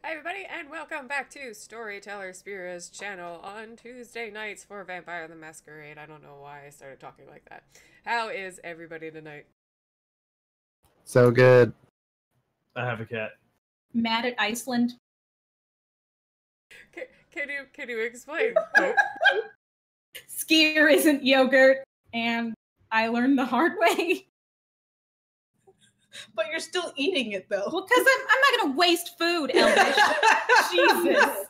Hi everybody, and welcome back to StorytellerSpira's channel on Tuesday nights for Vampire the Masquerade. I don't know why I started talking like that. How is everybody tonight? So good. I have a cat. Mad at Iceland. Can you explain? Skier isn't yogurt, and I learned the hard way. But you're still eating it, though. Well, because I'm not going to waste food, Elvish. Jesus.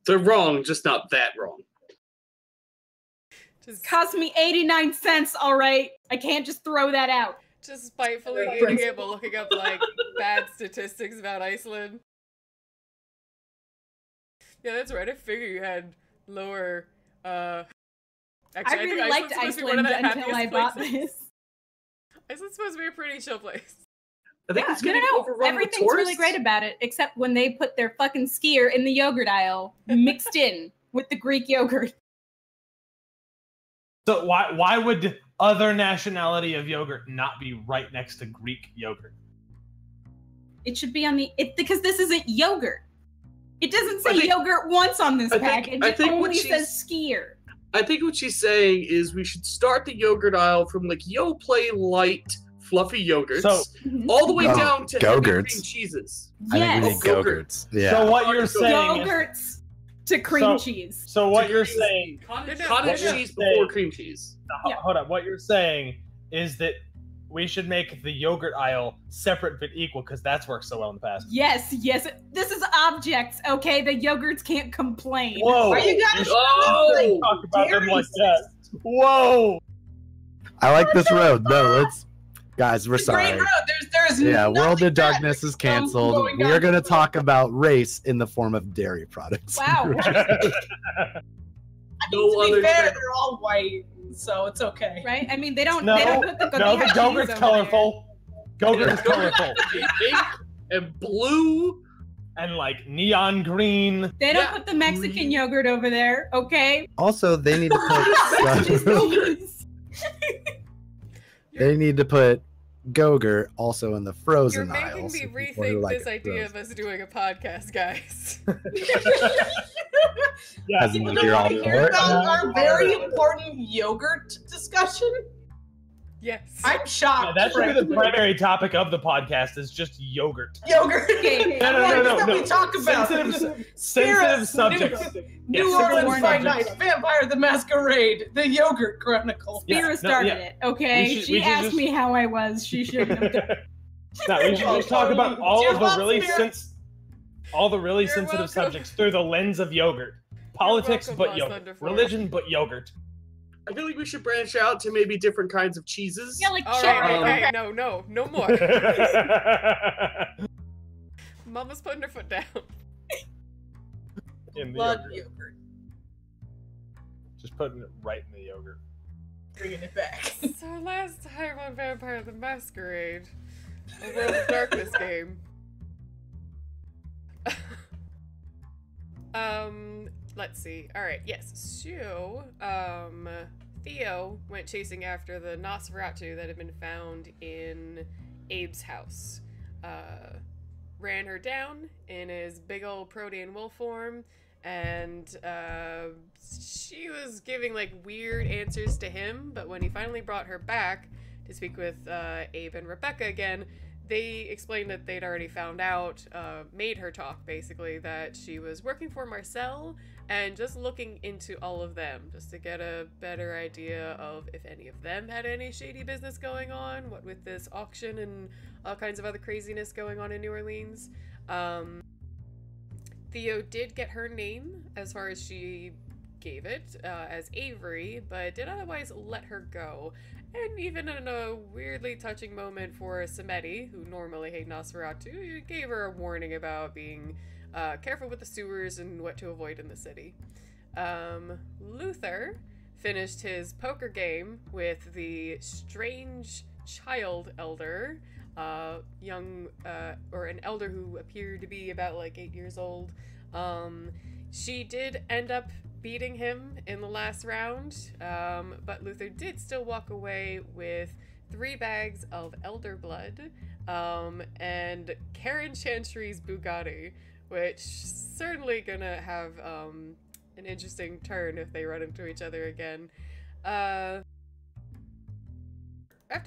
They're wrong, just not that wrong. Just Cost me 89 cents, all right? I can't just throw that out. Just spitefully eating it, but looking up, like, bad statistics about Iceland. Yeah, that's right. I figured you had lower, Actually, I really liked Iceland until I bought this. Iceland's supposed to be a pretty chill place. I think it's getting No. overrun with Everything's tourists. really great about it, except when they put their fucking skier in the yogurt aisle, mixed in with the Greek yogurt. So why would other nationality of yogurt not be right next to Greek yogurt? It should be on the because this isn't yogurt. It doesn't say yogurt once on this package. It only says skier. I think what she's saying is we should start the yogurt aisle from like Yoplait light fluffy yogurts all the way down to heavy cream cheeses. Yes. I think we need Go-Gurts. Yeah. So what you're saying Yogurts to cream cheese. So what you're saying... Cottage cheese before cream cheese. Hold up. What you're saying is that we should make the yogurt aisle separate but equal because that's worked so well in the past. Yes. This is objects, okay? The yogurts can't complain. Whoa! Are you guys talk about them like that? Whoa! I like this road. No, let's... Guys, we're sorry. Great road. There's World of Darkness is canceled. We are going to talk about race in the form of dairy products. Wow. To be fair, they're all white, so it's okay. Right? I mean, they don't No, put the the yogurt's colorful. Yogurt is colorful. Pink and blue. And like neon green. They don't put the Mexican yogurt over there, okay? Also, they need to put... They need to put Go-Gurt also in the frozen aisle. You're making me rethink this idea of us doing a podcast, guys. As in, you're all for it? Our very important yogurt discussion? Yes. I'm shocked. Yeah, that should be the primary topic of the podcast is just yogurt. Yogurt. No. We talk about sensitive subjects. New Orleans by Night, Vampire the Masquerade, the Yogurt Chronicles. Spira started it, okay? She asked me how I was. She shouldn't have done it. No, we should just talk about all the really sensitive subjects through the lens of yogurt. Politics, but yogurt. Religion, but yogurt. I feel like we should branch out to maybe different kinds of cheeses. Yeah, like okay, no more. Mama's putting her foot down. In the Blood yogurt. Just putting it right in the yogurt. Bringing it back. So last time on Vampire the Masquerade, a World of Darkness game. Let's see. Alright, yes. So, Theo went chasing after the Nosferatu that had been found in Abe's house. Ran her down in his big old protean wolf form, and she was giving like weird answers to him, but when he finally brought her back to speak with Abe and Rebecca again, they explained that they'd already found out, made her talk basically, that she was working for Marcel and just looking into all of them just to get a better idea of if any of them had any shady business going on, what with this auction and all kinds of other craziness going on in New Orleans. Theo did get her name as far as she gave it as Avery, but did otherwise let her go. And even in a weirdly touching moment for Samedi, who normally hate Nosferatu, gave her a warning about being careful with the sewers and what to avoid in the city. Luther finished his poker game with the strange child elder, or an elder who appeared to be about like 8 years old. She did end up beating him in the last round, but Luther did still walk away with 3 bags of elder blood, and Karen Chantry's Bugatti, which certainly gonna have an interesting turn if they run into each other again. After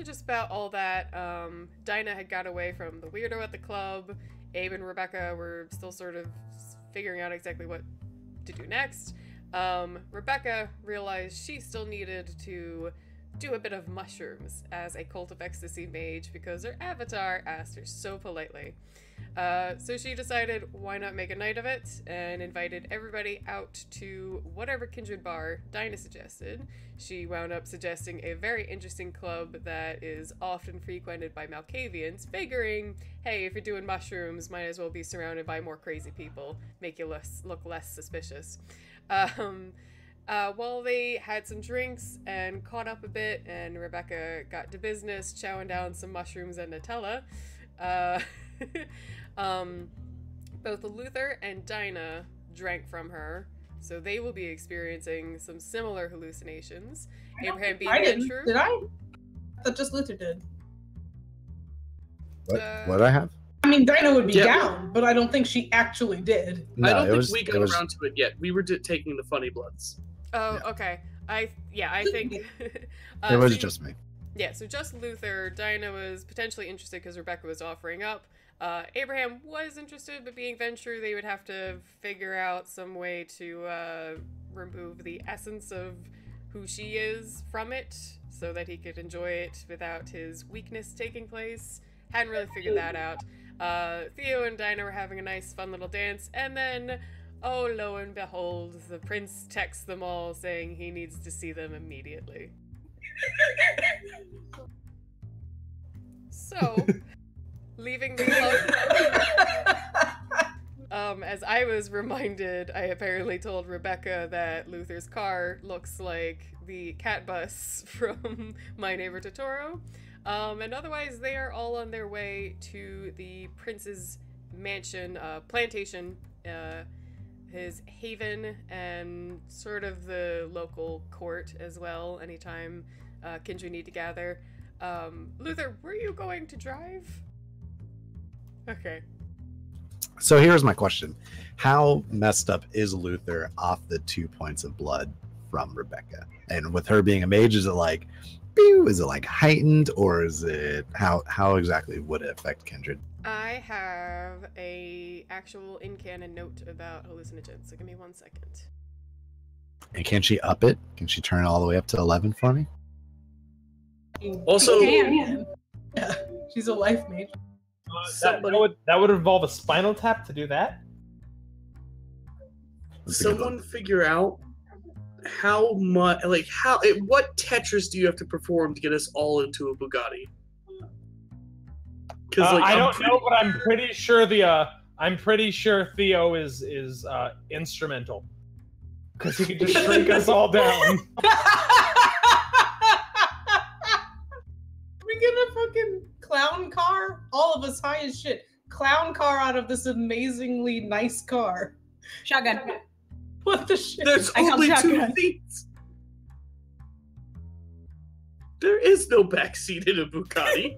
just about all that, Dinah had got away from the weirdo at the club. Abe and Rebecca were still sort of figuring out exactly what to do next. Rebecca realized she still needed to do a bit of mushrooms as a Cult of Ecstasy mage because her avatar asked her so politely. So she decided why not make a night of it and invited everybody out to whatever kindred bar Dinah suggested. She wound up suggesting a very interesting club that is often frequented by Malkavians, figuring, hey, if you're doing mushrooms, might as well be surrounded by more crazy people, make you look less suspicious. While they had some drinks and caught up a bit, and Rebecca got to business chowing down some mushrooms and Nutella, both Luther and Dinah drank from her, so they will be experiencing some similar hallucinations. Abraham being untrue. Did I? I thought just Luther did. What I have? I mean, Dinah would be down, but I don't think she actually did. No, I don't think we got around to it yet. We were taking the funny bloods. Oh, yeah. Okay. I think it was just me. Yeah, so just Luther. Dinah was potentially interested because Rebecca was offering up. Abraham was interested, but being Ventrue, they would have to figure out some way to remove the essence of who she is from it so that he could enjoy it without his weakness taking place. Hadn't really figured that out. Theo and Dinah were having a nice, fun little dance, and then, oh, lo and behold, the prince texts them all saying he needs to see them immediately. So, leaving the club, as I was reminded, I apparently told Rebecca that Luther's car looks like the cat bus from My Neighbor Totoro. And otherwise, they are all on their way to the prince's mansion, plantation, his haven, and sort of the local court as well, anytime kindred need to gather. Luther, were you going to drive? Okay. So here's my question. How messed up is Luther off the 2 points of blood from Rebecca? And with her being a mage, is it like, pew, is it like heightened, or is it, how exactly would it affect kindred? I have a actual in-canon note about hallucinogens, so give me 1 second. And can she up it? Can she turn it all the way up to 11 for me? Also, yeah, she's a life mage. That would involve a spinal tap to do that. Someone figure out how much, what Tetris do you have to perform to get us all into a Bugatti? I don't know, but I'm pretty sure Theo is instrumental because he can just shrink us all down. We get a fucking clown car, all of us high as shit. Clown car out of this amazingly nice car. Shotgun. What the shit? There's only 2 seats. There is no backseat in a Bugatti.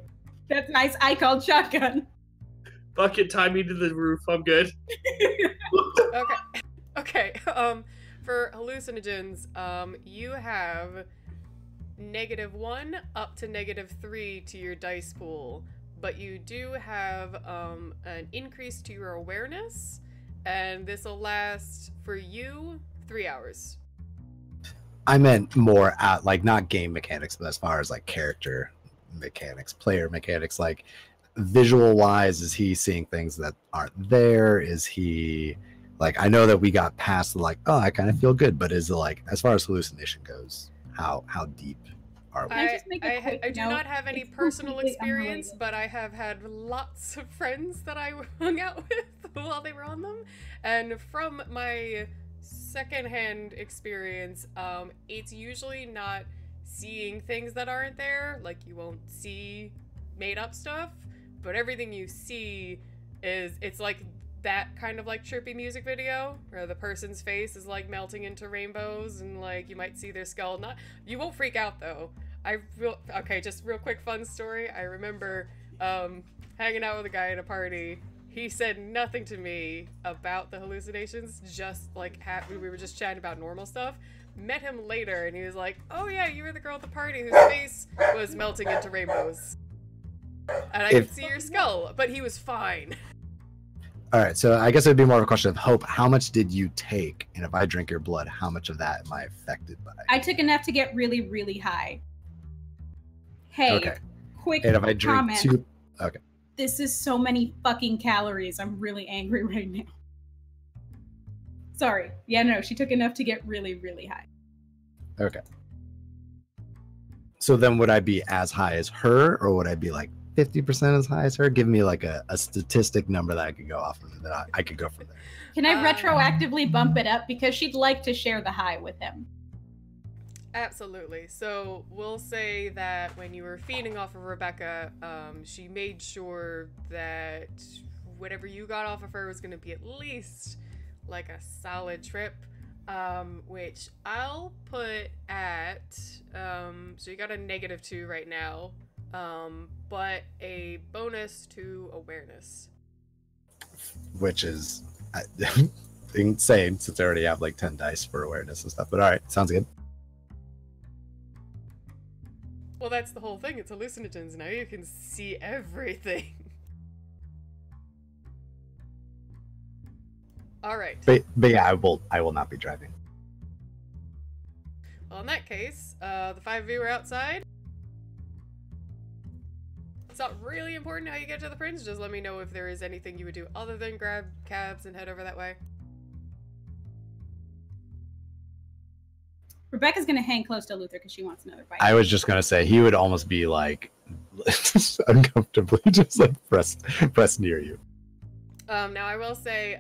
That's nice. I called shotgun. Bucket, tie me to the roof. I'm good. Okay. For hallucinogens, you have -1 up to -3 to your dice pool, but you do have an increase to your awareness, and this will last for you 3 hours. I meant more at not game mechanics, but as far as character mechanics, player mechanics, visual wise, is he seeing things that aren't there? Is he I know that we got past oh, I kind of feel good, but is it as far as hallucination goes, how deep are we? I do not have any personal experience, but I have had lots of friends that I hung out with while they were on them, and from my secondhand experience, it's usually not seeing things that aren't there. You won't see made up stuff, but everything you see it's that kind of chirpy music video where the person's face is melting into rainbows, and you might see their skull. You won't freak out though. Okay, just real quick fun story. I remember hanging out with a guy at a party. He said nothing to me about the hallucinations, just like we were just chatting about normal stuff. Met him later, and he was like, "Oh yeah, you were the girl at the party whose face was melting into rainbows, and I could see your skull." But he was fine. All right, so I guess it would be more of a question of Hope. How much did you take? And if I drink your blood, how much of that am I affected by? I took enough to get really, really high. Hey, okay. Quick and if I drink comment. 2, okay. This is so many fucking calories. I'm really angry right now. Sorry. Yeah, no, she took enough to get really, really high. Okay. So then would I be as high as her, or would I be like 50% as high as her? Give me like a statistic number that I could go off of, that I could go from there. Can I retroactively bump it up? Because she'd like to share the high with him. Absolutely. So we'll say that when you were feeding off of Rebecca, she made sure that whatever you got off of her was going to be at least like a solid trip, which I'll put at, so you got a -2 right now, but a bonus to awareness. Which is insane, since I already have like 10 dice for awareness and stuff, but all right, sounds good. Well, that's the whole thing. It's hallucinogens. Now you can see everything. All right. But yeah, I will not be driving. Well, in that case, the 5 of you are outside. It's not really important how you get to the Prince. Just let me know if there is anything you would do other than grab cabs and head over that way. Rebecca's gonna hang close to Luther because she wants another bite. I was just gonna say he would almost be like uncomfortably just like press near you. Now I will say,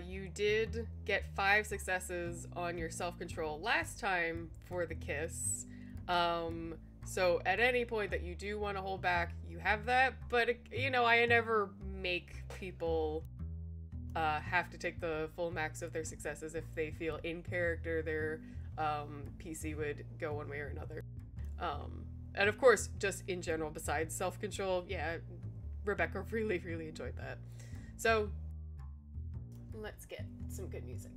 you did get 5 successes on your self-control last time for the kiss. So at any point that you do want to hold back, you have that. But you know, I never make people have to take the full max of their successes if they feel in character their PC would go one way or another. And of course, just in general, besides self-control, yeah, Rebecca really, really enjoyed that. So, let's get some good music.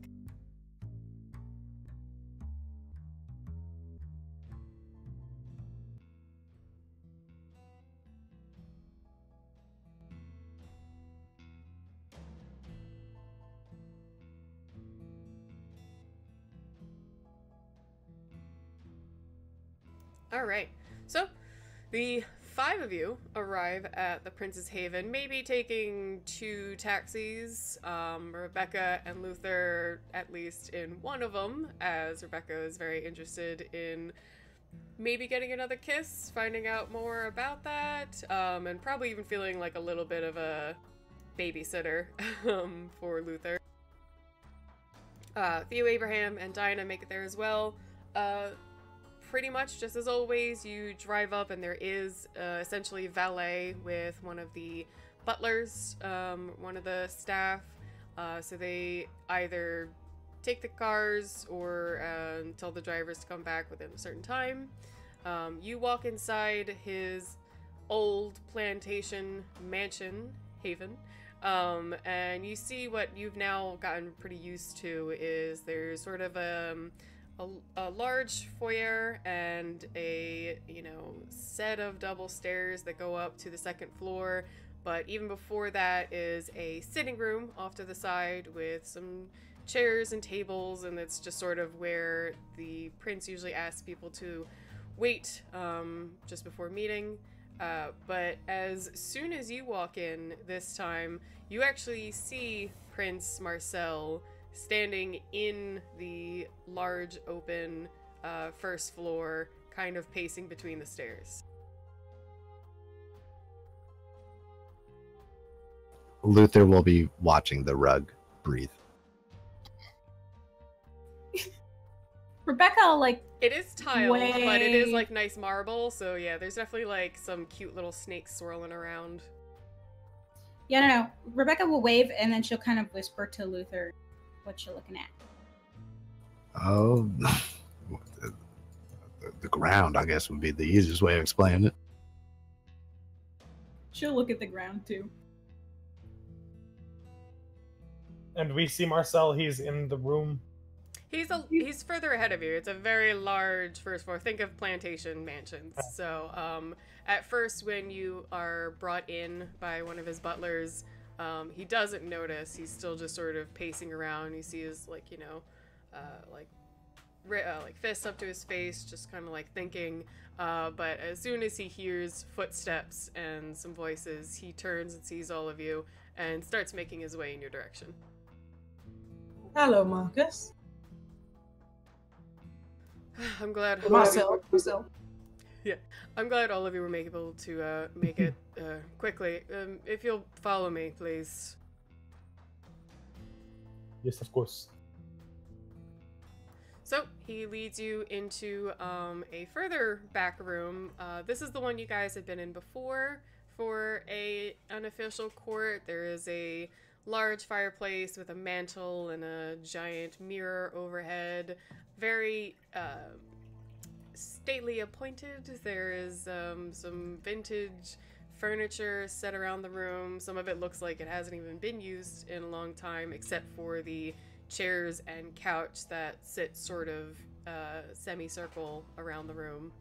Alright, so the 5 of you arrive at the Prince's Haven, maybe taking 2 taxis. Rebecca and Luther, at least in one of them, as Rebecca is very interested in maybe getting another kiss, finding out more about that, and probably even feeling like a little bit of a babysitter for Luther. Theo, Abraham, and Dinah make it there as well. Pretty much, just as always, you drive up and there is essentially valet with one of the butlers, one of the staff. So they either take the cars or tell the drivers to come back within a certain time. You walk inside his old plantation mansion, Haven, and you see what you've now gotten pretty used to is there's sort of a large foyer and a, set of double stairs that go up to the 2nd floor. But even before that is a sitting room off to the side with some chairs and tables, and it's just sort of where the Prince usually asks people to wait just before meeting. But as soon as you walk in this time, you actually see Prince Marcel standing in the large open 1st floor, kind of pacing between the stairs. Luther will be watching the rug breathe. Rebecca, it is tiled, but it is nice marble, so yeah, there's definitely some cute little snakes swirling around. Yeah, no. Rebecca will wave and then she'll kind of whisper to Luther what you're looking at. Oh, the ground, I guess, would be the easiest way of explaining it. She'll look at the ground too. And we see Marcel, he's in the room. He's further ahead of you. It's a very large first floor. Think of plantation mansions. So, at first when you are brought in by one of his butlers, he doesn't notice. He's still just sort of pacing around. You see his, like, you know, like fists up to his face, just kind of like thinking. But as soon as he hears footsteps and some voices, he turns and sees all of you and starts making his way in your direction. Hello, Marcus. I'm glad. Marcel. Yeah, I'm glad all of you were able to make it quickly. If you'll follow me, please. Yes, of course. So he leads you into a further back room. This is the one you guys have been in before for a unofficial court. There is a large fireplace with a mantle and a giant mirror overhead. Very stately appointed. There is some vintage furniture set around the room. Some of it looks like it hasn't even been used in a long time, except for the chairs and couch that sit sort of semicircle around the room.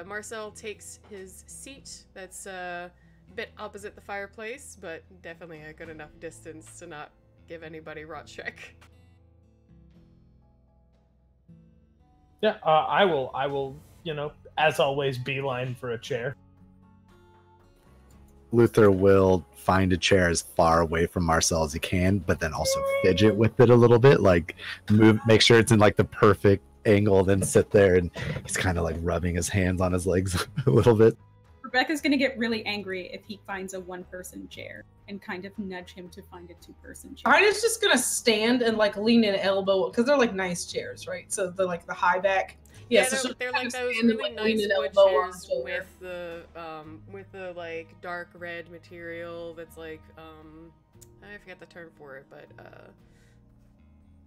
Marcel takes his seat that's a bit opposite the fireplace, but definitely a good enough distance to not give anybody rot Shrek. Yeah, I will, you know, as always, beeline for a chair. Luther will find a chair as far away from Marcel as he can, but then also fidget with it a little bit, like make sure it's in like the perfect angle, then sit there, and he's kind of like rubbing his hands on his legs a little bit. Rebecca's gonna get really angry if he finds a one-person chair and kind of nudge him to find a two-person chair. Arya's just gonna stand and like lean in elbow, because they're like nice chairs, right? So they're like the high back. Yeah, so they're like those really nice wood chairs with the like dark red material that's like I forget the term for it, but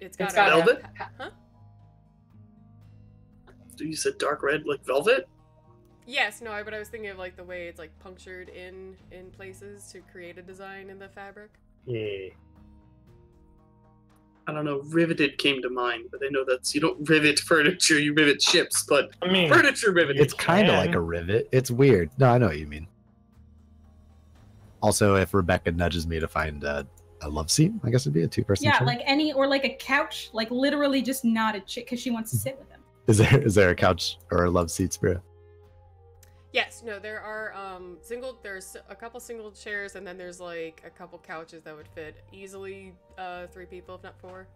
it's got velvet. Huh? You said dark red, like velvet? Yes, no, but I was thinking of like the way it's like punctured in places to create a design in the fabric. Yeah. I don't know, riveted came to mind, but I know that's, you don't rivet furniture, you rivet ships, but I mean, furniture riveted. It's kind of like a rivet. It's weird. No, I know what you mean. Also, if Rebecca nudges me to find a love seat, I guess it'd be a two-person chair. Yeah, like or like a couch, like literally just not a chair, because she wants to sit with him. Is there a couch or a love seat, Spira? Yes, no, there are there's a couple single chairs, and then there's like a couple couches that would fit easily 3 people, if not 4.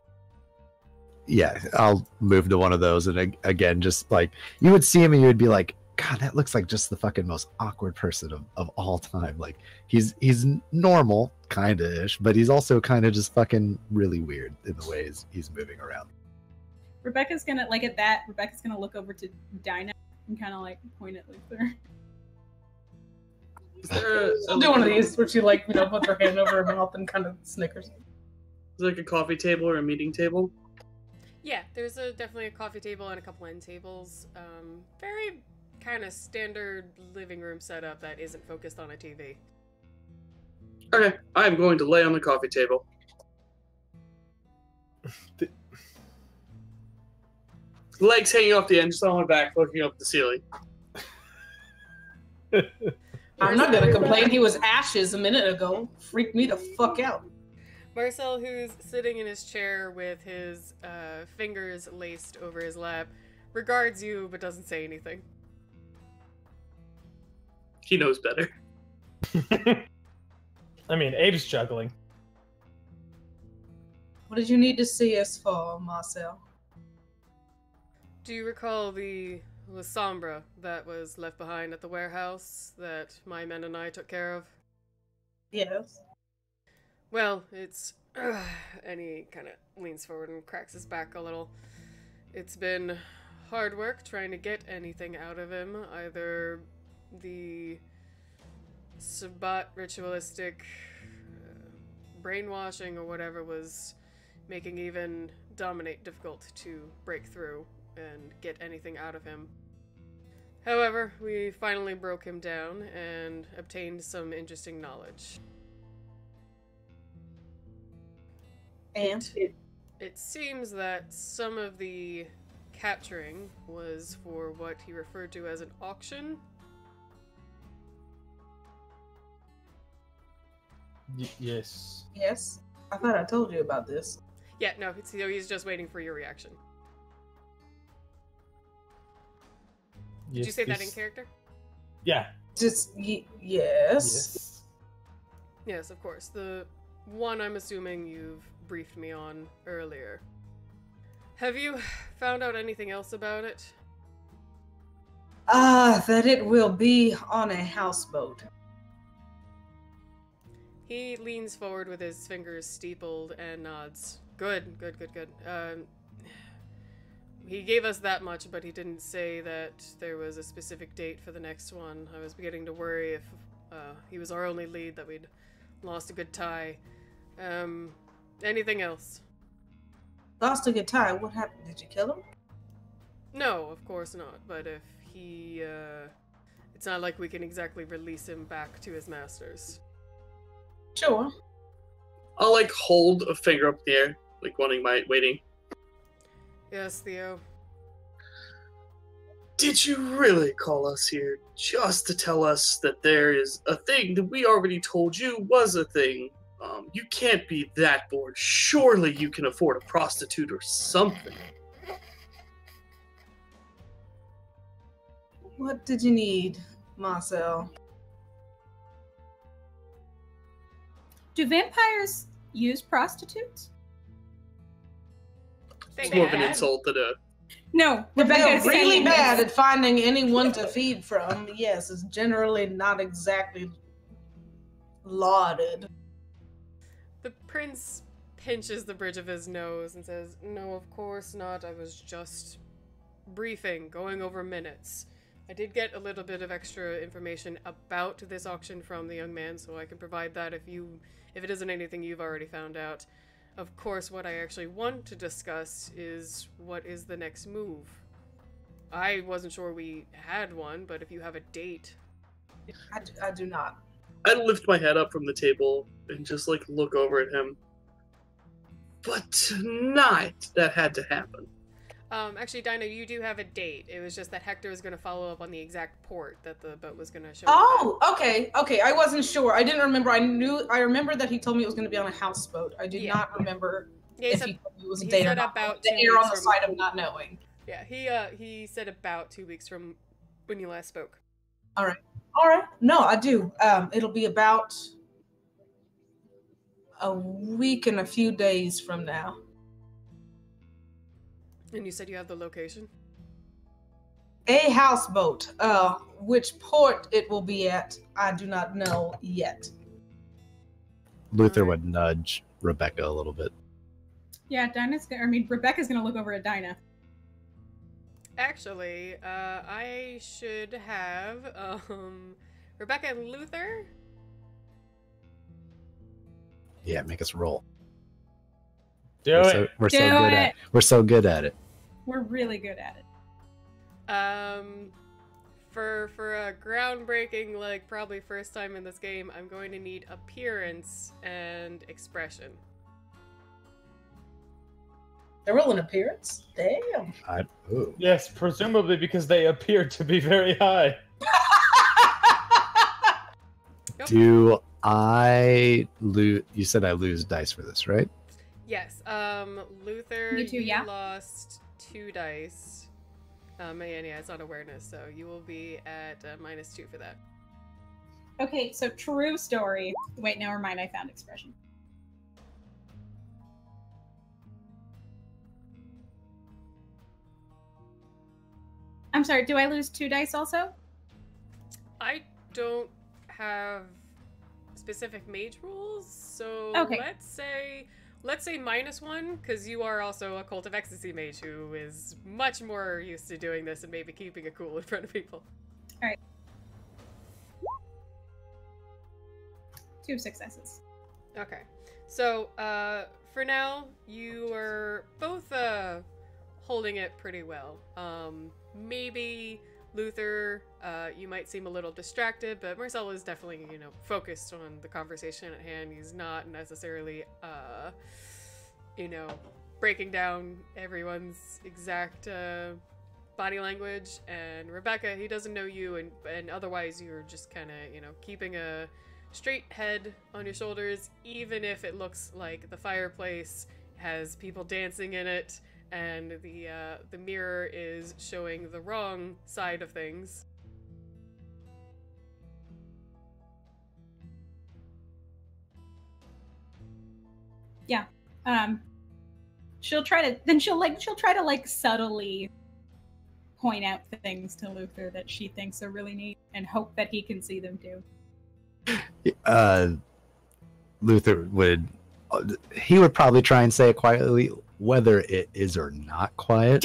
Yeah, I'll move to one of those, and again, just like you would see him and you would be like, God, that looks like just the fucking most awkward person of all time. Like he's normal, kinda ish, but he's also kind of just fucking really weird in the ways he's moving around. Rebecca's gonna Rebecca's gonna look over to Dinah and kind of like point at Luther. I'll do one of these where she like, you know, puts her hand over her mouth and kind of snickers. Is it like a coffee table or a meeting table? Yeah, there's definitely a coffee table and a couple end tables. Very kind of standard living room setup that isn't focused on a TV. Okay, I'm going to lay on the coffee table. Legs hanging off the end, just on my back, looking up the ceiling. I'm not gonna complain. He was ashes a minute ago. Freaked me the fuck out. Marcel, who's sitting in his chair with his fingers laced over his lap, regards you but doesn't say anything. He knows better. I mean, Abe's juggling. What did you need to see us for, Marcel? Do you recall the La Sombra that was left behind at the warehouse that my men and I took care of? Yes. Well, it's... and he kind of leans forward and cracks his back a little. It's been hard work trying to get anything out of him. Either the Sabbat ritualistic brainwashing or whatever was making even Dominate difficult to break through and get anything out of him. However, we finally broke him down and obtained some interesting knowledge. And? It seems that some of the capturing was for what he referred to as an auction. Yes. Yes. I thought I told you about this. Yeah, no, he's just waiting for your reaction. Did you say that in character? Yeah. Just, yes. Yes, of course. The one I'm assuming you've briefed me on earlier. Have you found out anything else about it? That it will be on a houseboat. He leans forward with his fingers steepled and nods. Good. He gave us that much, but he didn't say that there was a specific date for the next one. I was beginning to worry if he was our only lead, that we'd lost a good tie. Anything else? Lost a good tie? What happened? Did you kill him? No, of course not. But if he, it's not like we can exactly release him back to his masters. Sure. I'll, like, hold a finger up in the air, like, waiting. Yes, Theo. Did you really call us here just to tell us that there is a thing that we already told you was a thing? You can't be that bored. Surely you can afford a prostitute or something. What did you need, Marcel? Do vampires use prostitutes? It's more of an insult than a... No, They're really bad at finding anyone to feed from. Yes, it's generally not exactly lauded. The prince pinches the bridge of his nose and says, "No, of course not. I was just briefing, going over minutes. I did get a little bit of extra information about this auction from the young man, so I can provide that if it isn't anything you've already found out. Of course, what I actually want to discuss is what is the next move. I wasn't sure we had one, but if you have a date..." I do not. I lift my head up from the table and just, like, look over at him. But tonight, that had to happen. Actually, Dinah, you do have a date. It was just that Hector was going to follow up on the exact port that the boat was going to show up at. Okay. I wasn't sure. I didn't remember. I remember that he told me it was going to be on a houseboat. I did not remember if he told me it was a date or not. The error on the side of not knowing. Yeah, he said about 2 weeks from when you last spoke. All right. No, I do. It'll be about a week and a few days from now. And you said you have the location? A houseboat. Which port it will be at, I do not know yet. Luther would nudge Rebecca a little bit. Yeah, Rebecca's gonna look over at Dinah. Actually, I should have, Rebecca and Luther? Yeah, make us roll. We're so good at it. We're really good at it. For a groundbreaking, like, probably first time in this game, I'm going to need appearance and expression. They're rolling appearance? Damn. Yes, presumably because they appear to be very high. Do I lose? You said I lose dice for this, right? Yes. Luther, you lost 2 dice. And yeah, it's on awareness, so you will be at -2 for that. Okay, so true story. Wait, never mind. I found expression. I'm sorry, do I lose 2 dice also? I don't have specific mage rules, so okay. let's say -1, because you are also a Cult of Ecstasy mage who is much more used to doing this and maybe keeping it cool in front of people. Alright. 2 successes. Okay. So, for now, you are both, holding it pretty well. Maybe Luther, you might seem a little distracted, but Marcel is definitely, you know, focused on the conversation at hand. He's not necessarily, you know, breaking down everyone's exact body language. And Rebecca, he doesn't know you, and otherwise you're just kind of, you know, keeping a straight head on your shoulders, even if it looks like the fireplace has people dancing in it, and the mirror is showing the wrong side of things. Yeah. She'll try to like subtly point out things to Luther that she thinks are really neat and hope that he can see them too. Luther would probably try and say it quietly, whether it is or not quiet.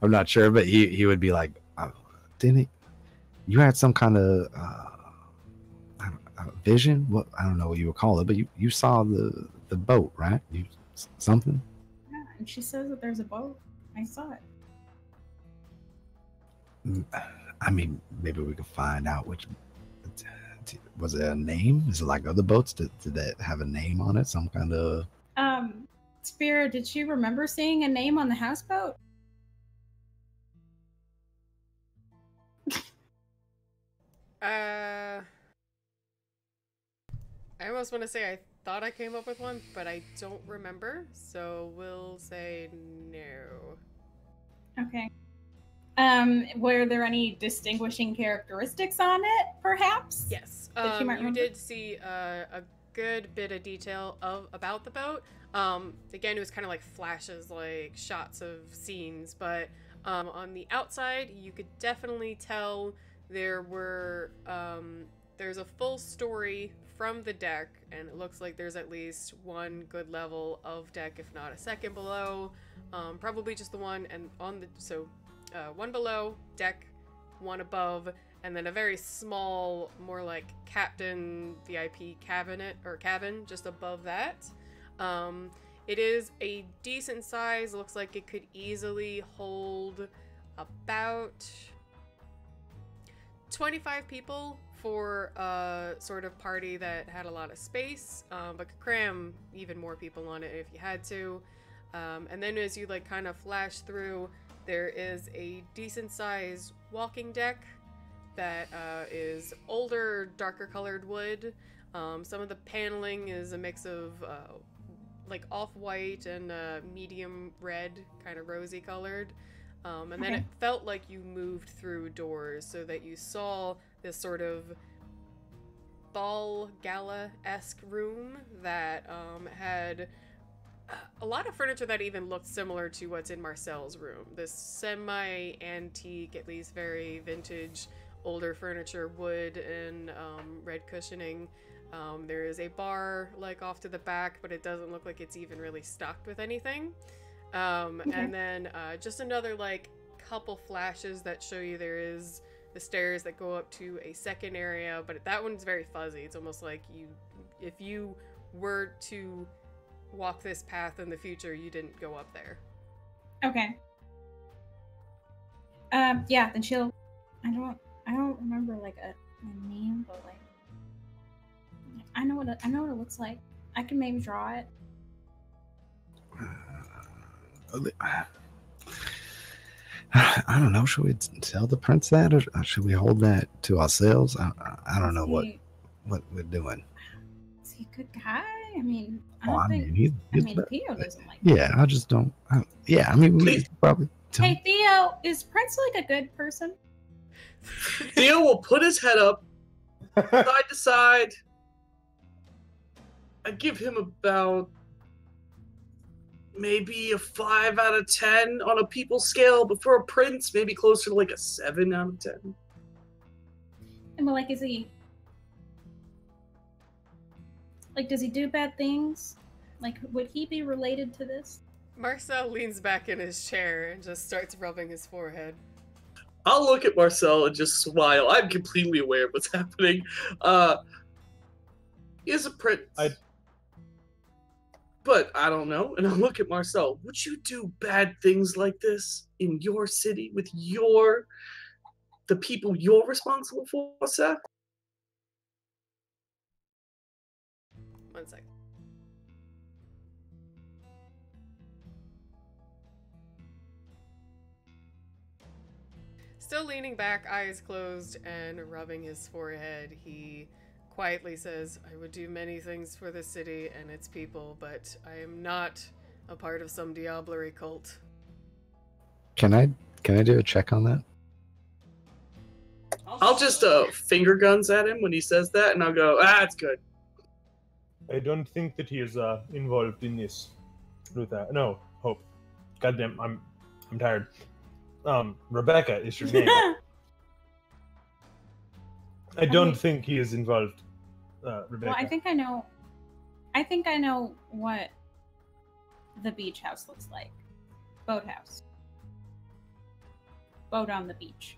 I'm not sure, but he would be like, didn't you had some kind of vision? What, I don't know what you would call it, but you saw the boat, right? Something? Yeah, and she says that there's a boat. I saw it. I mean, maybe we could find out which. Was it a name? Is it like other boats? Did that have a name on it? Some kind of... Spira, did she remember seeing a name on the houseboat? I almost want to say I thought I came up with one, but I don't remember, so we'll say no. Okay. Were there any distinguishing characteristics on it, perhaps? Yes. You did see a good bit of detail about the boat. Again, it was kind of like flashes, like shots of scenes, but on the outside, you could definitely tell there's a full story from the deck, and it looks like there's at least one good level of deck, if not a second below. Probably just the one, and one below deck, one above, and then a very small, more like captain VIP cabinet or cabin just above that. It is a decent size. Looks like it could easily hold about 25 people for a sort of party that had a lot of space, but could cram even more people on it if you had to. And then as you like kind of flash through, there is a decent sized walking deck that is older, darker colored wood. Some of the paneling is a mix of like off-white and medium red, kind of rosy colored. And then it felt like you moved through doors so that you saw this sort of ball gala-esque room that had a lot of furniture that even looked similar to what's in Marcel's room. This semi-antique, at least very vintage, older furniture, wood and red cushioning. There is a bar like off to the back, but it doesn't look like it's even really stocked with anything. And then just another like couple flashes that show you there is the stairs that go up to a second area, but that one's very fuzzy. It's almost like if you were to walk this path in the future, you didn't go up there. Okay. Yeah, then she'll... I don't remember like a name, but like I know what it looks like. I can maybe draw it. I don't know. Should we tell the prince that, or should we hold that to ourselves? I don't know what we're doing. Is he a good guy? I mean, Theo doesn't like him. Yeah, I just don't. We probably. Hey, Theo, is Prince like a good person? Theo will put his head up, side to side. I give him about maybe a 5 out of 10 on a people scale, but for a prince, maybe closer to like a 7 out of 10. And like, is he like, does he do bad things? Like, would he be related to this? Marcel leans back in his chair and just starts rubbing his forehead. I'll look at Marcel and just smile. I'm completely aware of what's happening. He is a prince. But I don't know. And I'll look at Marcel. Would you do bad things like this in your city with your the people you're responsible for, sir? 1 second. Still leaning back, eyes closed, and rubbing his forehead, he quietly says, I would do many things for the city and its people, but I am not a part of some diablerie cult. Can I do a check on that? I'll just finger guns at him when he says that, and I'll go, it's good. I don't think that he is involved in this. Luther. No, Hope. Goddamn, I'm tired. Rebecca is your name. I don't think he is involved, Rebecca. Well, I think I know what the beach house looks like. Boathouse. Boat on the beach.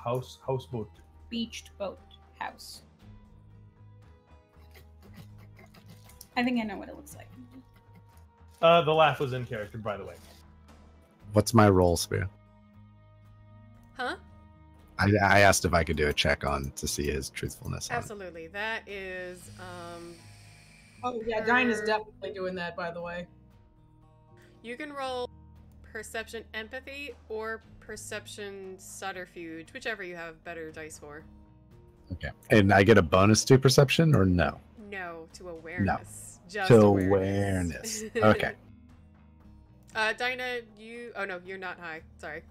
Houseboat. Beached boat house. I think I know what it looks like. The laugh was in character, by the way. What's my role, Spira? Huh? I asked if I could do a check on to see his truthfulness. Absolutely. That is Oh yeah, Dinah's definitely doing that, by the way. You can roll perception empathy or perception subterfuge, whichever you have better dice for. Okay. And I get a bonus to perception or no? No, to awareness. No. Just to awareness. Okay. Dinah, oh no, you're not high. Sorry.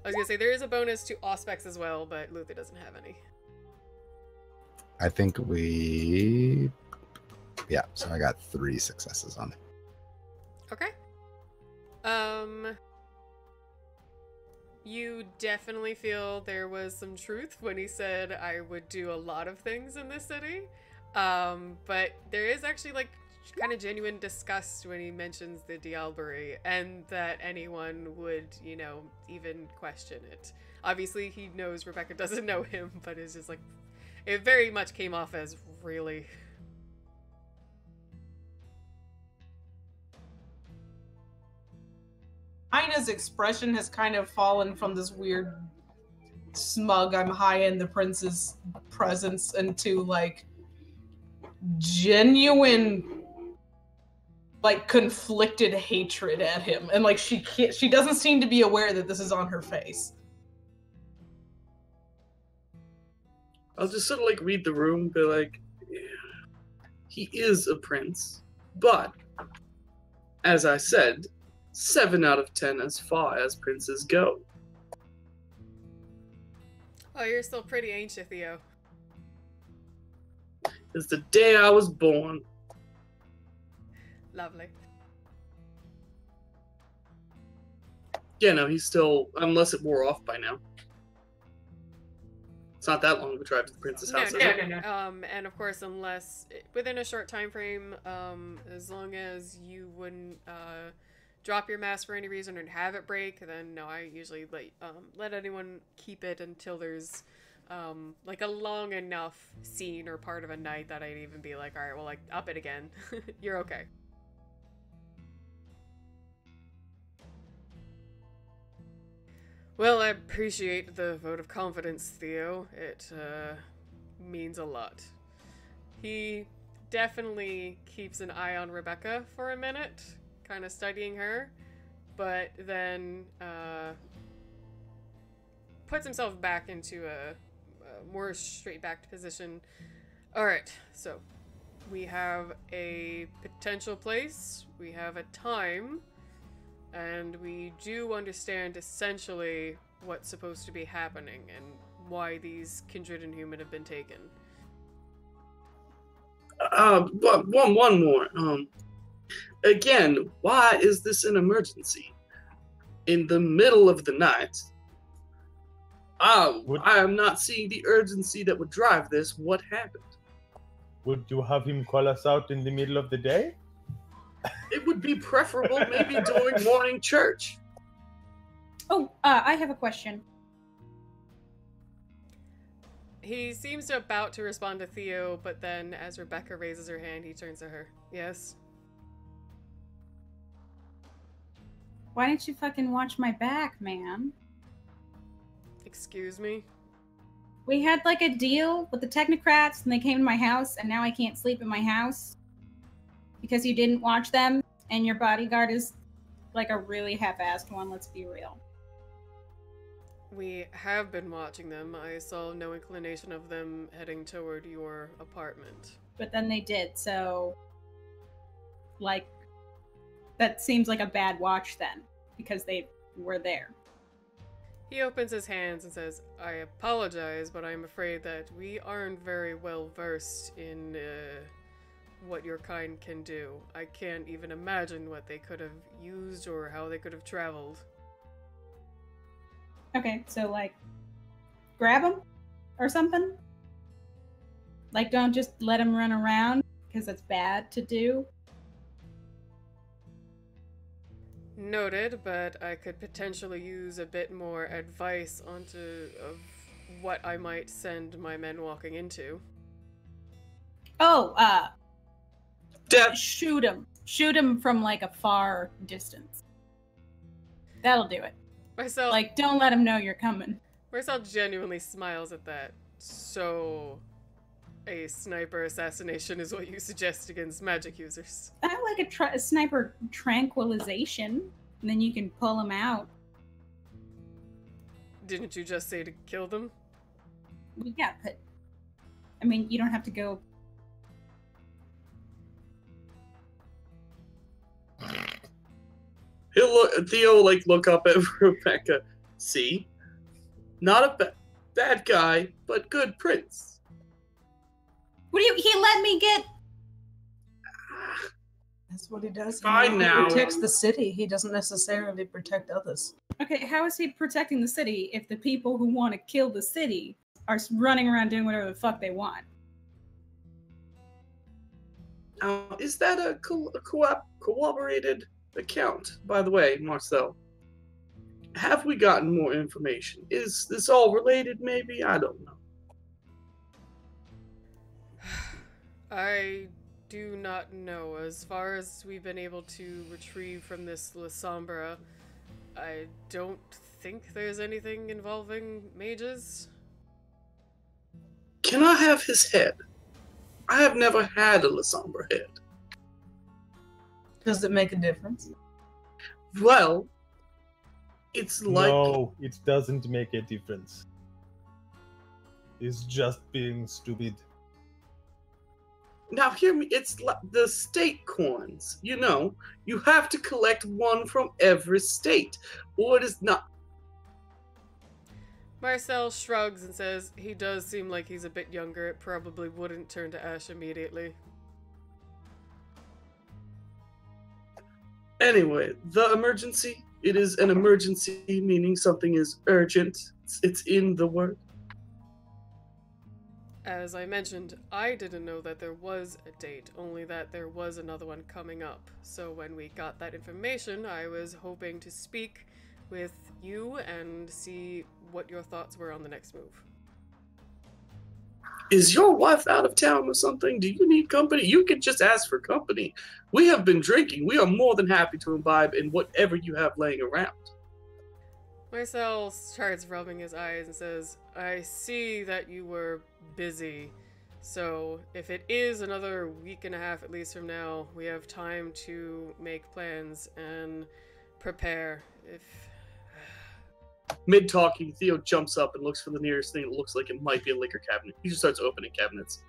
I was gonna say there is a bonus to aspects as well, but Luther doesn't have any. I think so I got 3 successes on it. Okay. You definitely feel there was some truth when he said I would do a lot of things in this city. But there is actually like kind of genuine disgust when he mentions the diablerie and that anyone would, even question it. Obviously he knows Rebecca doesn't know him, but it's just like, it very much came off as really... Ina's expression has kind of fallen from this weird smug, I'm high in the prince's presence, into like genuine, like conflicted hatred at him, and like she doesn't seem to be aware that this is on her face. I'll just sort of like read the room, be like, he is a prince, but as I said, 7 out of 10 as far as princes go. Oh, you're still pretty ancient, Theo. It's the day I was born. Lovely. Yeah, no, he's still, unless it wore off by now. It's not that long of a drive to the prince's house. No. And of course, unless within a short time frame, as long as you wouldn't drop your mask for any reason or have it break, then no, I usually let anyone keep it until there's like a long enough scene or part of a night that I'd even be like, all right, well, like up it again. You're okay. Well, I appreciate the vote of confidence, Theo. It means a lot. He definitely keeps an eye on Rebecca for a minute, kind of studying her, but then puts himself back into a more straight-backed position. Alright, so we have a potential place, we have a time, and we do understand essentially what's supposed to be happening and why these kindred and human have been taken. But one more. Again, why is this an emergency? In the middle of the night, I am not seeing the urgency that would drive this. What happened? Would you have him call us out in the middle of the day? It would be preferable maybe during morning church. Oh, I have a question. He seems about to respond to Theo, but then as Rebecca raises her hand, he turns to her. Yes? Why didn't you fucking watch my back, man? Excuse me? We had like a deal with the technocrats and they came to my house and now I can't sleep in my house because you didn't watch them and your bodyguard is like a really half-assed one, let's be real. We have been watching them. I saw no inclination of them heading toward your apartment. But then they did, so like that seems like a bad watch then because they were there. He opens his hands and says, I apologize, but I'm afraid that we aren't very well versed in what your kind can do. I can't even imagine what they could have used or how they could have traveled. Okay, so like, grab them or something? Like, don't just let them run around because it's bad to do. Noted, but I could potentially use a bit more advice of what I might send my men walking into. Oh, Death. shoot him. Shoot him from like a far distance. That'll do it. Marcel, Like, don't let him know you're coming. Marcel genuinely smiles at that. So, a sniper assassination is what you suggest against magic users. I like a sniper tranquilization, and then you can pull him out. Didn't you just say to kill them? Yeah, but I mean, you don't have to go. Theo look up at Rebecca. See? Not a bad guy, but good prince. What do you? He let me get. That's what he does. Fine now. He protects the city. He doesn't necessarily protect others. Okay, how is he protecting the city if the people who want to kill the city are running around doing whatever the fuck they want? Is that a corroborated account, by the way, Marcel? Have we gotten more information? Is this all related, maybe? I don't know. I do not know. As far as we've been able to retrieve from this La Sombra, I don't think there's anything involving mages. Can I have his head? I have never had a La Sombra head. Does it make a difference? Well, it's like... No, it doesn't make a difference. It's just being stupid. Now hear me, it's like the state coins. You know, you have to collect one from every state, or it is not. Marcel shrugs and says he does seem like he's a bit younger. It probably wouldn't turn to ash immediately. Anyway, the emergency. It is an emergency, meaning something is urgent. It's in the word. As I mentioned, I didn't know that there was a date, only that there was another one coming up. So when we got that information, I was hoping to speak with you and see what your thoughts were on the next move. Is your wife out of town or something? Do you need company? You can just ask for company. We have been drinking. We are more than happy to imbibe in whatever you have laying around. Marcel starts rubbing his eyes and says, I see that you were busy, so if it is another week and a half at least from now, we have time to make plans and prepare. If Mid-talking, Theo jumps up and looks for the nearest thing that looks like it might be a liquor cabinet. He just starts opening cabinets.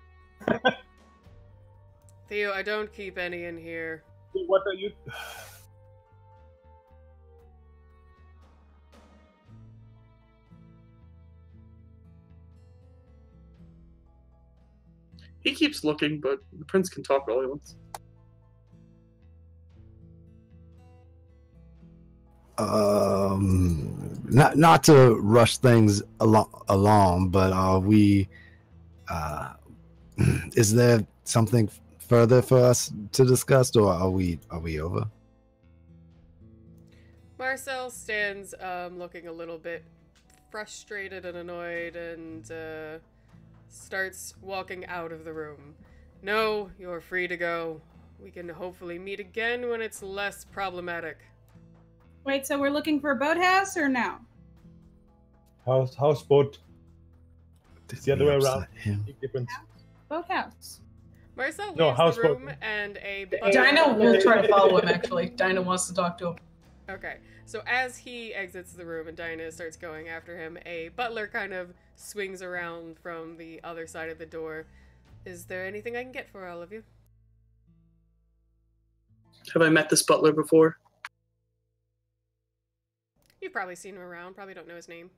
Theo, I don't keep any in here. What are you... He keeps looking, but the prince can talk all he wants. Not to rush things along, but is there something further for us to discuss, or are we over? Marcel stands looking a little bit frustrated and annoyed and starts walking out of the room. No, you're free to go. We can hopefully meet again when it's less problematic. Wait, so we're looking for a boathouse or no? Houseboat. It's the other way around. Big difference. Boathouse. Marcel leaves No, the room and a butler... Dinah will try to follow him, actually. Dinah wants to talk to him. Okay, so as he exits the room and Dinah starts going after him, a butler kind of swings around from the other side of the door. Is there anything I can get for all of you? Have I met this butler before? You've probably seen him around, probably don't know his name.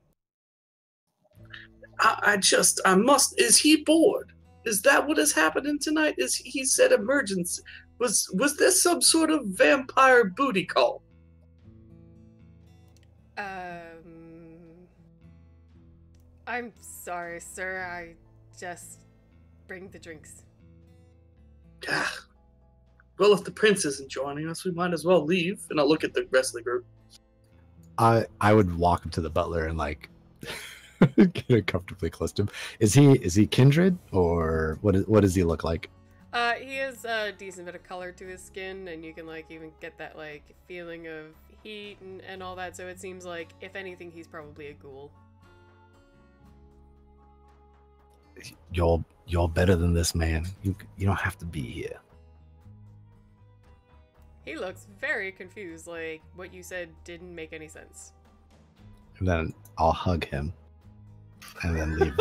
Is he bored? Is that what is happening tonight? He said emergency. Was this some sort of vampire booty call? I'm sorry, sir. I just bring the drinks. Well, if the prince isn't joining us, we might as well leave. And I'll look at the rest of the group. I would walk up to the butler and like get comfortably close to him. Is he kindred, or what does he look like? He has a decent bit of color to his skin, and you can like even get that like feeling of heat and all that. So it seems like if anything, he's probably a ghoul. You're better than this, man. You don't have to be here. He looks very confused, like what you said didn't make any sense. And then I'll hug him and then leave.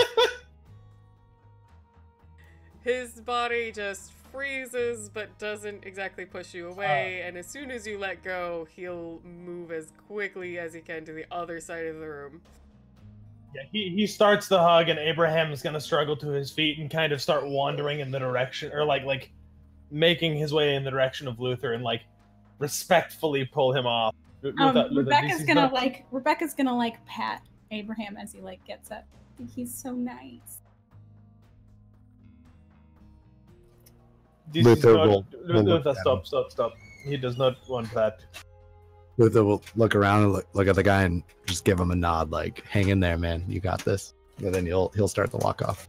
His body just freezes but doesn't exactly push you away, and as soon as you let go, he'll move as quickly as he can to the other side of the room. Yeah, he starts the hug, and Abraham's gonna struggle to his feet and kind of start wandering in the direction, or like making his way in the direction of Luther, and like respectfully pull him off. Rebecca's gonna like pat Abraham as he like gets up. I think he's so nice. Luther, stop. He does not want that. Luther will look around and look at the guy and just give him a nod, like, hang in there, man, you got this. And then he'll start to walk off.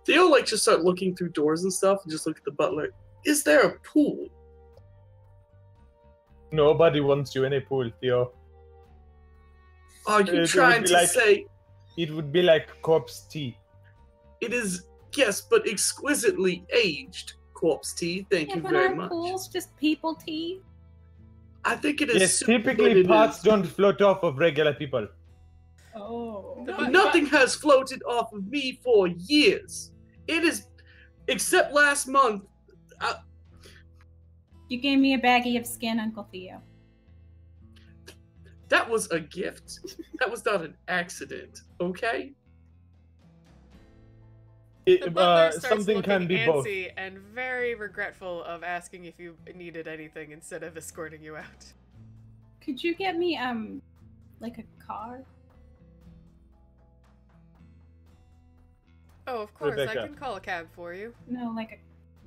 Theo like just start looking through doors and stuff and just look at the butler. Is there a pool? Nobody wants you in a pool, Theo. Are you trying to say... It would be like corpse tea. It is, yes, but exquisitely aged corpse tea. Thank you very much. Pools just people tea? I think it is... Yes, typically pots don't float off of regular people. Oh. Nothing has floated off of me for years. It is, except last month. You gave me a baggie of skin, Uncle Theo. That was a gift. That was not an accident, okay? Something can be both. And very regretful of asking if you needed anything instead of escorting you out. Could you get me, like a car? Oh, of course. Rebecca. I can call a cab for you. No, like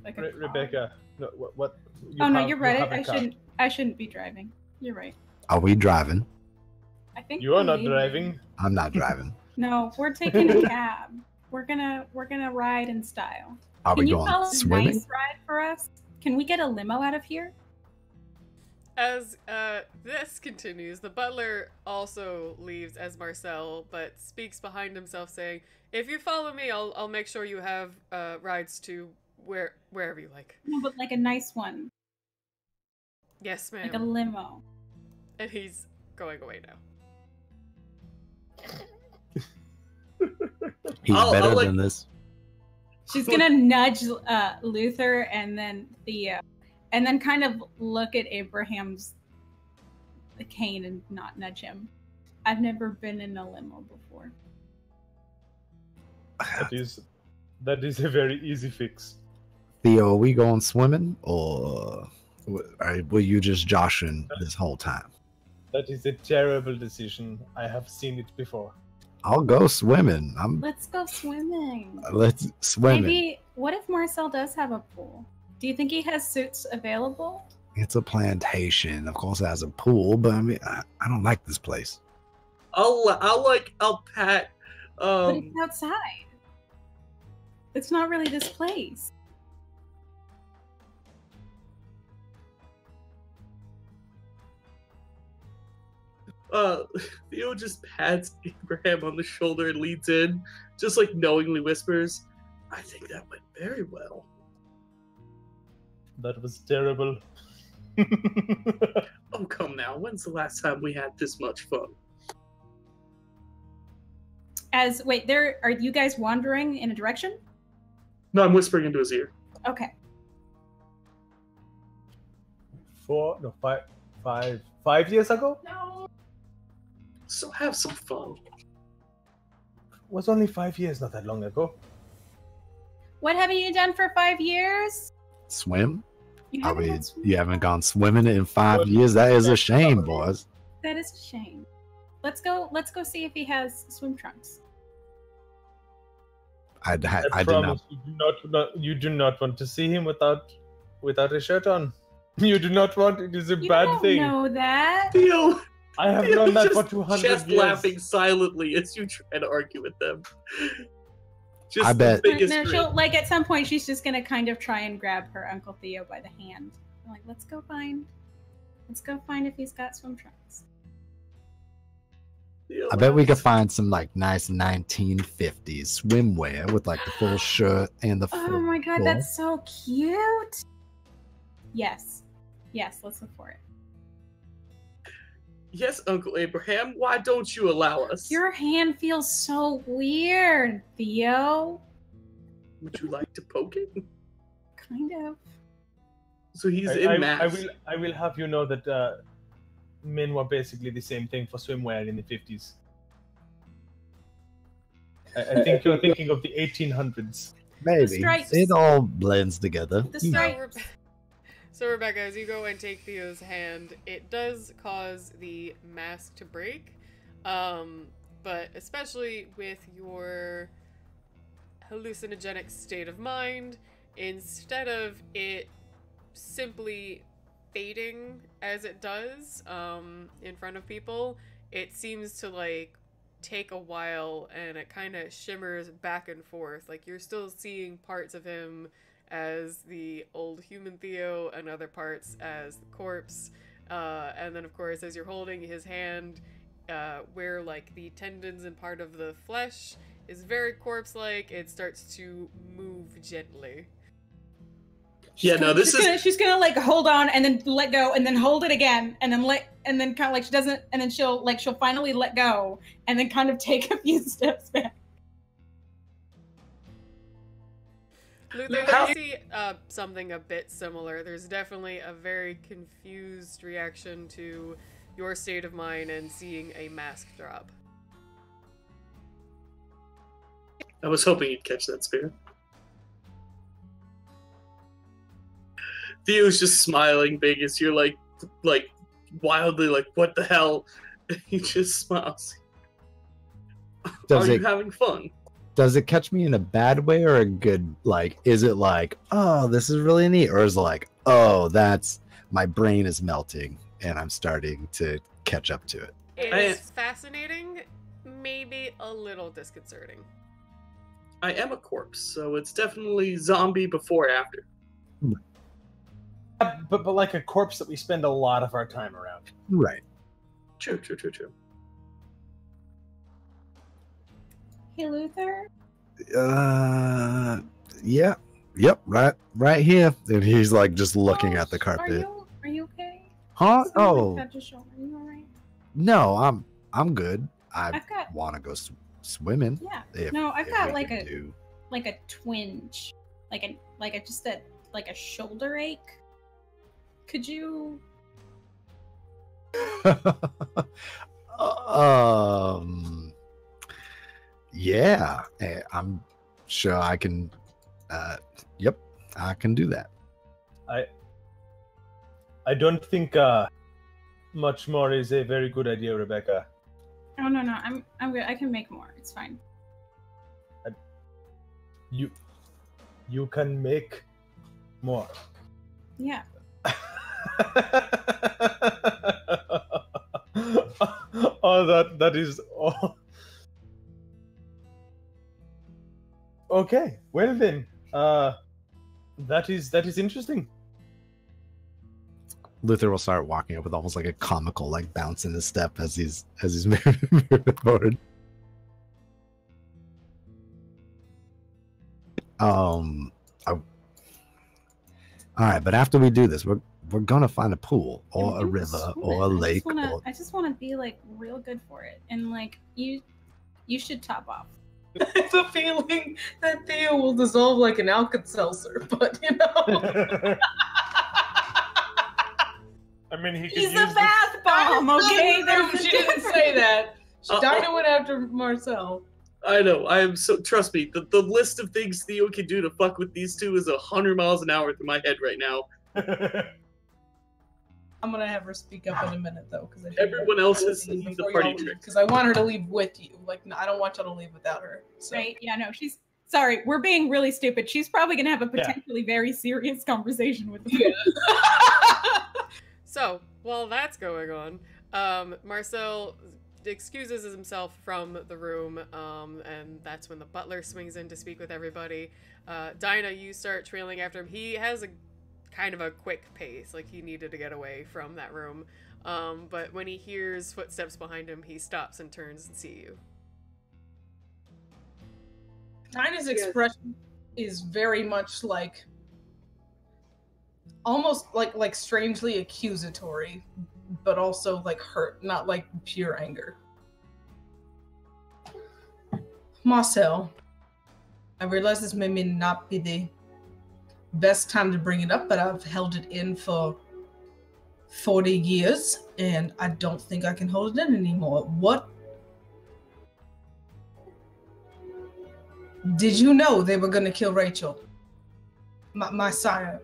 a car. Rebecca, no, what? You're right. I shouldn't be driving. You're right. Are we driving? I think you are not driving. I'm not driving. No, we're taking a cab. We're gonna ride in style. Are we going swimming? Can you call a nice ride for us? Can we get a limo out of here? As this continues, the butler also leaves as Marcel, but speaks behind himself, saying, "If you follow me, I'll make sure you have rides to wherever you like." No, but like a nice one. Yes, ma'am. Like a limo. And he's going away now. He's better than this. She's gonna nudge Luther and then Theo, and then kind of look at Abraham's cane and not nudge him. I've never been in a limo before. That is a very easy fix. Theo, are we going swimming, or were you just joshing this whole time? That is a terrible decision. I have seen it before. I'll go swimming. Let's go swimming. Let's swim. Maybe. What if Marcel does have a pool? Do you think he has suits available? It's a plantation. Of course, it has a pool, but I mean, I don't like this place. I'll pat. But it's outside. It's not really this place. Theo just pats Abraham on the shoulder and leads in, just like knowingly whispers, I think that went very well. That was terrible. Oh, come now. When's the last time we had this much fun? Are you guys wandering in a direction? No, I'm whispering into his ear. Okay. 5 years ago? No. So have some fun. It was only 5 years, not that long ago. What haven't you done for 5 years? Swim? You I haven't mean, done swim? you haven't gone swimming in 5 years. That is a shame, boys. That is a shame. Let's go see if he has swim trunks. I did promise not. you do not want to see him without a shirt on. You do not want it is a bad thing. You don't know that. Theo! I have Theo known that for just 200 chest years. laughing silently as you try to argue with them. Just I the bet- biggest No, grin. she'll at some point she's just gonna kind of try and grab her Uncle Theo by the hand. I'm like, let's go find if he's got swim trunks. Theo I bet we could laughs. find some like nice 1950s swimwear with like the full shirt and the Oh full. my god, full- that's so cute. Yes, let's look for it. Yes, Uncle Abraham, why don't you allow us? Your hand feels so weird, Theo. Would you like to poke it? Kind of. So he's in mass. I will have you know that men were basically the same thing for swimwear in the 50s. I think you're thinking of the 1800s. Maybe stripes. it all blends together. The You know. stripes. So Rebecca, as you go and take Theo's hand, it does cause the mask to break. But especially with your hallucinogenic state of mind, instead of it simply fading as it does in front of people, it seems to like take a while and it kind of shimmers back and forth. Like you're still seeing parts of him as the old human Theo and other parts as the corpse. And then of course as you're holding his hand, where like the tendons and part of the flesh is very corpse-like, it starts to move gently. Yeah, no, this is She's gonna like hold on and then let go and then hold it again and then kind of like she doesn't and then she'll finally let go and then kind of take a few steps back. Luther, How- you see something a bit similar. There's definitely a very confused reaction to your state of mind and seeing a mask drop. I was hoping you'd catch that, Spirit. Theo's just smiling big as you're like wildly like, what the hell? He just smiles. Does Are it you having fun? does it catch me in a bad way or a good, like, is it like, oh, this is really neat, or is it like, oh, that's my brain is melting and I'm starting to catch up to it? It's fascinating, maybe a little disconcerting. I am a corpse, so it's definitely zombie before after. But like a corpse that we spend a lot of our time around. Right. True. Hey Luther. Yeah. Yep. Right here. And he's like just looking at the carpet. Are you okay? Huh? Something Oh like that just showed. Are you alright? no, I'm good. I I've got want to go swimming. yeah. If- No, I've if got we like can a do- twinge, like a shoulder ache. Could you? Yeah, I'm sure I can. Yep, I can do that. I don't think much more is a very good idea, Rebecca. Oh no, I'm good. I can make more. It's fine. You can make more. Yeah. Oh, that is all. Okay, well then, that is interesting. Luther will start walking up with almost like a comical like bounce in his step as he's moving forward. All right, but after we do this, we're gonna find a pool or a river or a lake. I just want to be like real good for it, and like you should top off. I have a feeling that Theo will dissolve like an Alka-Seltzer, but you know. I mean, he's a bath bomb, okay? She didn't say that. Dinah went after Marcel. I know. I am so. Trust me. The list of things Theo can do to fuck with these two is 100 miles an hour through my head right now. I'm gonna have her speak up in a minute though, because everyone else has the party trick. Because I want her to leave with you. Like, I don't want you to leave without her. So. Right? Yeah. No. She's sorry. We're being really stupid. She's probably gonna have a potentially very serious conversation with you. Yeah. So while that's going on, Marcel excuses himself from the room, and that's when the butler swings in to speak with everybody. Dinah, you start trailing after him. He has a kind of a quick pace, like he needed to get away from that room, but when he hears footsteps behind him, he stops and turns and sees you. Dinah's expression is very much like almost like strangely accusatory, but also like hurt, not like pure anger. Marcel, I realize this may not be the best time to bring it up, but I've held it in for 40 years, and I don't think I can hold it in anymore. What? Did you know they were going to kill Rachel? My sire.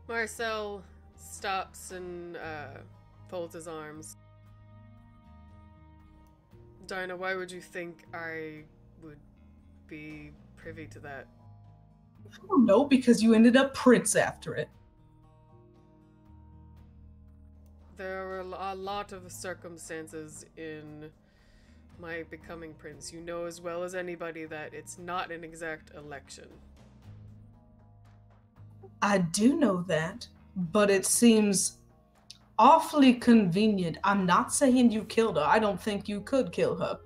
Marcel stops and folds his arms. Dinah, why would you think I would be privy to that? I don't know, because you ended up prince after it. There were a lot of circumstances in my becoming prince. You know as well as anybody that it's not an exact election. I do know that, but it seems awfully convenient. I'm not saying you killed her. I don't think you could kill her.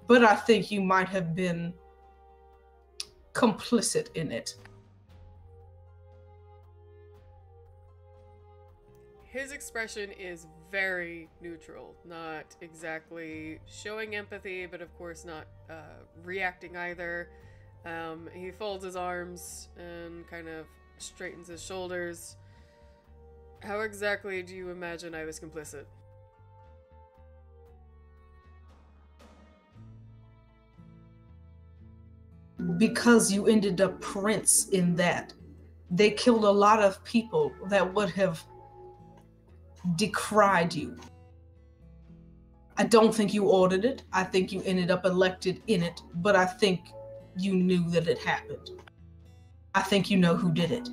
But I think you might have been complicit in it. His expression is very neutral, not exactly showing empathy, but of course not reacting either. He folds his arms and kind of straightens his shoulders. How exactly do you imagine I was complicit? Because you ended up prince in that. They killed a lot of people that would have decried you. I don't think you ordered it. I think you ended up elected in it, but I think you knew that it happened. I think you know who did it,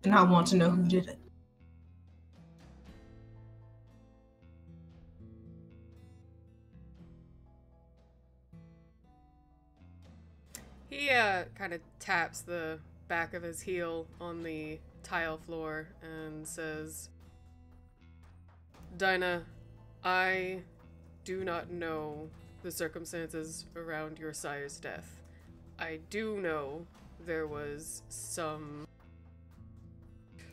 and I want to know who did it. He kind of taps the back of his heel on the tile floor and says, Dinah, I do not know the circumstances around your sire's death. I do know there was some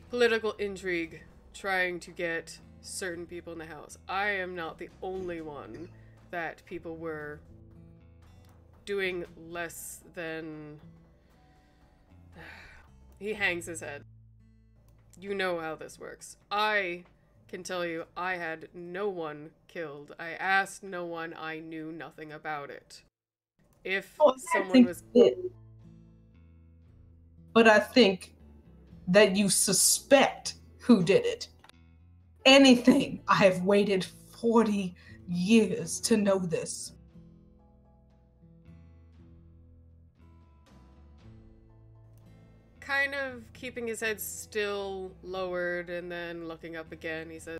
political intrigue trying to get certain people in the house. I am not the only one that people were doing less than... He hangs his head. You know how this works. I can tell you I had no one killed. I asked no one. I knew nothing about it. If someone was... But I think that you suspect who did it. Anything. I have waited 40 years to know this. Kind of keeping his head still lowered and then looking up again, he said,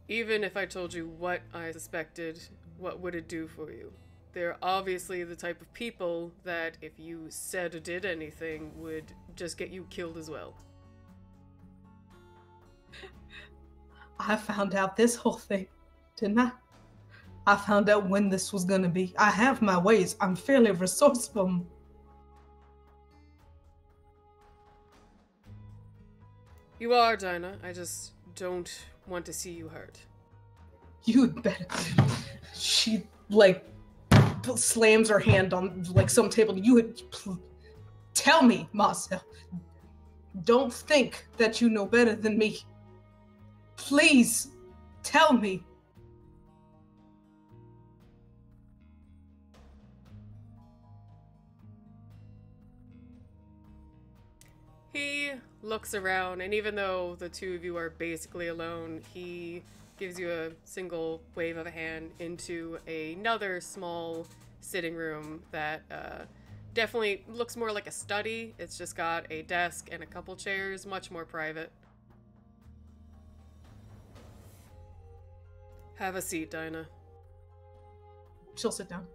even if I told you what I suspected, what would it do for you? they're obviously the type of people that if you said or did anything would just get you killed as well. I found out this whole thing, didn't I? I found out when this was gonna be. I have my ways. I'm fairly resourceful. You are, Dinah. I just don't want to see you hurt. You'd better. She, like, slams her hand on, like, some table. You would. Tell me, Marcel. Don't think that you know better than me. Please, tell me. He looks around, and even though the two of you are basically alone, he gives you a single wave of a hand into another small sitting room that definitely looks more like a study. It's just got a desk and a couple chairs, much more private. Have a seat, Dinah. She'll sit down.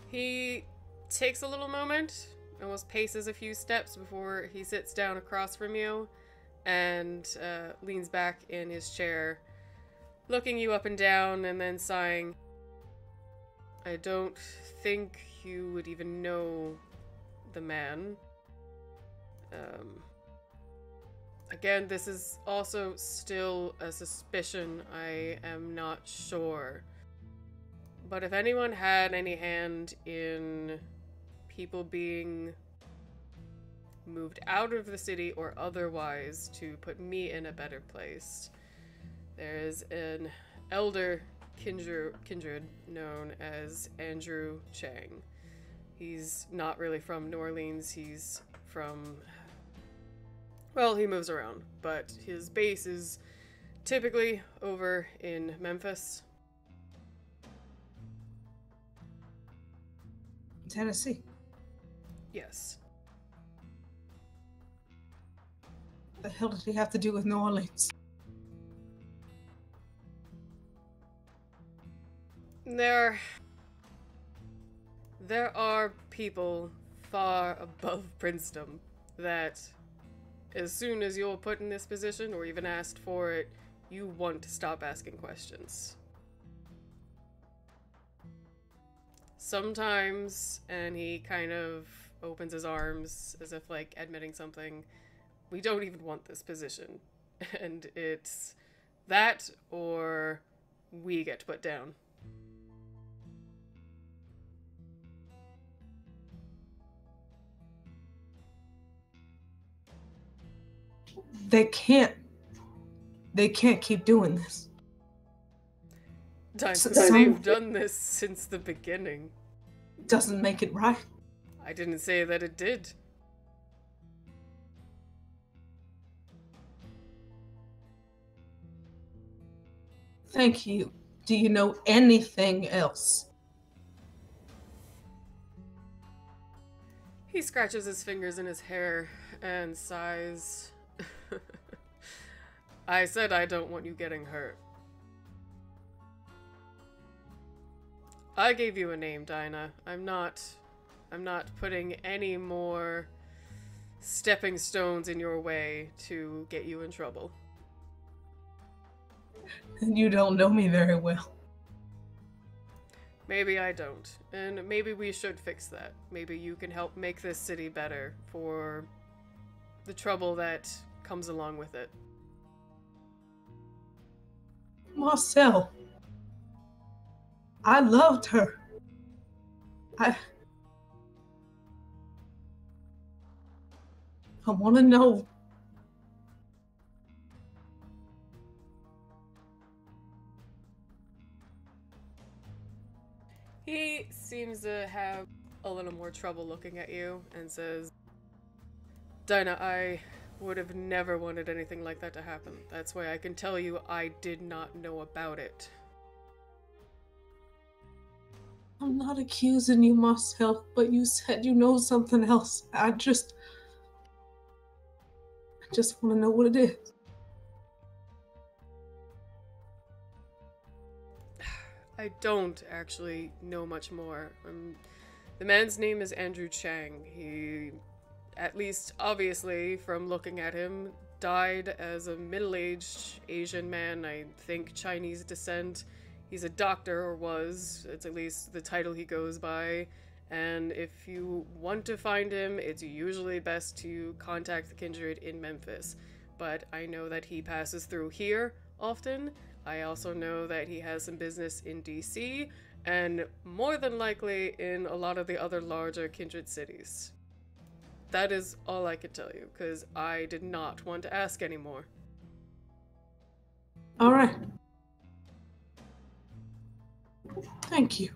He takes a little moment, almost paces a few steps before he sits down across from you and leans back in his chair, looking you up and down and then sighing. I don't think you would even know the man. Again, this is also still a suspicion. I am not sure. But if anyone had any hand in people being moved out of the city or otherwise to put me in a better place, there is an elder kindred known as Andrew Chang. He's not really from New Orleans. He's from... well, he moves around, but his base is typically over in Memphis. Tennessee. Yes. What the hell did he have to do with New Orleans? There are people far above princedom that as soon as you're put in this position or even asked for it, you want to stop asking questions. Sometimes, and he kind of opens his arms as if like admitting something, we don't even want this position. And it's that or we get put down. They can't keep doing this. They've done this since the beginning. Doesn't make it right. I didn't say that it did. Thank you. Do you know anything else? He scratches his fingers in his hair and sighs. I said I don't want you getting hurt. I gave you a name, Dinah. I'm not putting any more stepping stones in your way to get you in trouble. You don't know me very well. Maybe I don't. And maybe we should fix that. Maybe you can help make this city better for the trouble that comes along with it. Marcel. I loved her. I want to know. He seems to have a little more trouble looking at you and says, Dinah, I would have never wanted anything like that to happen. That's why I can tell you I did not know about it. I'm not accusing you, Marcel, but you said you know something else. I just want to know what it is. I don't actually know much more. The man's name is Andrew Chang. He, at least obviously from looking at him, died as a middle-aged Asian man, I think Chinese descent. He's a doctor, or was. It's at least the title he goes by. And if you want to find him, it's usually best to contact the Kindred in Memphis. But I know that he passes through here often. I also know that he has some business in DC, and more than likely in a lot of the other larger Kindred cities. That is all I can tell you, because I did not want to ask anymore. All right. Thank you.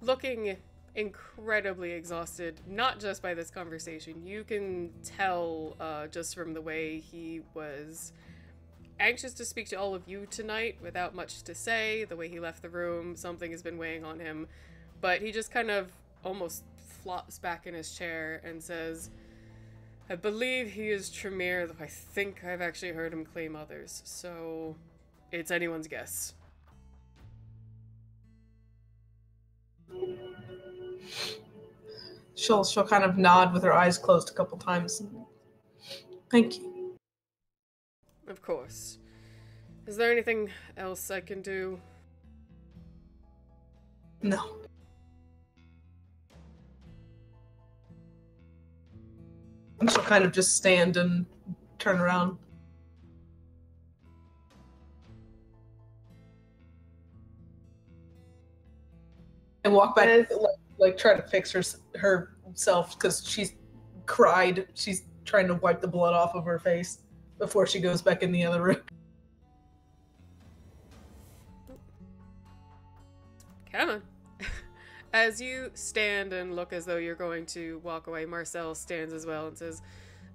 Looking incredibly exhausted, not just by this conversation. You can tell just from the way he was anxious to speak to all of you tonight without much to say, the way he left the room, something has been weighing on him. But he just kind of almost flops back in his chair and says, I believe he is Tremere, though I think I've actually heard him claim others, so it's anyone's guess. She'll kind of nod with her eyes closed a couple times. Thank you. Of course. Is there anything else I can do? No. And she'll kind of just stand and turn around. And walk back, like try to fix herself because she's cried. She's trying to wipe the blood off of her face before she goes back in the other room. Come on. As you stand and look as though you're going to walk away, Marcel stands as well and says,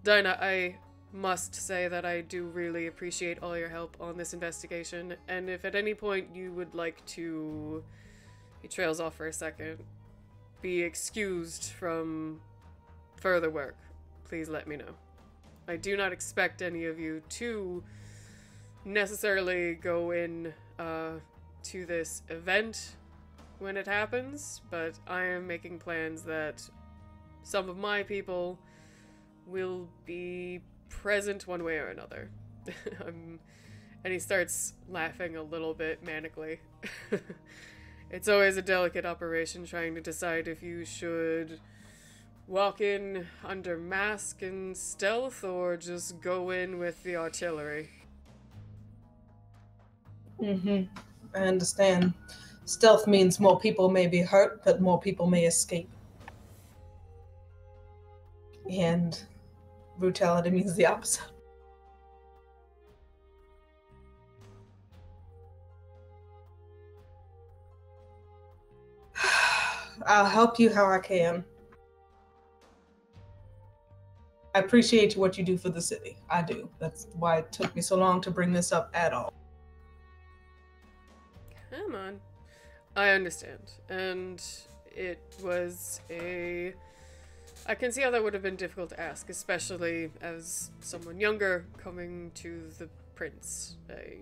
Dinah, I must say that I do really appreciate all your help on this investigation, and if at any point you would like to... He trails off for a second. Be excused from further work. Please let me know. I do not expect any of you to necessarily go in to this event when it happens, but I am making plans that some of my people will be present one way or another. And he starts laughing a little bit manically. It's always a delicate operation trying to decide if you should walk in under mask and stealth or just go in with the artillery. I understand. Stealth means more people may be hurt, but more people may escape. And brutality means the opposite. I'll help you how I can. I appreciate what you do for the city. I do. That's why it took me so long to bring this up at all. Come on. I understand. And it was a... I can see how that would have been difficult to ask, especially as someone younger coming to the prince. I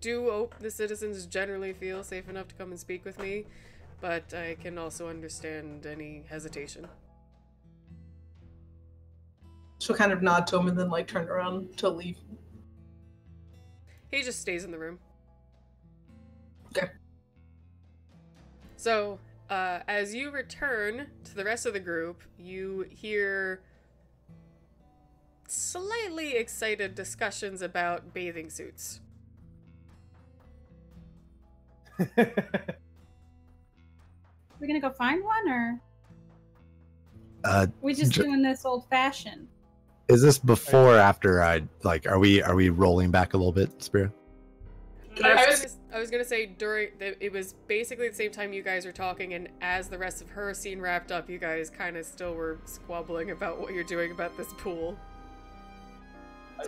do hope the citizens generally feel safe enough to come and speak with me, but I can also understand any hesitation. She'll kind of nod to him and then like turn around to leave. He just stays in the room. Okay. So, as you return to the rest of the group, you hear slightly excited discussions about bathing suits. We gonna go find one, or we just doing this old fashioned? Is this before or after I like? Are we rolling back a little bit, Spira? I was gonna say it was basically the same time you guys were talking, and as the rest of her scene wrapped up, you guys kind of still were squabbling about what you're doing about this pool.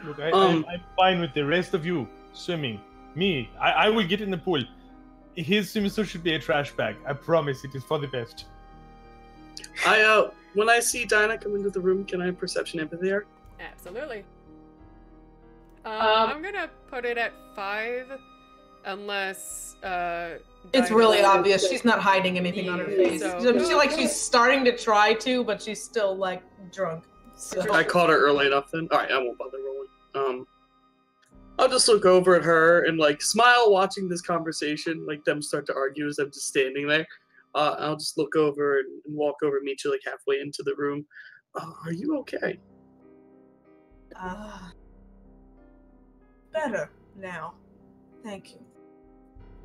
Look, I'm fine with the rest of you swimming. Me, I will get in the pool. His swimsuit should be a trash bag. I promise it is for the best. When I see Dinah come into the room, can I perception empathy her? Absolutely. I'm gonna put it at 5, unless It's Dinah- really obvious. She's not hiding anything on her face. So- She's starting to try to, but she's still like drunk. So. I caught her early enough then. Alright, I won't bother rolling. I'll just look over at her and like smile watching this conversation, like them start to argue as I'm just standing there. I'll just look over and walk over and meet you like halfway into the room. Are you okay? Better now. Thank you.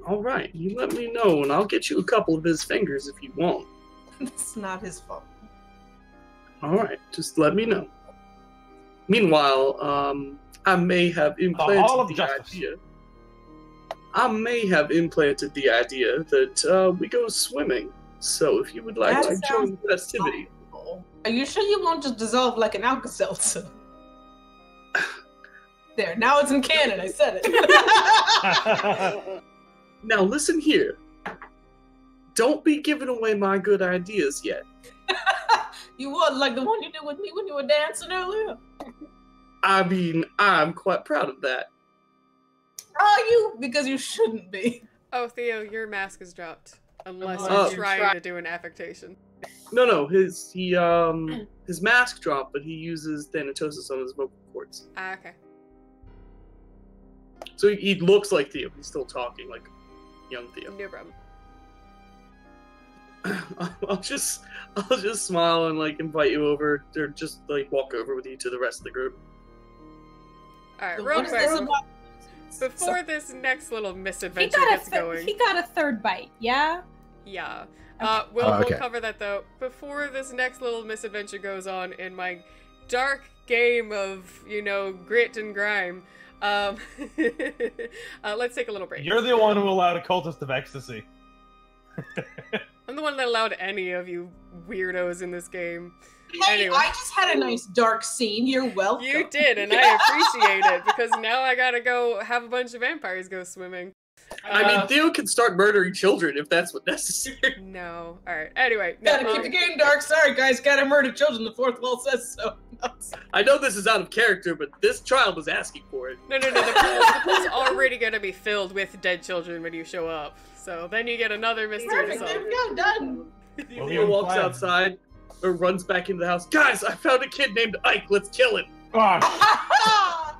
Alright, you let me know and I'll get you a couple of his fingers if you want. It's not his fault. Alright, just let me know. Meanwhile, I may have implanted the idea. I may have implanted the idea that we go swimming. So if you would like to join the festivity. Are you sure you won't just dissolve like an Alka-Seltzer? There, now it's in canon. I said it. Now listen here. Don't be giving away my good ideas yet. You would, like the one you did with me when you were dancing earlier. I mean, I'm quite proud of that. Are you? Because you shouldn't be. Oh, Theo, your mask is dropped. Unless Oh. you're trying to do an affectation. No, his mask dropped, but he uses Thanatosis on his vocal cords. Ah, okay. So he looks like Theo. He's still talking like young Theo. No problem. I'll just smile and like invite you over, or just like walk over with you to the rest of the group. Alright, The real ones quick. that are about- Before this next little He misadventure got, gets a going. he got a third bite, yeah? Yeah. Okay. We'll okay. cover that though. Before this next little misadventure goes on in my dark game of, grit and grime, let's take a little break. You're the one who allowed a cultist of ecstasy. I'm the one that allowed any of you weirdos in this game. Hey, Anyway. I just had a nice dark scene. You're welcome. You did, and I appreciate it, because now I gotta go have a bunch of vampires go swimming. I mean, Theo can start murdering children if that's what necessary. No. Alright, anyway. Gotta keep the game dark. Sorry, guys. Gotta murder children. The fourth wall says so. I know this is out of character, but this child was asking for it. No, the pool's already gonna be filled with dead children when you show up. So then you get another mystery to Perfect. There solve. we go. Done. Well, Theo even walks planned. outside, or runs back into the house. Guys, I found a kid named Ike. Let's kill him. Ah,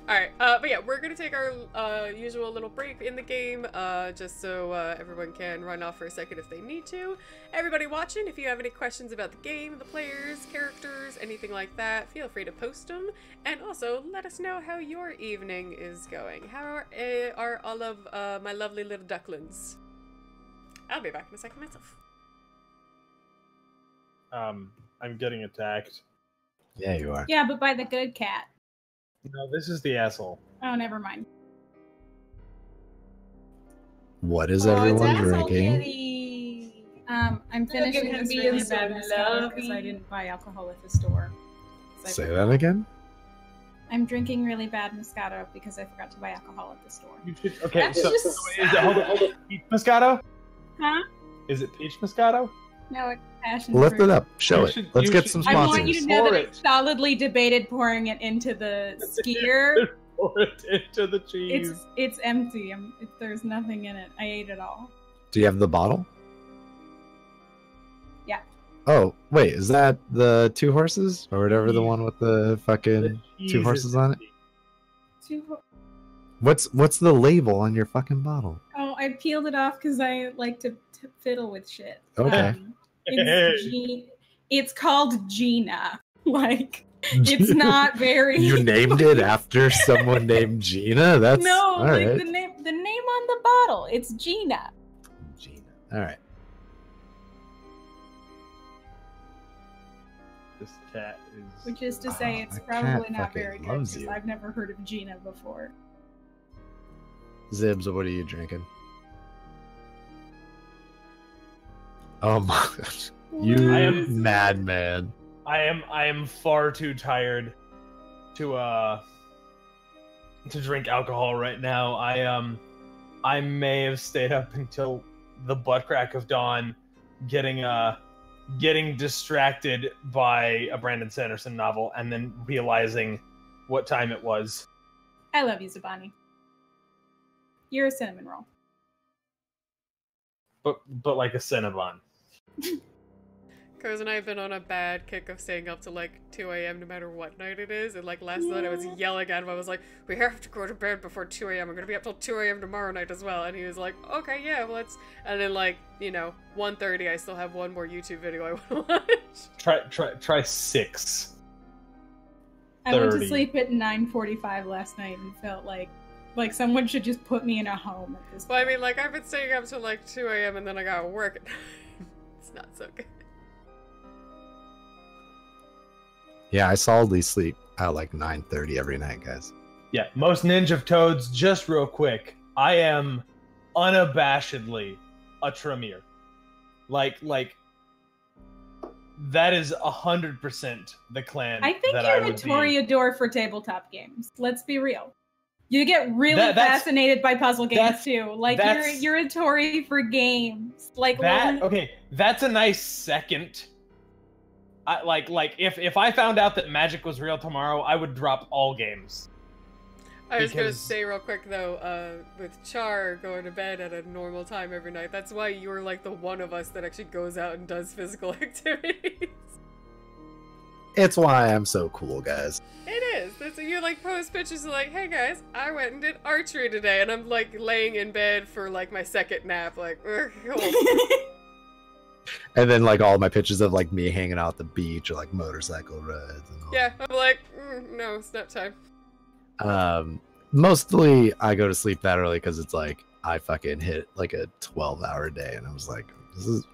Alright, but yeah, we're gonna take our usual little break in the game, just so everyone can run off for a second if they need to. Everybody watching, if you have any questions about the game, the players, characters, anything like that, feel free to post them. And also, let us know how your evening is going. How are all of my lovely little ducklings? I'll be back in a second myself. I'm getting attacked. Yeah, you are. Yeah, but by the good cat. No, this is the asshole. Oh, never mind. What is Oh, it's everyone asshole drinking? kitty. I'm Look finishing at him this being really so bad Moscato because I lovey. didn't buy alcohol at the store. 'Cause I Say forgot. that again? I'm drinking really bad Moscato because I forgot to buy alcohol at the store. You should, okay, That's so just is it, hold on. Peach Moscato? Huh? Is it Peach Moscato? No, it's passion Lift fruit. it up. Show You it. should- Let's you get should- some I sponsors. want you to know Pour that it. it's solidly debated pouring it into the skier. Pour it into the cheese. It's empty. There's nothing in it. I ate it all. Do you have the bottle? Yeah. Oh, wait, is that the two horses? Or whatever the one with the fucking The cheese two is horses on it? empty. What's the label on your fucking bottle? Oh, I peeled it off because I like to fiddle with shit. Okay. It's called Gina. Like, it's not very. You named it after someone named Gina? That's No, all like right. the name on the bottle. It's Gina. Gina. All right. This cat is. Which is to say, it's the cat probably not fucking very good loves because you. I've never heard of Gina before. Zibs, what are you drinking? Oh my gosh. You I am- madman. I am far too tired to drink alcohol right now. I may have stayed up until the butt crack of dawn, getting distracted by a Brandon Sanderson novel, and then realizing what time it was. I love you, Zabani. You're a cinnamon roll. But like a Cinnabon. Coz and I have been on a bad kick of staying up till like 2 a.m. no matter what night it is. And like last night I was yelling at him. I was like, we have to go to bed before 2 a.m. We're going to be up till 2 a.m. tomorrow night as well. And he was like, okay, yeah, well, let's... And then like, 1:30, I still have one more YouTube video I want to watch. Try 6. I went to 30. sleep at 9:45 last night and felt like someone should just put me in a home at this point. Well, I mean, like, I've been staying up till like 2 a.m. and then I got work at night. It's not so good. Yeah, I solidly sleep at like 9:30 every night, guys. Yeah, most Ninja Toads, just real quick. I am unabashedly a Tremere. Like that is 100% the clan. I think that you're I a would be. Toreador for tabletop games. Let's be real. You get really fascinated by puzzle games too. Like you're a Tory for games. Like that. Okay, that's a nice second. If I found out that magic was real tomorrow, I would drop all games. I was gonna say real quick though, with Char going to bed at a normal time every night, that's why you're like the one of us that actually goes out and does physical activities. It's why I'm so cool, guys. It is. That's you like post pictures of like, hey guys, I went and did archery today, and I'm like laying in bed for like my second nap, like, cool. And then like all my pictures of like me hanging out at the beach or like motorcycle rides and all. Yeah, I'm like, no, it's not time. Mostly I go to sleep that early because it's like I fucking hit like a 12-hour day, and I was like, this is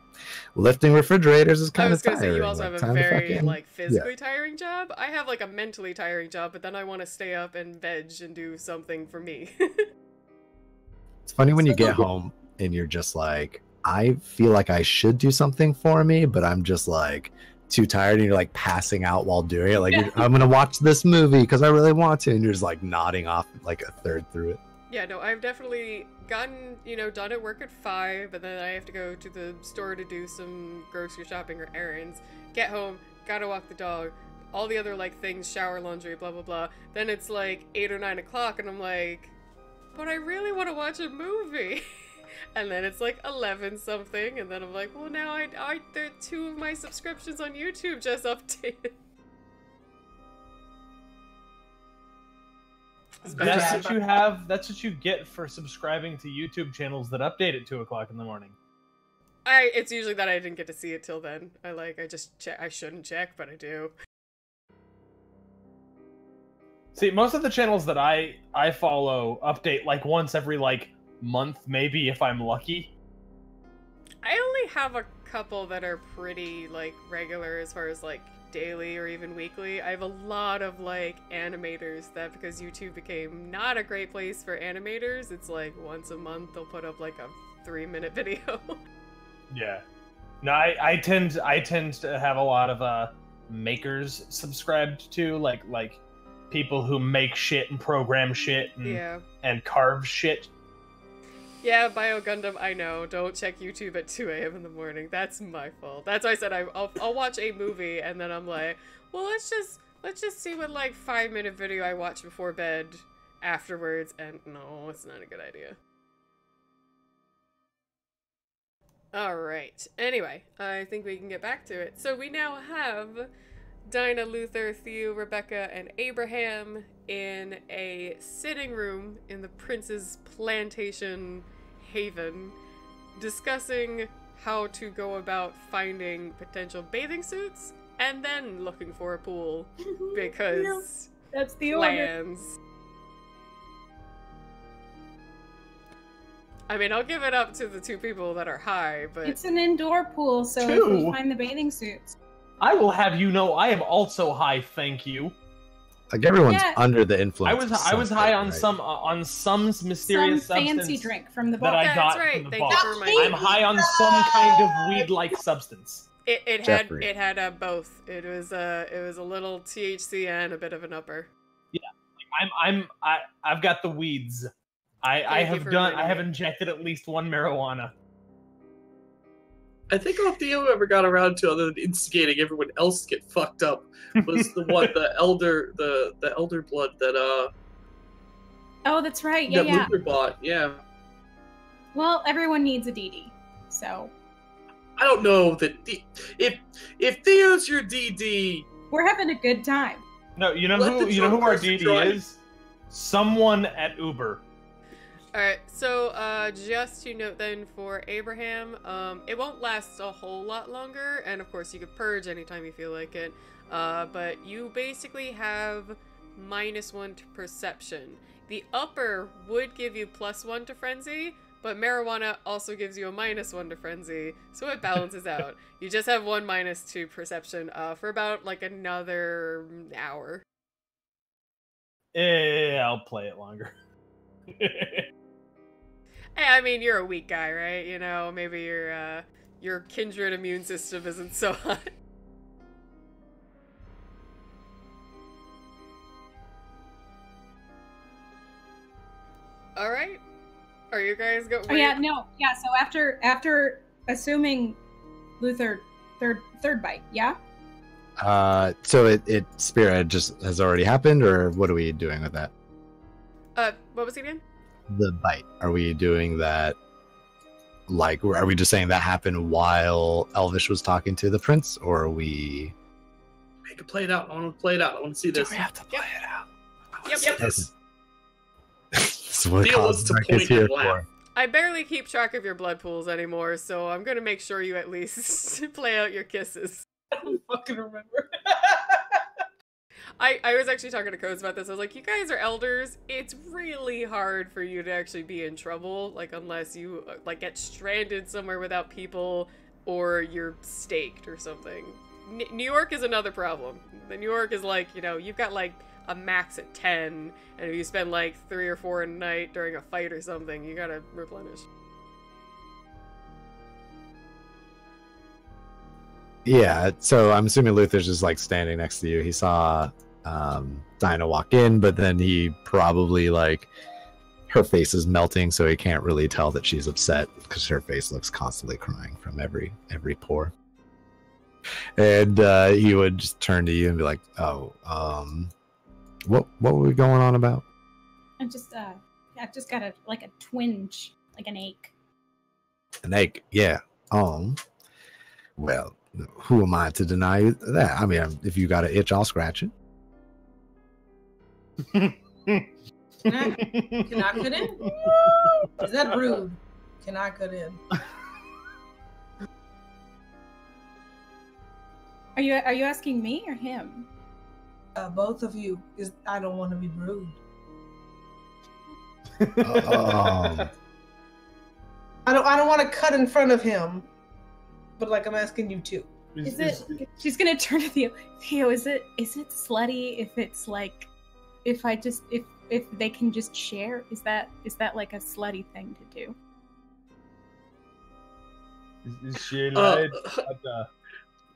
lifting refrigerators is kind of tiring. I was gonna say you also have a very like physically tiring job. I have like a mentally tiring job, but then I want to stay up and veg and do something for me. It's funny when you get home and you're just like, I feel like I should do something for me, but I'm just like too tired, and you're like passing out while doing it. Like, I'm gonna watch this movie because I really want to, and you're just like nodding off like a third through it. Yeah, no, I've definitely gotten, done at work at 5, and then I have to go to the store to do some grocery shopping or errands. Get home, gotta walk the dog, all the other like things, shower, laundry, blah blah blah. Then it's like 8 or 9 o'clock, and I'm like, but I really want to watch a movie. And then it's like 11 something, and then I'm like, well, now there are 2 of my subscriptions on YouTube just updated. That's what you have. That's what you get for subscribing to YouTube channels that update at 2 o'clock in the morning. It's usually that I didn't get to see it till then. I just check. I shouldn't check, but I do. See, most of the channels that I follow update like once every like month, maybe if I'm lucky. I only have a couple that are pretty like regular as far as like daily or even weekly. I have a lot of like animators that, because YouTube became not a great place for animators, it's like once a month they'll put up like a 3-minute video. Yeah. No, I tend to have a lot of makers subscribed to, like people who make shit and program shit and carve shit. Yeah, Bio Gundam, I know. Don't check YouTube at 2 a.m. in the morning. That's my fault. That's why I said I'll watch a movie, and then I'm like, well, let's just see what like 5-minute video I watch before bed afterwards. And no, it's not a good idea. All right. Anyway, I think we can get back to it. So we now have Dinah, Luther, Theo, Rebecca, and Abraham in a sitting room in the prince's plantation haven, discussing how to go about finding potential bathing suits and then looking for a pool, because that's the plans. I mean, I'll give it up to the 2 people that are high, but it's an indoor pool, so if we find the bathing suits. I will have you know, I am also high. Thank you. Like everyone's under the influence. I was high on some mysterious some substance fancy drink from the bar. that I got from the bar. I'm high on some kind of weed-like substance. It had both. It was a little THC and a bit of an upper. Yeah, I've got the weeds. I have injected at least 1 marijuana. I think all Theo ever got around to, other than instigating everyone else to get fucked up, was the elder blood that Oh, that's right. Yeah, that yeah. Luther bought. Yeah. Well, everyone needs a DD, so I don't know that if Theo's your DD, we're having a good time. No, you know Let who the you know who drunk our person DD drive. is? Someone at Uber. Alright, so just to note then for Abraham, it won't last a whole lot longer, and of course you could purge anytime you feel like it, but you basically have -1 to perception. The upper would give you +1 to frenzy, but marijuana also gives you a -1 to frenzy, so it balances out. You just have 1 - to perception for about like another hour. Yeah, I'll play it longer. Hey, I mean, you're a weak guy, right? You know, maybe your kindred immune system isn't so hot. All right. Are you guys going? Oh yeah, no, yeah. So after assuming Luther third bite, yeah. So it Spira just has already happened, or what are we doing with that? What was it again? The bite. Are we doing that? Like, are we just saying that happened while Elvish was talking to the prince, or are we? I can play it out. I want to play it out. I want to see this. Do we have to play it out? Yep. This. This is what Theo wants to Cosmic point is here and laugh. for. I barely keep track of your blood pools anymore, so I'm gonna make sure you at least play out your kisses. I don't fucking remember. I was actually talking to Codes about this. I was like, you guys are elders. It's really hard for you to actually be in trouble, like, unless you, like, get stranded somewhere without people or you're staked or something. New York is another problem. New York is like, you know, you've got, like, a max at 10, and if you spend, like, 3 or 4 a night during a fight or something, you gotta replenish. Yeah, so I'm assuming Luther's just like standing next to you. He saw Dinah walk in, but then he probably like her face is melting, so he can't really tell that she's upset because her face looks constantly crying from every pore. And he would just turn to you and be like, "Oh, what were we going on about?" I've just got a twinge, like an ache. An ache, yeah. Well, who am I to deny that? I mean, if you got an itch, I'll scratch it. Can I cut in? Is that rude? Can I cut in? Are you asking me or him? Both of you. I don't want to be rude. I don't want to cut in front of him, but like I'm asking you too. She's gonna turn to Theo. Theo, is it slutty if it's like, if they can just share? Is that like a slutty thing to do? Is she like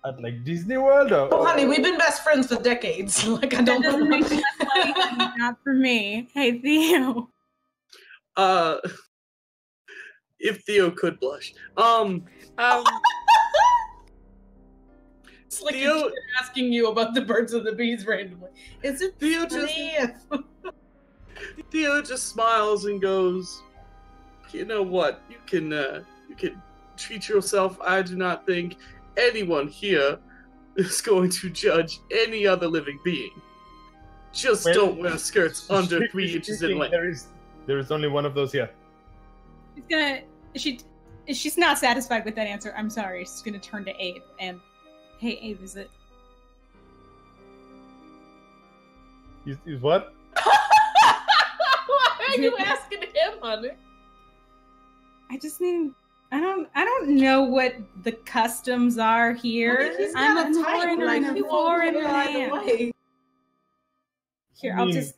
at like Disney World? Or, Oh, honey, we've been best friends for decades. Like I That don't doesn't know. make me slutty. Not for me. Hey, Theo. If Theo could blush. It's like Theo- a kid asking you about the birds and the bees randomly. Is it Theo slutty? Theo just smiles and goes, "You know what? You can treat yourself. I do not think anyone here is going to judge any other living being. Just Well, don't wear skirts under strictly 3 inches in speaking, length." there is only one of those here. She's not satisfied with that answer. I'm sorry. She's gonna turn to Abe and, hey, Abe, is it? Is what? Why are you asking him, honey? I just need. I don't know what the customs are here. He's I'm got a a type, foreigner like, in he a won't foreign put it either land. way. Here, I'll just.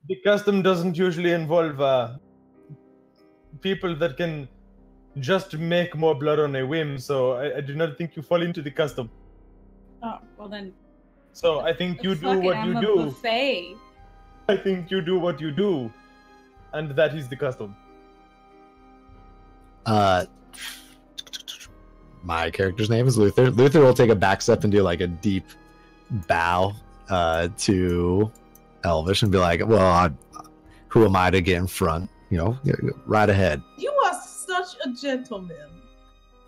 The custom doesn't usually involve people that can just make more blood on a whim, so I do not think you fall into the custom. Oh, well then. So I think you do fuck it, what I'm you a do. buffet. I think you do what you do, and that is the custom. My character's name is Luther. Luther will take a back step and do like a deep bow to Elvish and be like, "Well, Who am I to get in front? You know, right ahead. You are such a gentleman.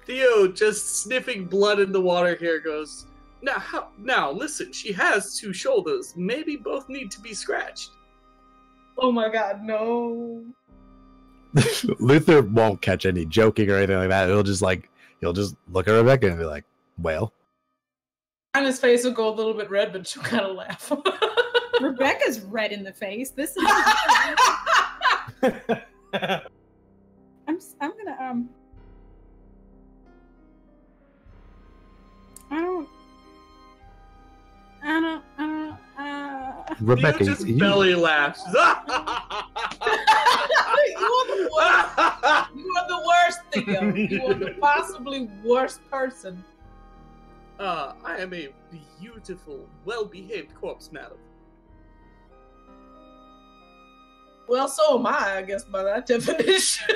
Theo, just sniffing blood in the water here, goes, now, listen, she has 2 shoulders. Maybe both need to be scratched. Oh my god, no. Luther won't catch any joking or anything like that. He'll just look at Rebecca and be like, well. And his face will go a little bit red, but she'll kind of laugh. Rebecca's red in the face. This is. I'm gonna Rebecca, Theo just belly laughs. You are the worst. You are the worst, Theo. You are the possibly worst person. I am a beautiful, well-behaved corpse, madam. Well, so am I guess, by that definition.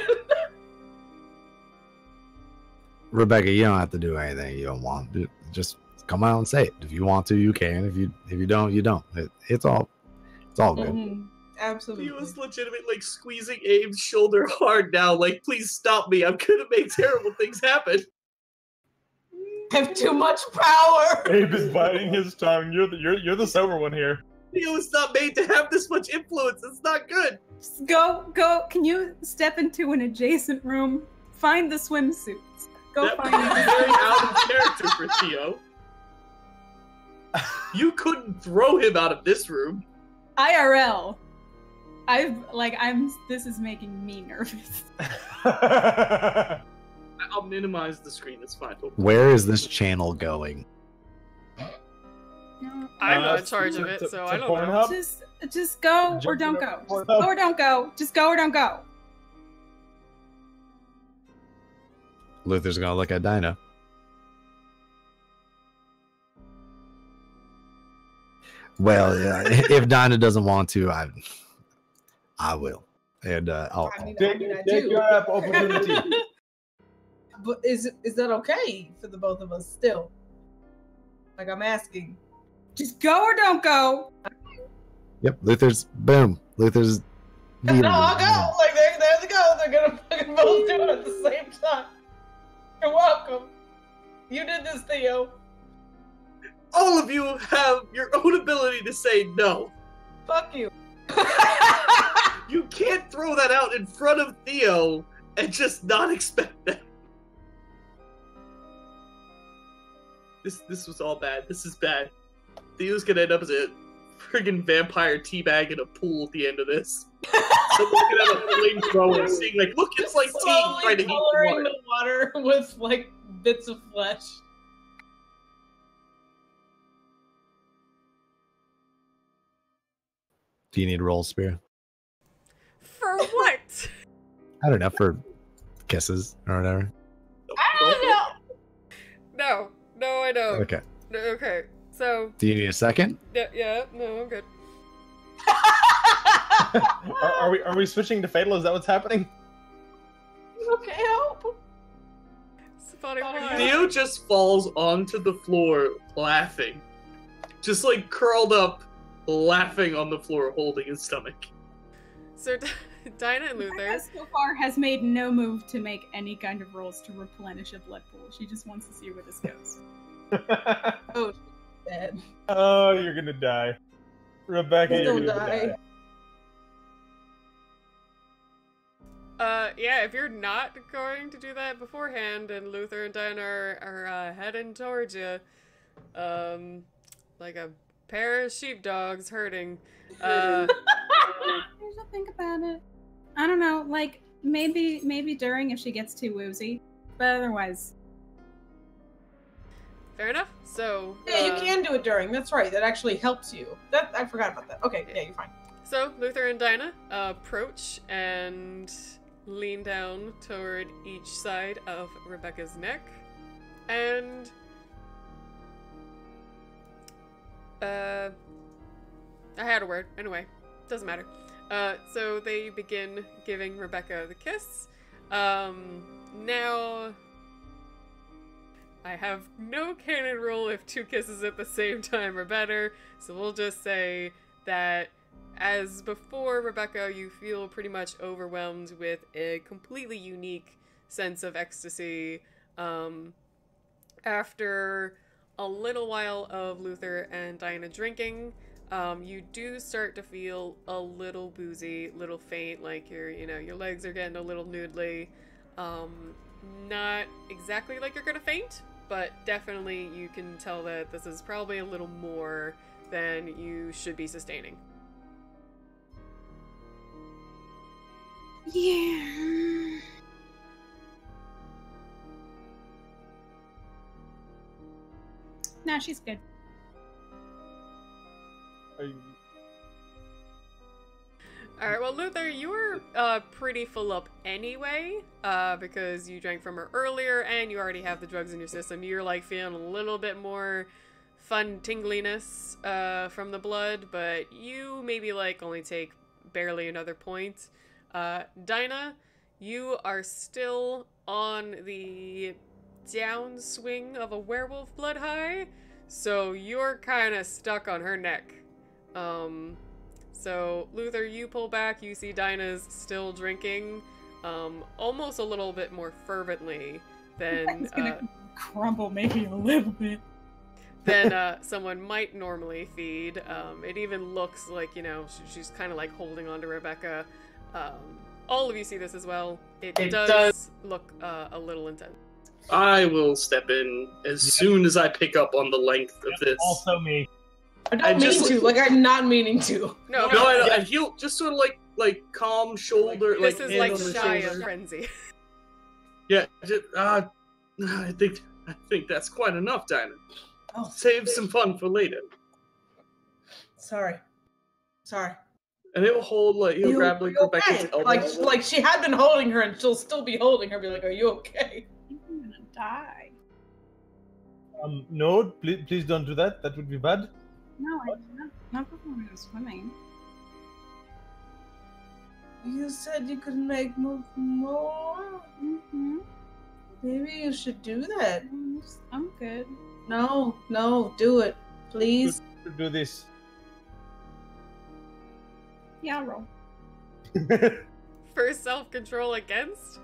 Rebecca, you don't have to do anything you don't want. Just come out and say it. If you want to, you can. If you don't, you don't. It's all good. Mm-hmm. Absolutely. He was legitimate, like, squeezing Abe's shoulder hard now. Like, please stop me. I'm gonna make terrible things happen. I have too much power. Abe is biting his tongue. You're the sober one here. Theo is not made to have this much influence. It's not good. Just go. Can you step into an adjacent room? Find the swimsuits. Go That find would be them. very out of character for Theo. You couldn't throw him out of this room. IRL. This is making me nervous. I'll minimize the screen. It's fine. Where is this channel going? I'm not in charge of it, so I don't know. Pornhub? Just go or don't go. Just go or don't go. Just go or don't go. Luther's gonna look at Dinah. Well, yeah, if Dinah doesn't want to, I will, and I'll. I Take do. your opportunity. But is that okay for the both of us still? Like, I'm asking. Just go or don't go. Yep, Luther's No, I'll go. Like, there they go. They're gonna fucking both do it at the same time. You're welcome. You did this, Theo. All of you have your own ability to say no. Fuck you. You can't throw that out in front of Theo and just not expect that. This was all bad. This is bad. Theo's gonna end up as a friggin' vampire teabag in a pool at the end of this. Someone's gonna have a flamethrower saying, like, look, it's like tea Slowly trying to heat the coloring water. the water with, like, bits of flesh. Do you need roll, Spear? For what? I don't know, for kisses or whatever. I don't know. No, I don't. Okay. No, okay, so Do you need a second? yeah, no, I'm good. Are we switching to fatal? Is that what's happening? Okay, help. It's funny. Theo just falls onto the floor laughing. Just like curled up, laughing on the floor, holding his stomach. So Dinah and Luther. Rebecca so far has made no move to make any kind of rolls to replenish a blood pool. She just wants to see where this goes. Oh, she's dead. Oh, you're gonna die. Rebecca, you're Don't gonna die. die. Yeah, if you're not going to do that beforehand, and Luther and Dinah are heading towards you, like a pair of sheepdogs herding. Here's the thing about it. I don't know, like maybe during if she gets too woozy, but otherwise. Fair enough. So Yeah, you can do it during. That's right. That actually helps you. That I forgot about that. Okay, yeah, you're fine. So Luther and Dinah approach and lean down toward each side of Rebecca's neck, and I had a word. Anyway, doesn't matter. So they begin giving Rebecca the kiss. Now, I have no canon rule if 2 kisses at the same time are better, so we'll just say that as before, Rebecca, you feel pretty much overwhelmed with a completely unique sense of ecstasy. After a little while of Luther and Diana drinking, you do start to feel a little boozy, little faint, like your legs are getting a little noodly. Not exactly like you're gonna faint, but definitely you can tell that this is probably a little more than you should be sustaining. Yeah. No, she's good. Alright, well, Luther, you were pretty full up anyway, because you drank from her earlier, and you already have the drugs in your system. You're, like, feeling a little bit more fun tingliness from the blood, but you maybe, like, only take barely another point. Dinah, you are still on the downswing of a werewolf blood high, so you're kind of stuck on her neck. So Luther, you pull back, you see Dinah's still drinking, almost a little bit more fervently than It's gonna crumble maybe a little bit. than someone might normally feed. It even looks like, she's kind of like holding on to Rebecca. All of you see this as well. It does look a little intense. I will step in as soon as I pick up on the length of this. Also me. I don't mean to. Like, I'm not meaning to. No, I feel just sort of like calm shoulder. This like is like hand on the shy of shoulder. frenzy. Yeah, I think that's quite enough, Dinah. Oh, Save some fun for later. sorry. And he'll hold he'll grab Rebecca's elbow. Like she had been holding her, and she'll still be holding her. Be like, "Are you okay?" I'm gonna die. No, please don't do that. That would be bad. No, not before we were swimming. You said you could make more. Mm-hmm. Maybe you should do that. I'm good. No, do it, please. Do this. Yeah, I'll roll. For self-control against?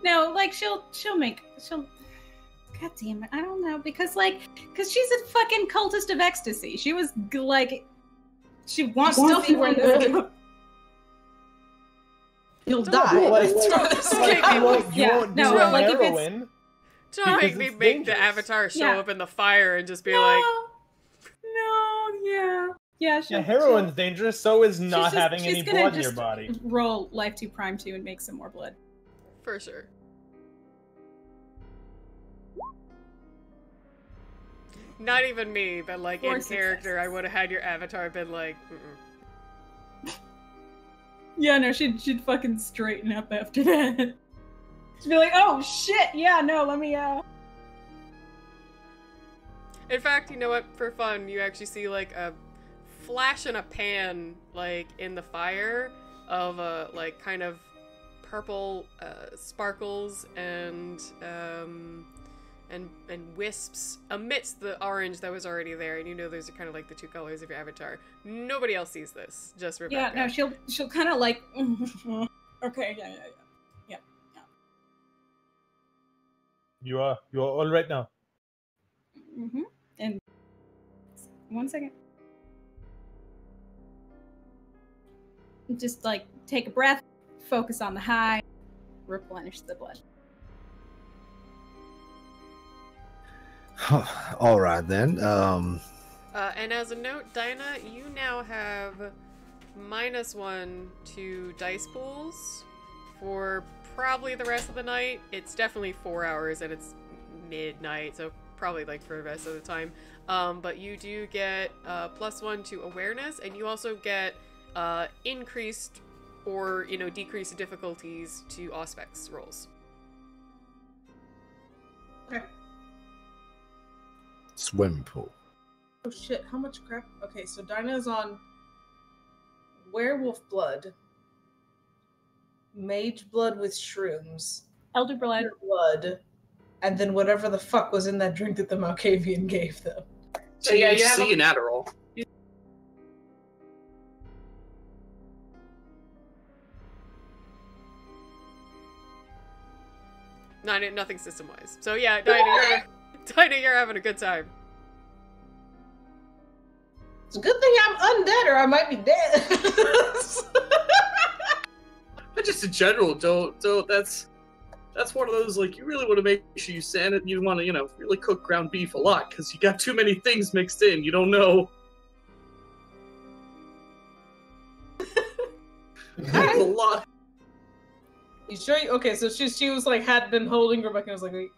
No, like she'll. God damn it! I don't know because she's a fucking cultist of ecstasy. She was like, she wants to be where this. You'll die. You won't do heroin. Don't make me make the avatar show up in the fire and just be like... Yeah, heroin's dangerous, so is not having any gonna blood in your just body. Roll Life 2 Prime 2 and make some more blood. For sure. Not even me, but like in character, I would have had your avatar been like, Yeah, no, she'd fucking straighten up after that. She'd be like, oh shit, yeah, no, let me, In fact, you know what, for fun, you actually see like a flash in a pan, like in the fire of like kind of purple sparkles and wisps amidst the orange that was already there, and those are kind of like the two colors of your avatar. Nobody else sees this, just Rebecca. Yeah, no, she'll kind of like, okay, yeah. You are all right now. Mm-hmm. And 1 second. Just like take a breath, focus on the high, replenish the blood. All right then. And as a note, Dinah, you now have -1 to dice pools for probably the rest of the night. It's definitely 4 hours and it's midnight, so probably like for the rest of the time. But you do get +1 to awareness, and you also get increased or decreased difficulties to Auspex rolls. Okay. Swim pool. Oh shit, how much crap? Okay, so Dinah's on werewolf blood, mage blood with shrooms, Elder blood, and then whatever the fuck was in that drink that the Malkavian gave them. THC and Adderall. Nothing system-wise. So yeah, Dinah, you're having a good time. It's a good thing I'm undead, or I might be dead. But just in general, don't. That's one of those, like, you really want to make sure you sand it. You want to, really cook ground beef a lot, because you got too many things mixed in. You don't know. There's a lot. You sure? Okay, so she was like had been holding Rebecca. I was like, "You're."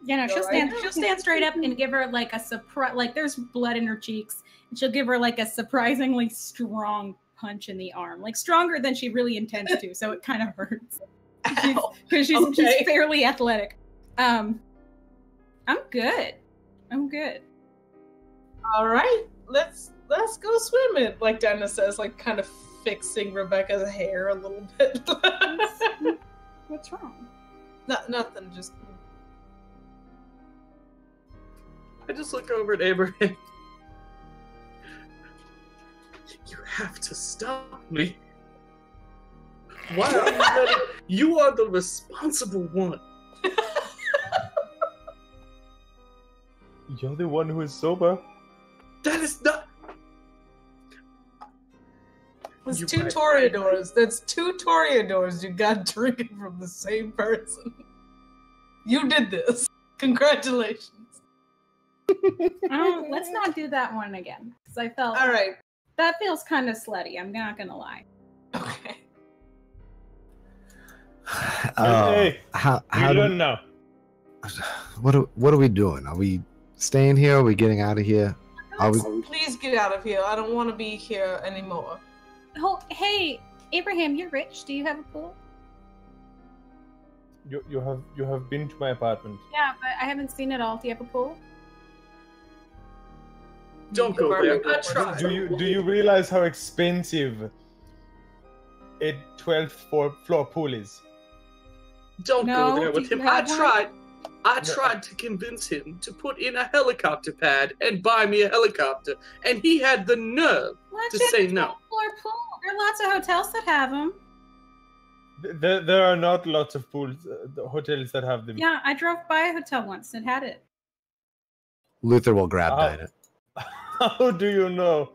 Yeah, no, she'll stand straight up and give her like a surprise. Like there's blood in her cheeks, and she'll give her like a surprisingly strong punch in the arm, like stronger than she really intends to. So it kind of hurts because she's fairly athletic. I'm good. All right, let's go swimming. Like Dinah says, like kind of fixing Rebecca's hair a little bit. What's wrong? Nothing. Just. I just look over at Abraham. You have to stop me. Why are you letting... You are the responsible one. You're the one who is sober. That is not... It's two Toreadors. That's two Toreadors you got drinking from the same person. You did this. Congratulations. Let's not do that one again. Because I felt... All right. That feels kind of slutty. I'm not going to lie. Okay. Hey, how you don't know. What are we doing? Are we staying here? Are we getting out of here? Please get out of here. I don't want to be here anymore. Oh, hey, Abraham, you're rich. Do you have a pool? You have been to my apartment. Yeah, but I haven't seen it all. Do you have a pool? Don't go there. I tried. Do you realize how expensive a 12th floor pool is? Don't go there with him. I No. tried to convince him to put in a helicopter pad and buy me a helicopter, and he had the nerve to say no. Floor pool. There are lots of hotels that have them. There are not lots of pools, hotels that have them. Yeah, I drove by a hotel once and had it. Luther will grab Dinah. How do you know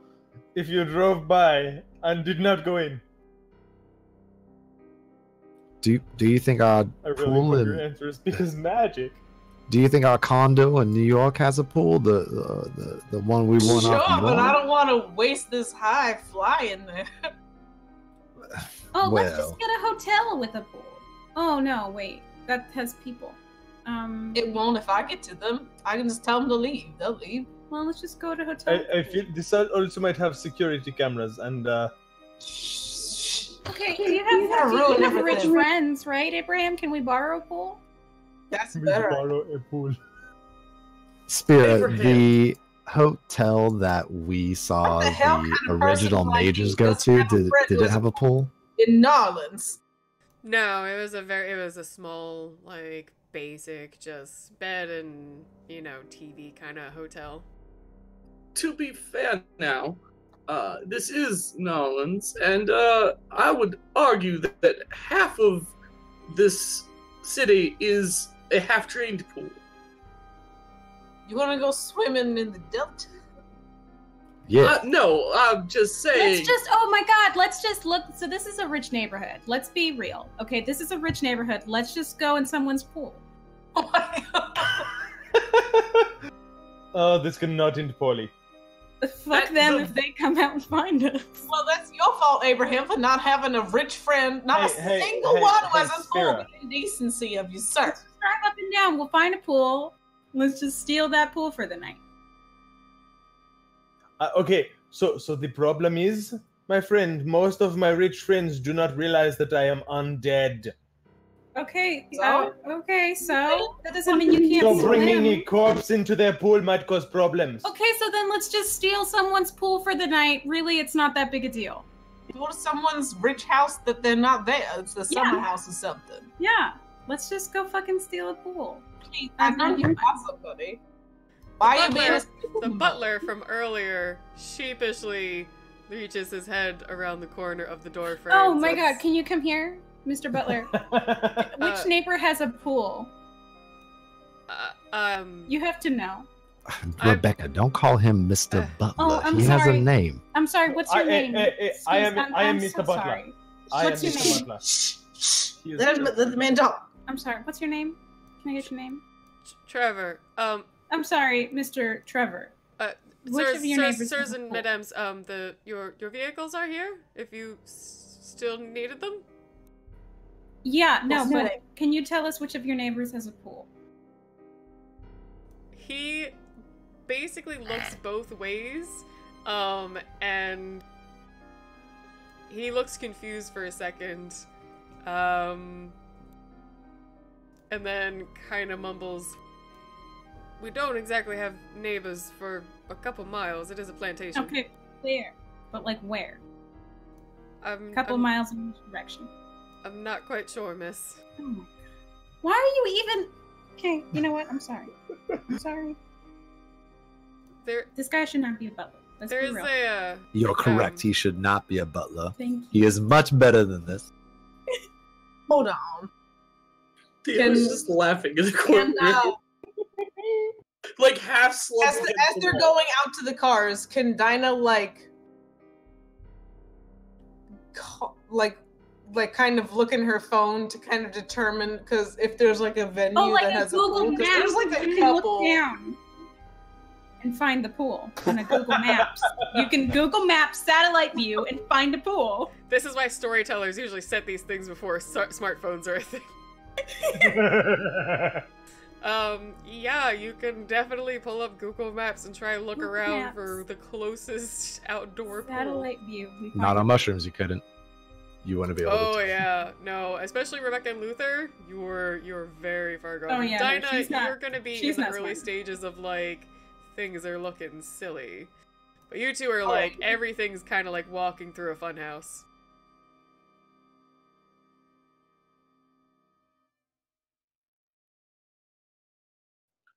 if you drove by and did not go in? Do you think our I really pool hope in... your answer is because magic. Do you think our condo in New York has a pool? The one we went Sure, off. but I don't want to waste this high flying there. Oh, let's Well. just get a hotel with a pool. Oh no, wait, that has people. It won't if I get to them. I can just tell them to leave. They'll leave. Well, let's just go to hotel. I feel this also might have security cameras and. Okay, you have rich everything. friends, right, Abraham? Can we borrow a pool? That's We better. borrow a pool. Spirit, Abraham. the hotel that we saw What the hell the kind of original person like mages you go doesn't to, have a did friend it who's- have a pool? In Narlands. No, it was a small, like, basic, just bed and, TV kind of hotel. To be fair now, this is Nolans, and I would argue that half of this city is a half-drained pool. You want to go swimming in the Delta? Yeah. No, I'm just saying. Oh my god, let's just look. So this is a rich neighborhood. Let's be real. Okay, this is a rich neighborhood. Let's just go in someone's pool. Oh my god. Oh, this cannot end poorly. Fuck them if they come out and find us. Well, that's your fault, Abraham, for not having a rich friend. Not a Hey, single hey, one who hey, has a pool. Spira. The indecency of you, sir. Drive up and down. We'll find a pool. Let's just steal that pool for the night. Okay, so the problem is, my friend, most of my rich friends do not realize that I am undead. Okay. So? So that doesn't mean you can't So swim. bringing a corpse into their pool might cause problems. Okay, so then let's just steal someone's pool for the night. Really, it's not that big a deal. Go to someone's rich house that they're not there. It's the summer Yeah. house or something. Yeah, let's just go fucking steal a pool. Please, I know you're awesome, buddy. Why are you being a The butler from earlier sheepishly reaches his head around the corner of the door frame. Oh my god, can you come here, Mr. Butler? Which neighbor has a pool? You have to know. Rebecca, don't call him Mr. Butler. Oh, I'm he has a sorry. name. I'm sorry. What's your name? I am I'm Mr. so Butler. sorry. I am What's your Mr. name? Butler. Let the man talk. I'm sorry. What's your name? Can I get your name? Trevor. I'm sorry, Mr. Trevor. Which of your neighbors sirs has a and pool? mesdames, your vehicles are here. If you still needed them. Yeah, no, What's your but name? can you tell us which of your neighbors has a pool? He basically looks both ways, and he looks confused for a second, and then kind of mumbles, "We don't exactly have neighbors for a couple miles. It is a plantation." Okay, where? But like where? A A couple miles in each direction. I'm not quite sure, miss. Oh my god. Why are you even... Okay, you know what? I'm sorry. I'm sorry. There, This guy should not be a butler. Let's there be is real. a. You're correct. Um, He should not be a butler. Thank He you. is much better than this. Hold on. Theo is just laughing in the corner. Can, Like half slumped. as against the they're wall. going out to the cars, can Dinah like kind of look in her phone to kind of determine, because if there's like a venue like that a has Google a pool, 'cause Maps, there's like you a can couple. look down and find the pool on a Google Maps. You can Google Maps satellite view and find a pool. This is why storytellers usually set these things before smartphones are a thing. Yeah, you can definitely pull up Google Maps and try to look Google around Maps. for the closest outdoor pool. Satellite view. We Not find on a- mushrooms, you couldn't. You wouldn't be able Oh to. yeah, no, especially Rebecca and Luther, you're very far gone. Oh, yeah, no, Dinah, she's not- you're gonna be she's in the not early smart. stages of like things are looking silly, but you two are Oh. like everything's kind of like walking through a funhouse.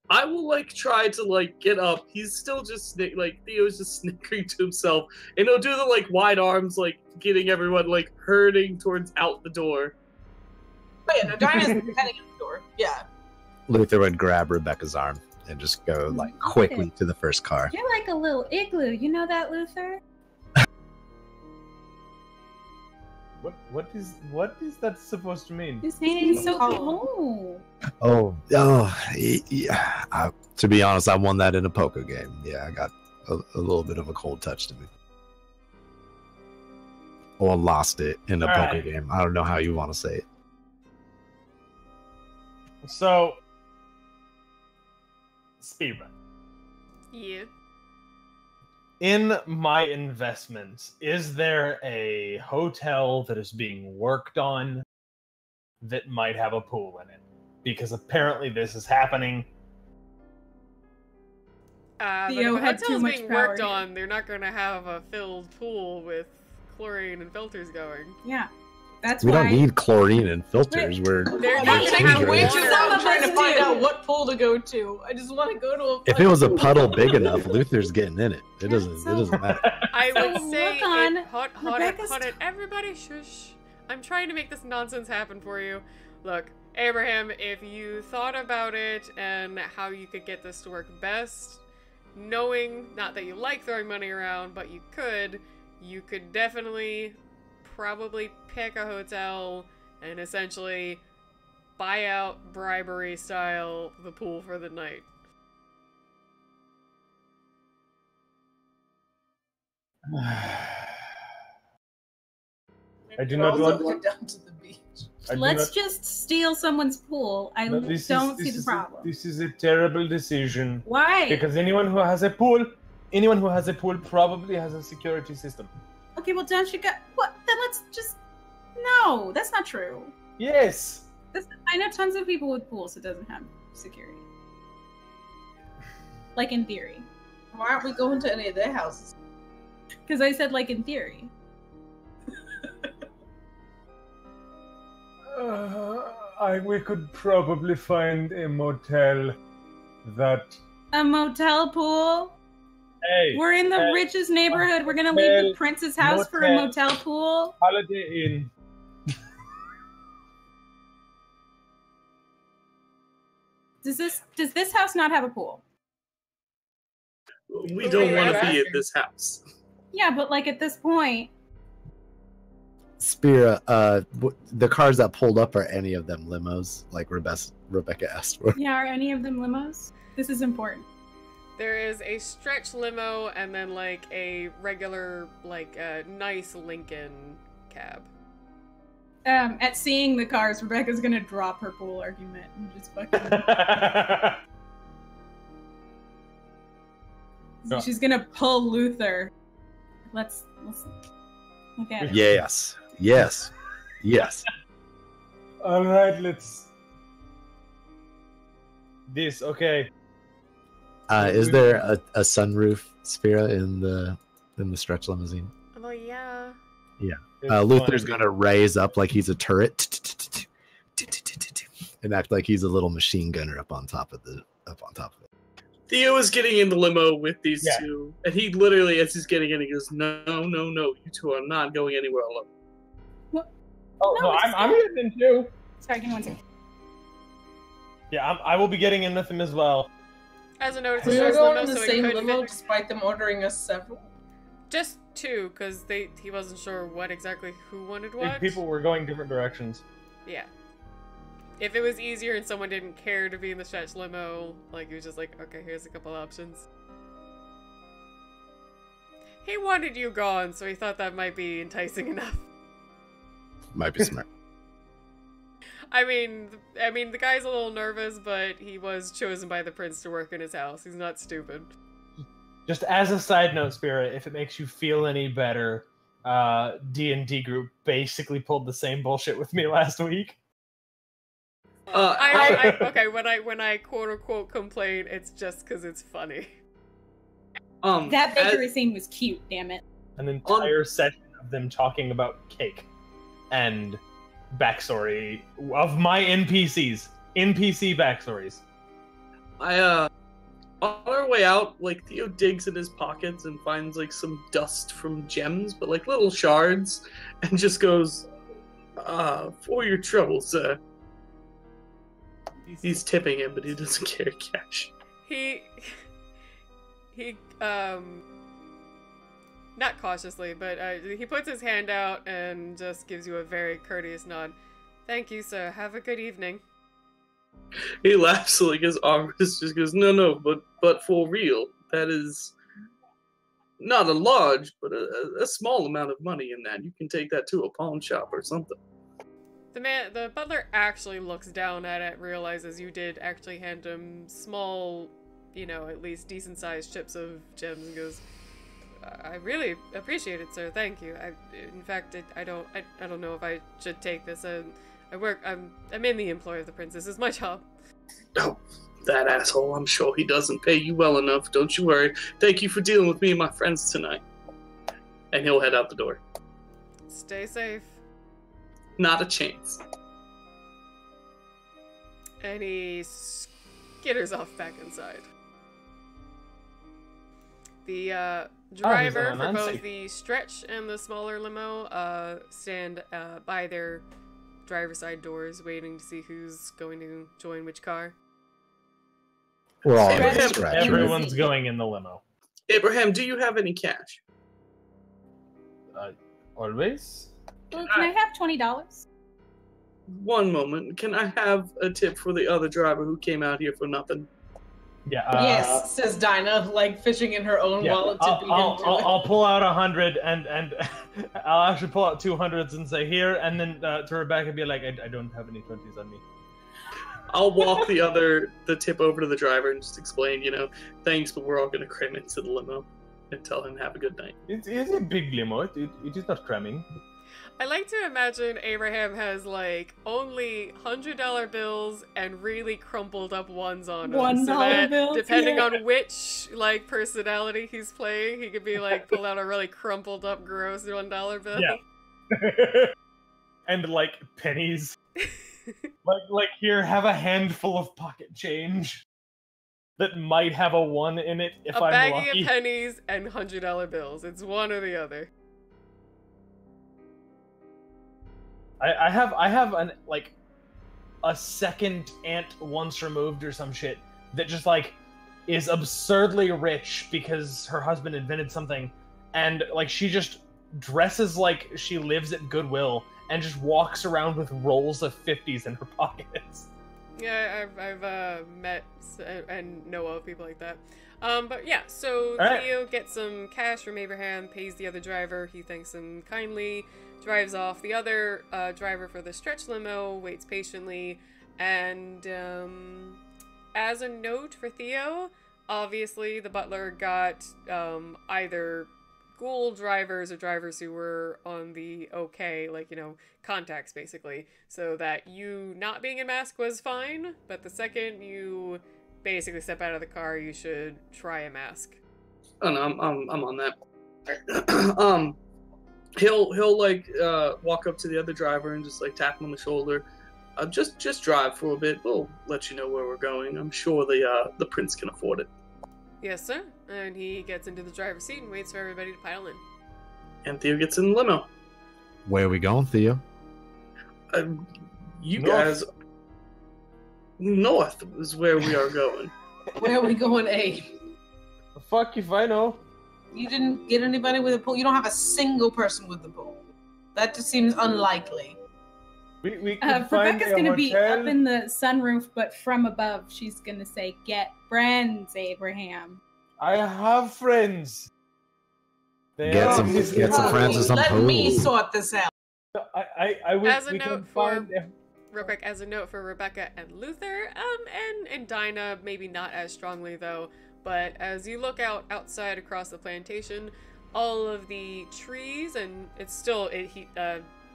I will try to get up. He's still just Theo's just snickering to himself, and he'll do the wide arms, getting everyone hurting towards out the door. Oh yeah, no, Dinah's heading out the door. Yeah. Luther would grab Rebecca's arm and just go quickly to the first car. You're like a little igloo. You know that, Luther? What is that supposed to mean? This man is so Oh. cold. Yeah. To be honest, I won that in a poker game. Yeah, I got a little bit of a cold touch to me. Or lost it in a poker Alright. game. I don't know how you want to say it. So, Spira, Yeah. in my investments, is there a hotel that is being worked on that might have a pool in it? Because apparently this is happening. But Theo if a had too hotel's much being power worked here. on, they're not gonna have a filled pool with chlorine and filters going. Yeah. That's We why. don't need chlorine and filters. We're They're I'm not we're gonna have taking way water. too Some long of trying to us find do. out what pool to go to. I just want to go to a. If it was a fucking puddle pool. big enough, Luther's getting in it. It doesn't matter. I So would say, look on hold Rebecca's it, everybody shush. I'm trying to make this nonsense happen for you. Look, Abraham, if you thought about it and how you could get this to work best, knowing, not that you like throwing money around, but you could definitely probably pick a hotel and essentially buy out bribery style the pool for the night. I do We're not also want. going down to the beach. I do Let's not- just steal someone's pool. I No, this don't see this the is problem. This is a terrible decision. Why? Because anyone who has a pool probably has a security system. Okay, well, don't you got what? Then let's just. No, that's not true. Yes. I know tons of people with pools that doesn't have security. Like in theory, Why aren't we going to any of their houses? because I said like in theory. We could probably find a motel that. A motel pool. Hey, We're in the motel- richest neighborhood. We're gonna leave the motel- prince's house for a motel. motel pool. Holiday Inn. Does this house not have a pool? We don't want to be at this house. Yeah, but like at this point, Spira, the cars that pulled up, are any of them limos? Like Rebecca asked for. yeah, are any of them limos? This is important. There is a stretch limo and then like a regular, like nice Lincoln cab. At seeing the cars, Rebecca's gonna drop her pool argument and just fucking. She's gonna pull Luther. Let's look at it. Yes. All right, let's. Okay. Is there a sunroof, Spira, in the stretch limousine? Oh yeah. Luther's gonna raise up like he's a turret and act like he's a little machine gunner up on top of it. Theo is getting in the limo with these two, and he literally, as he's getting in, he goes, "No, you two are not going anywhere alone." What? Oh no, I'm getting in too. Sorry, give me 1 second. Yeah, I will be getting in with him as well. As a note, it's a We stretch were going limo, in the so same it could limo fit despite them ordering us several. just 2, because he wasn't sure what exactly who wanted what. If people were going different directions. Yeah. If it was easier and someone didn't care to be in the stretch limo, like, he was just like, okay, here's a couple options. He wanted you gone, so he thought that might be enticing enough. Might be smart. I mean, the guy's a little nervous, but he was chosen by the prince to work in his house. He's not stupid. Just as a side note, Spirit, if it makes you feel any better, D&D group basically pulled the same bullshit with me last week. Okay, when I quote unquote complain, it's just because it's funny. That bakery scene was cute, damn it. An entire session of them talking about cake and backstory of my NPCs. NPC backstories. On our way out, like, Theo digs in his pockets and finds like some dust from gems, but like little shards, and just goes, "For your trouble, sir." He's tipping him, but he doesn't carry cash. He not cautiously, but he puts his hand out and just gives you a very courteous nod. Thank you, sir. Have a good evening. He laughs like his arm just goes, "No, but for real, that is not a large, but a small amount of money in that. You can take that to a pawn shop or something." The butler actually looks down at it, realizes you did actually hand him small, at least decent-sized chips of gems, and goes, "I really appreciate it, sir. Thank you. In fact, I don't know if I should take this. I'm in the employ of the prince. This is my job." "Oh, that asshole. I'm sure he doesn't pay you well enough. Don't you worry. Thank you for dealing with me and my friends tonight." And he'll head out the door. Stay safe. Not a chance. And he skitters off back inside. The driver for both the stretch and the smaller limo stand by their driver's side doors, waiting to see who's going to join which car. We're all Abraham, in the stretch. Everyone's going in the limo. Abraham, do you have any cash? Always? Well, can I have $20? One moment. Can I have a tip for the other driver who came out here for nothing? Yeah. Yes, says Dinah, like fishing in her own wallet to be I'll pull out 100 and I'll actually pull out 200s and say here, and then to Rebecca be like, I don't have any 20s on me. I'll walk the tip over to the driver and just explain, thanks, but we're all going to cram into the limo and tell him have a good night. It is a big limo. It is not cramming. I like to imagine Abraham has like only $100 bills and really crumpled up ones on him. $1 bills, depending on which like personality he's playing, he could be like pull out a really crumpled up gross $1 bill. Yeah. And like pennies. like here, have a handful of pocket change that might have a 1 in it if I'm baggie lucky. of pennies and $100 bills. It's one or the other. I have an like a second aunt once removed or some shit that just like is absurdly rich because her husband invented something, and like she just dresses like she lives at Goodwill and just walks around with rolls of 50s in her pockets. Yeah, I've met and know of people like that. But yeah, so All right. Theo gets some cash from Abraham, pays the other driver, he thanks him kindly, drives off. The other driver for the stretch limo waits patiently, and as a note for Theo, obviously the butler got either ghoul drivers or drivers who were on the okay, like, you know, contacts basically, so that you not being in mask was fine, but the second you basically step out of the car, you should try a mask. Oh no, I'm on that. He'll like walk up to the other driver and just like tap him on the shoulder. Just drive for a bit. We'll let you know where we're going. I'm sure the prince can afford it. Yes, sir. And he gets into the driver's seat and waits for everybody to pile in. And Theo gets in the limo. Where are we going, Theo? You North. guys, north is where we are going. Where are we going, Abe? Fuck if I know. You didn't get anybody with a pole? You don't have a single person with the pole. That just seems unlikely. We can find Rebecca's a gonna be hotel. up in the sunroof, but from above, she's gonna say, "Get friends, Abraham." I have friends. They Get are some obviously- friends with some Let me pole. sort this out. I will. As a we can note find for- Real quick, as a note for Rebecca and Luther, and Dinah, maybe not as strongly though, but as you look outside across the plantation, all of the trees, and it's still,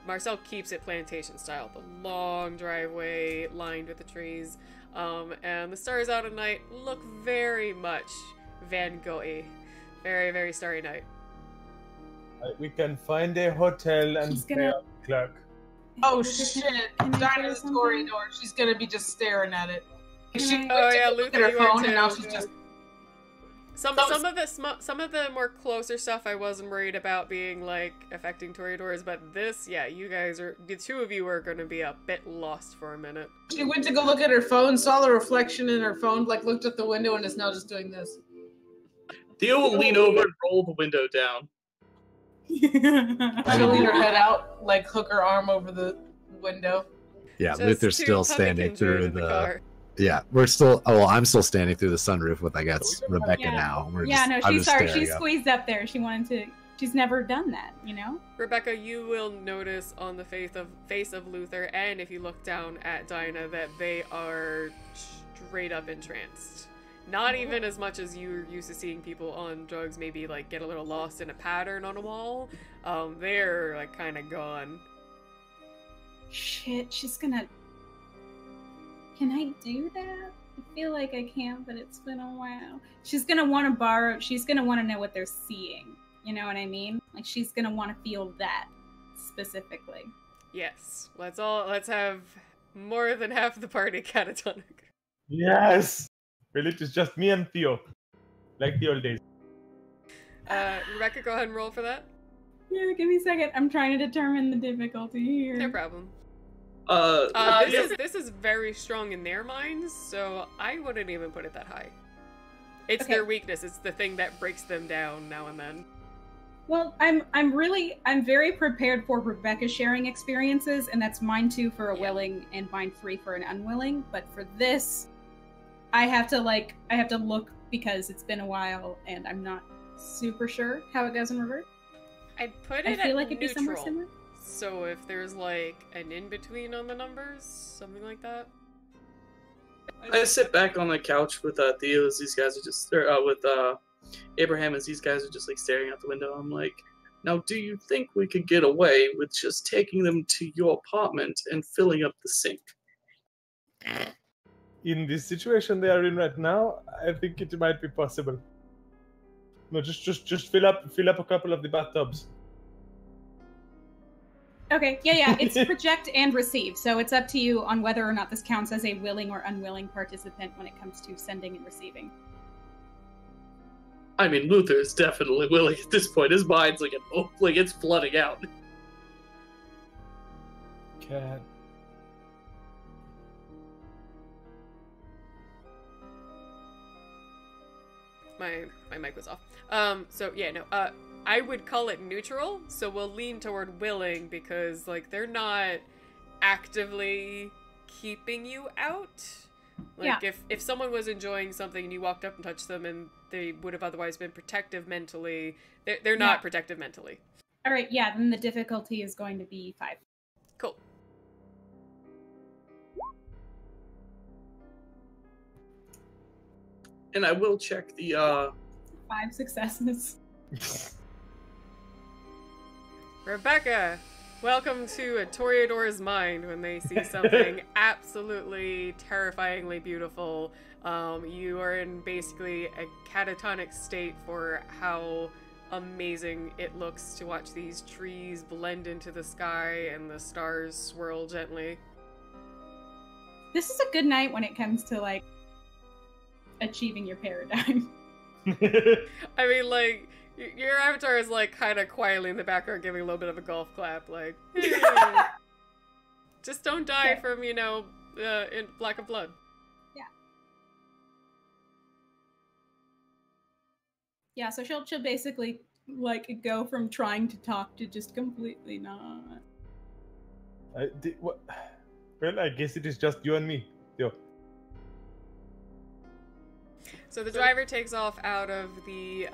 Marcel keeps it plantation style, the long driveway lined with the trees, and the stars out at night look very much Van Gogh-y. Very, very starry night. We can find a hotel and She's pay gonna- our clerk. Oh Rebecca, shit! can I do Dinah's something? corridor. She's gonna be just staring at it. Can She I- went Oh, to yeah, go look Luther, at her you went phone, and now too. she's just. Some of the more closer stuff I wasn't worried about being like affecting Toreadors, but this, yeah, you guys are, the two of you are gonna be a bit lost for a minute. She went to go look at her phone, saw the reflection in her phone, like looked at the window, and is now just doing this. Theo will lean over and roll the window down. She'll lean her head out, like hook her arm over the window. Yeah, Just Luther's two still standing pumpkins through in the the. car. Yeah, we're still. Oh, well, I'm still standing through the sunroof with, I guess, Rebecca Yeah. now. We're Yeah, just, no, I'm she's just sorry. She staring up. squeezed up there. She wanted to. She's never done that, you know? Rebecca, you will notice on the face of Luther, and if you look down at Dinah, that they are straight up entranced. Not even as much as you're used to seeing people on drugs maybe like get a little lost in a pattern on a wall. They're like kind of gone. Shit, she's gonna. Can I do that? I feel like I can, but it's been a while. She's gonna want to borrow. She's gonna want to know what they're seeing. You know what I mean? Like she's gonna want to feel that specifically. Yes, let's have more than half the party catatonic. Yes. Well, it is just me and Theo, like the old days. Rebecca, go ahead and roll for that. Yeah, give me a second. I'm trying to determine the difficulty here. No problem. Yeah. This is very strong in their minds, so I wouldn't even put it that high. It's Okay. their weakness. It's the thing that breaks them down now and then. Well, I'm very prepared for Rebecca sharing experiences, and that's mine 2 for a Yeah. willing and mine 3 for an unwilling. But for this, I have to look because it's been a while and I'm not super sure how it goes in reverse. I'd put I it feel at like it'd be somewhere neutral. similar. So if there's like an in-between on the numbers, something like that. I sit back on the couch with Theo as these guys are just, with Abraham as these guys are just like staring out the window. I'm like, now, do you think we could get away with just taking them to your apartment and filling up the sink? In this situation they are in right now, I think it might be possible. No, just fill up a couple of the bathtubs. Okay, yeah, it's project and receive, so it's up to you on whether or not this counts as a willing or unwilling participant when it comes to sending and receiving. I mean, Luther is definitely willing at this point. His mind's like it's flooding out. Cat. my mic was off. So yeah, no. I would call it neutral. So we'll lean toward willing because like they're not actively keeping you out. Like if someone was enjoying something and you walked up and touched them and they would have otherwise been protective mentally, they're not protective mentally. All right, yeah, then the difficulty is going to be 5. Cool. And I will check the 5 successes. Rebecca, welcome to a Toreador's mind when they see something absolutely terrifyingly beautiful. You are in basically a catatonic state for how amazing it looks to watch these trees blend into the sky and the stars swirl gently. This is a good night when it comes to, like, achieving your paradigm. I mean, like, your avatar is, like, kind of quietly in the background giving a little bit of a golf clap, like, hey. Just don't die from, you know, in lack of blood. Yeah, so she'll basically, like, go from trying to talk to just completely not. Well, I guess it is just you and me. Yo. So the driver takes off out of the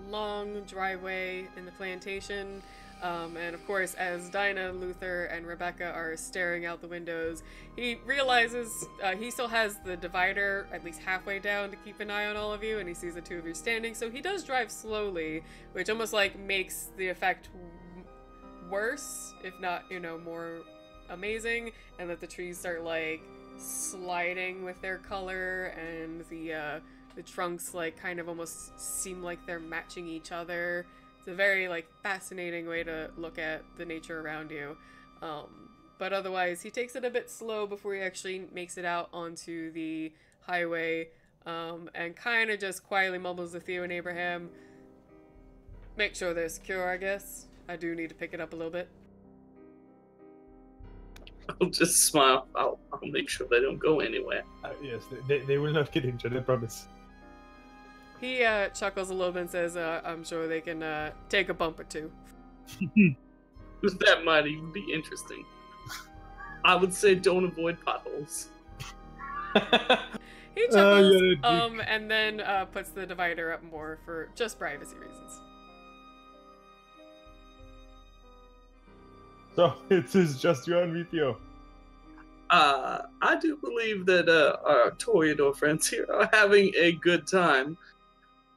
long driveway in the plantation. And of course, as Dinah, Luther, and Rebecca are staring out the windows, he realizes he still has the divider at least halfway down to keep an eye on all of you, and he sees the two of you standing. So he does drive slowly, which almost like makes the effect worse, if not, you know, more amazing, and that the trees start like sliding with their color, and the trunks like kind of almost seem like they're matching each other. It's a very like fascinating way to look at the nature around you. But otherwise, he takes it a bit slow before he actually makes it out onto the highway, and kind of just quietly mumbles to Theo and Abraham, make sure they're secure, I guess. I do need to pick it up a little bit. I'll just smile. I'll make sure they don't go anywhere. Yes, they will not get injured, I promise. He chuckles a little bit and says, I'm sure they can take a bump or two. That might even be interesting. I would say don't avoid potholes. He chuckles, and then puts the divider up more for just privacy reasons. So, it is just you and me, Theo. I do believe that our Toreador friends here are having a good time.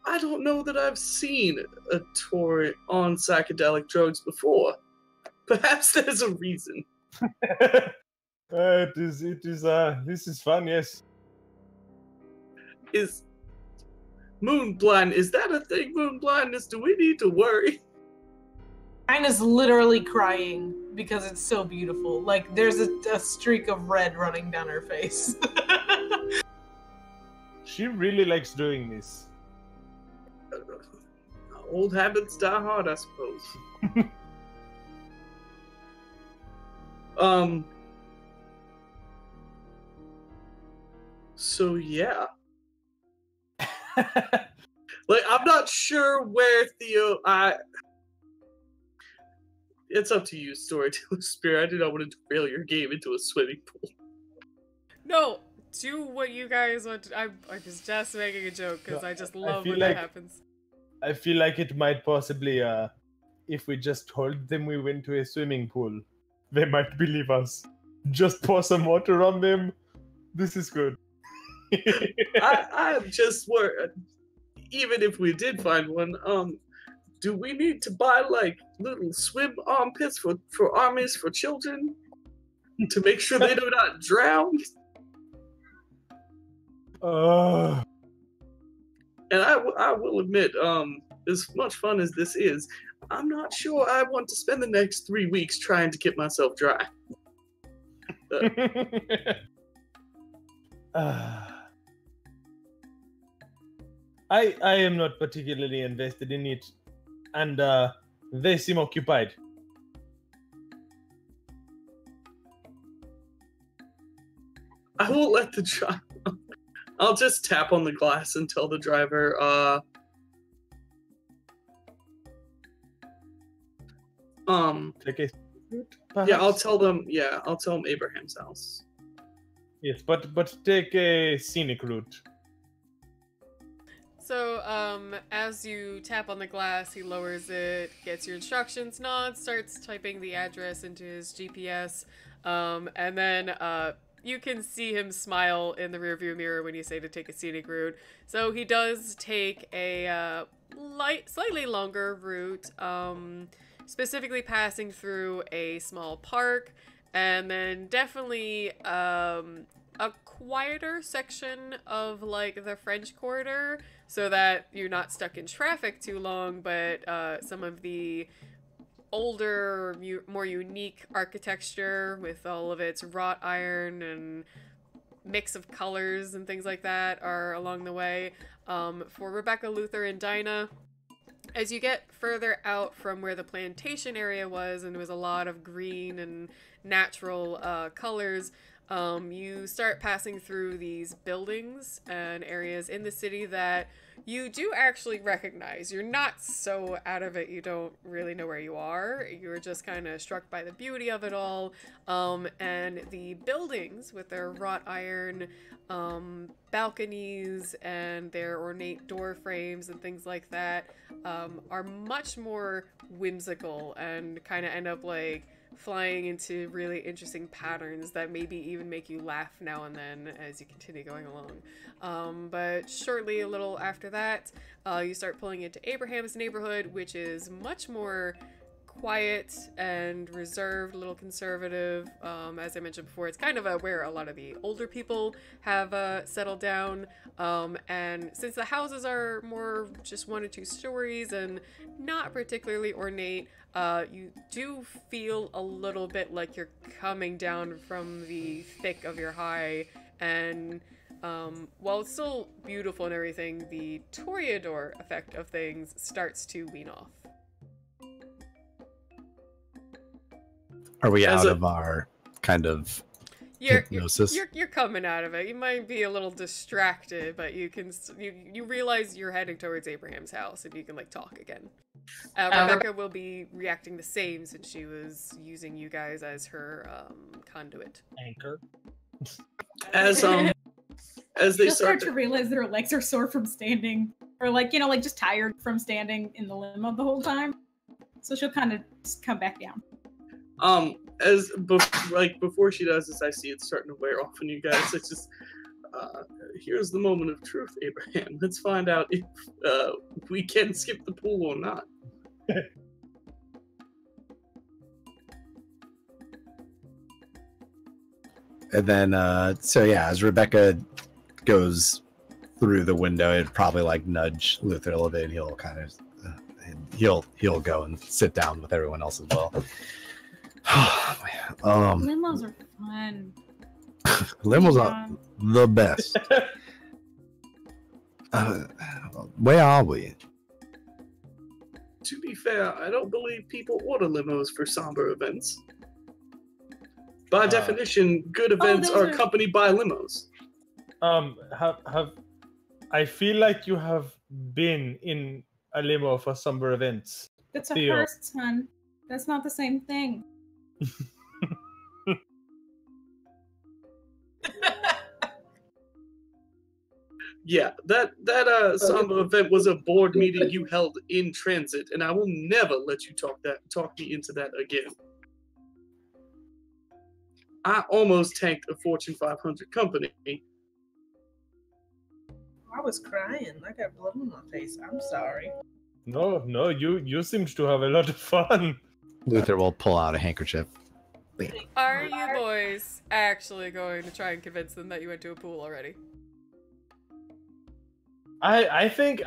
I don't know that I've seen a Tory on psychedelic drugs before. Perhaps there's a reason. This is fun, yes. Is moon blind, is that a thing, moon blindness? Do we need to worry? Dinah's literally crying because it's so beautiful. Like, there's a streak of red running down her face. She really likes doing this. Old habits die hard, I suppose. So yeah. Like, I'm not sure where Theo. It's up to you, StorytellerSpira. I do not want to derail your game into a swimming pool. No, do what you guys want to. I was just making a joke because I just love when that happens. I feel like it might possibly, if we just told them we went to a swimming pool, they might believe us. Just pour some water on them. This is good. I'm just worried. Even if we did find one, do we need to buy like little swim armpits for armies for children to make sure they do not drown? And I will admit, as much fun as this is, I'm not sure I want to spend the next 3 weeks trying to get myself dry. I am not particularly invested in it, and they seem occupied. I will let the child. I'll just tap on the glass and tell the driver, Take a yeah, I'll tell them Abraham's house. Yes, but take a scenic route. So, as you tap on the glass, he lowers it, gets your instructions, nods, starts typing the address into his GPS, and then, you can see him smile in the rearview mirror when you say to take a scenic route. So he does take a, slightly longer route, specifically passing through a small park, and then definitely, a quieter section of, like, the French Quarter, so that you're not stuck in traffic too long, but some of the older, more unique architecture with all of its wrought iron and mix of colors and things like that are along the way. For Rebecca, Luther, and Dinah, as you get further out from where the plantation area was, and there was a lot of green and natural colors, you start passing through these buildings and areas in the city that you do actually recognize. You're not so out of it, you don't really know where you are. You're just kind of struck by the beauty of it all. And the buildings with their wrought iron balconies and their ornate door frames and things like that are much more whimsical and kind of end up like flying into really interesting patterns that maybe even make you laugh now and then as you continue going along. But shortly, a little after that, you start pulling into Abraham's neighborhood, which is much more quiet and reserved, a little conservative. As I mentioned before, it's kind of where a lot of the older people have settled down. And since the houses are more just 1 or 2 stories and not particularly ornate, you do feel a little bit like you're coming down from the thick of your high, and while it's still beautiful and everything, the Toreador effect of things starts to wean off. Are we out of our kind of hypnosis? You're coming out of it. You might be a little distracted, but you realize you're heading towards Abraham's house, and you can like talk again. Rebecca will be reacting the same since she was using you guys as her conduit. Anchor. As they She'll start start to realize that her legs are sore from standing, or like just tired from standing in the limo the whole time. So she'll kind of come back down. Before she does this, I see it starting to wear off on you guys. It's just, here's the moment of truth, Abraham. Let's find out if we can skip the pool or not. And then, as Rebecca goes through the window, it'd probably like nudge Luther a little bit, and he'll kind of, he'll go and sit down with everyone else as well. Limos are fun. Limos are the best. Where are we? To be fair, I don't believe people order limos for somber events. By definition, good events are accompanied by limos. I feel like you have been in a limo for somber events. That's a hearse, son. That's not the same thing. Yeah, that somber event was a board meeting you held in transit, and I will never let you talk me into that again. I almost tanked a Fortune 500 company. I was crying. I got blood on my face. I'm sorry. No, you seemed to have a lot of fun. Luther will pull out a handkerchief. Are you boys actually going to try and convince them that you went to a pool already? I think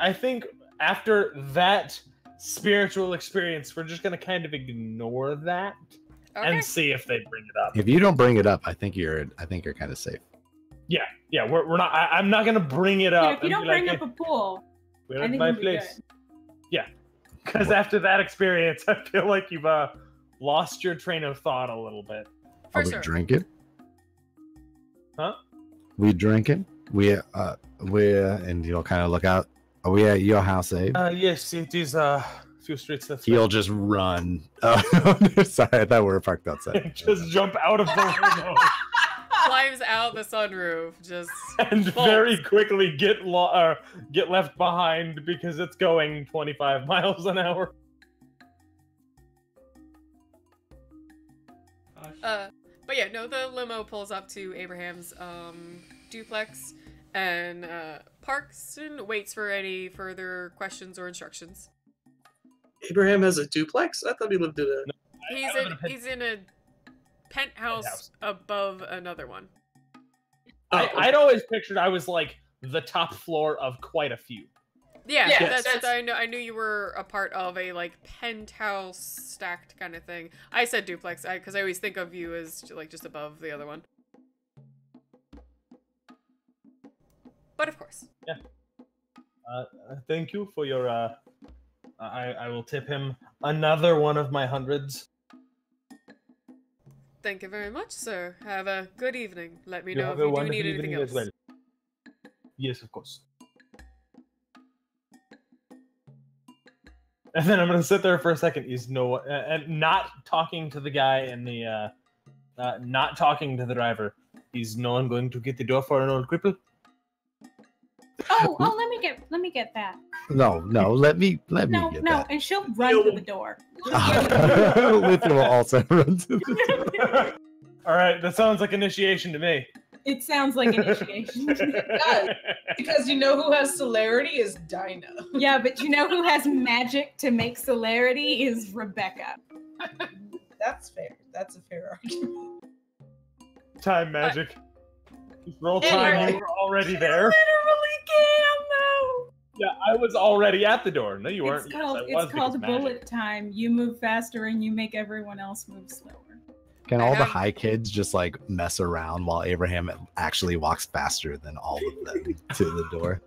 after that spiritual experience, we're just gonna kind of ignore that and see if they bring it up. If you don't bring it up, I think you're kind of safe. Yeah, we're not. I'm not gonna bring it up. Yeah, if you don't bring up a pool, we're I at think my you'll be place. good. Yeah, because after that experience, I feel like you've lost your train of thought a little bit. Are we drinking? Huh? We drinking? we're and you'll kind of look out. Are we at your house, Abe? Yes, it is a few streets that He'll just run. Oh, sorry, I thought we were parked outside. just jump out of the window Climbs out the sunroof, just and bolts. very quickly get left behind because it's going 25 miles an hour. But yeah, no, the limo pulls up to Abraham's duplex and parks and waits for any further questions or instructions. Abraham has a duplex? I thought he lived in a... He's in a penthouse above another one. I'd always pictured I was like the top floor of quite a few. Yeah, Yes, that's I knew you were a part of a like penthouse stacked kind of thing. I said duplex because I always think of you as like just above the other one. But of course. Yeah. Thank you for your. I will tip him another one of my hundreds. Thank you very much, sir. Have a good evening. Let me You know have if a you do wonderful need anything evening else. as well. Yes, of course. And then I'm gonna sit there for a second. He's and not talking to the guy and the, not talking to the driver. He's no one going to get the door for an old cripple. Oh, let me get that. No, let me get No, that. and she'll run to the door. Luther will also run to the door. All right, that sounds like initiation to me. It sounds like initiation. Because you know who has celerity is Dinah. Yeah, but you know who has magic to make celerity is Rebecca. That's fair. That's a fair argument. Time magic. Roll time. Anyway. You were already there. Literally can though. Yeah, I was already at the door. No, you weren't. It's Yes, called I was it's called because magic. bullet time. You move faster and you make everyone else move slower. Can I all the have- high kids just like mess around while Abraham actually walks faster than all of them to the door?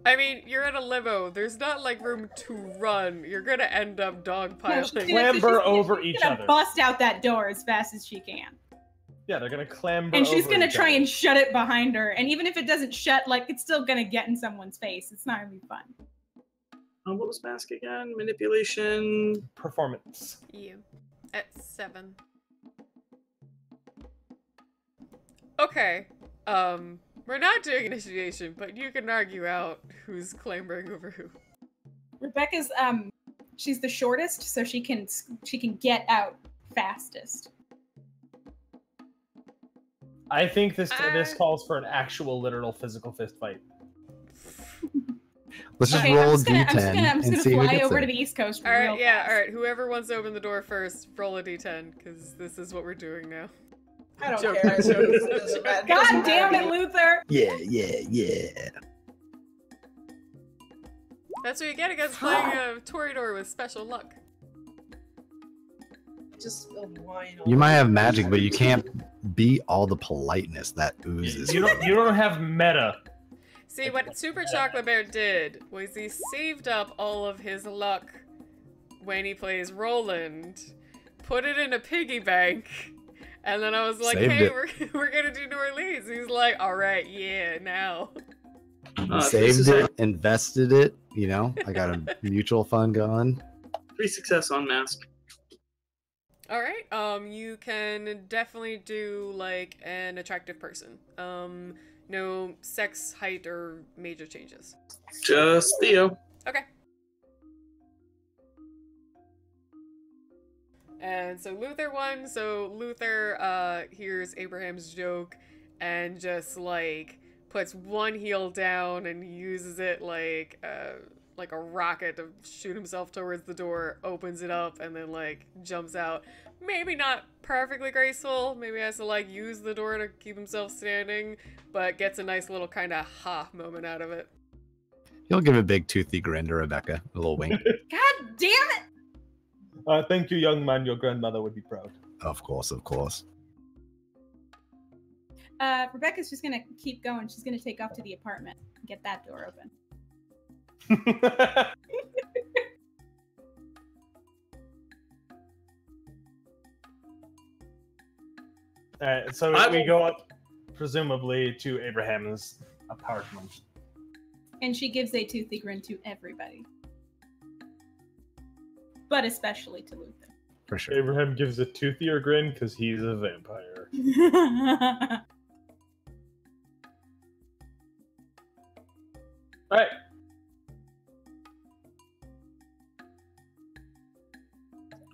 I mean, you're in a limo. There's not like room to run. You're gonna end up No, dogpiling. she's gonna- Clamber she's over she's each gonna other. Bust out that door as fast as she can. Yeah, they're gonna clamber. And she's over gonna each try other. and shut it behind her. And even if it doesn't shut, like it's still gonna get in someone's face. It's not gonna be fun. what was mask again? Manipulation. performance. Yeah. At 7. Okay. We're not doing initiation, but you can argue out who's clambering over who. Rebecca's she's the shortest, so she can get out fastest. I think this Uh, calls for an actual, literal, physical fist fight. Let's just Okay, roll a I'm just d10 gonna and see who fly gets over it. to the East Coast. Alright, real yeah, fast. alright. Whoever wants to open the door first, roll a d10, because this is what we're doing now. I don't Joke. care. It doesn't matter. God damn it, Luther! Yeah. That's what you get against playing a Toreador with special luck. Just spilled wine. You might have magic, but you can't beat all the politeness that oozes. You don't have meta. See, what Super Chocolate Bear did was he saved up all of his luck when he plays Roland, put it in a piggy bank, and then I was like, Saved hey, it. we're gonna do New Orleans. He's like, alright, yeah, now. This Saved is it, invested it. You know, I got a mutual fund going. 3 success on mask. Alright, you can definitely do, like, an attractive person. No sex, height, or major changes. Just Theo. Okay. And so Luther won, so Luther hears Abraham's joke and just like puts one heel down and uses it like a rocket to shoot himself towards the door, opens it up, and then like jumps out. Maybe not perfectly graceful, maybe has to like use the door to keep himself standing, but gets a nice little kind of ha moment out of it. He'll give a big toothy grin to Rebecca, a little wink. God damn it! Thank you, young man. Your grandmother would be proud. Of course. Rebecca's just gonna keep going. She's gonna take off to the apartment and get that door open. Alright, so I we will- go up. presumably to Abraham's apartment. And she gives a toothy grin to everybody. But especially to Luther. For sure. Abraham gives a toothier grin because he's a vampire. Alright.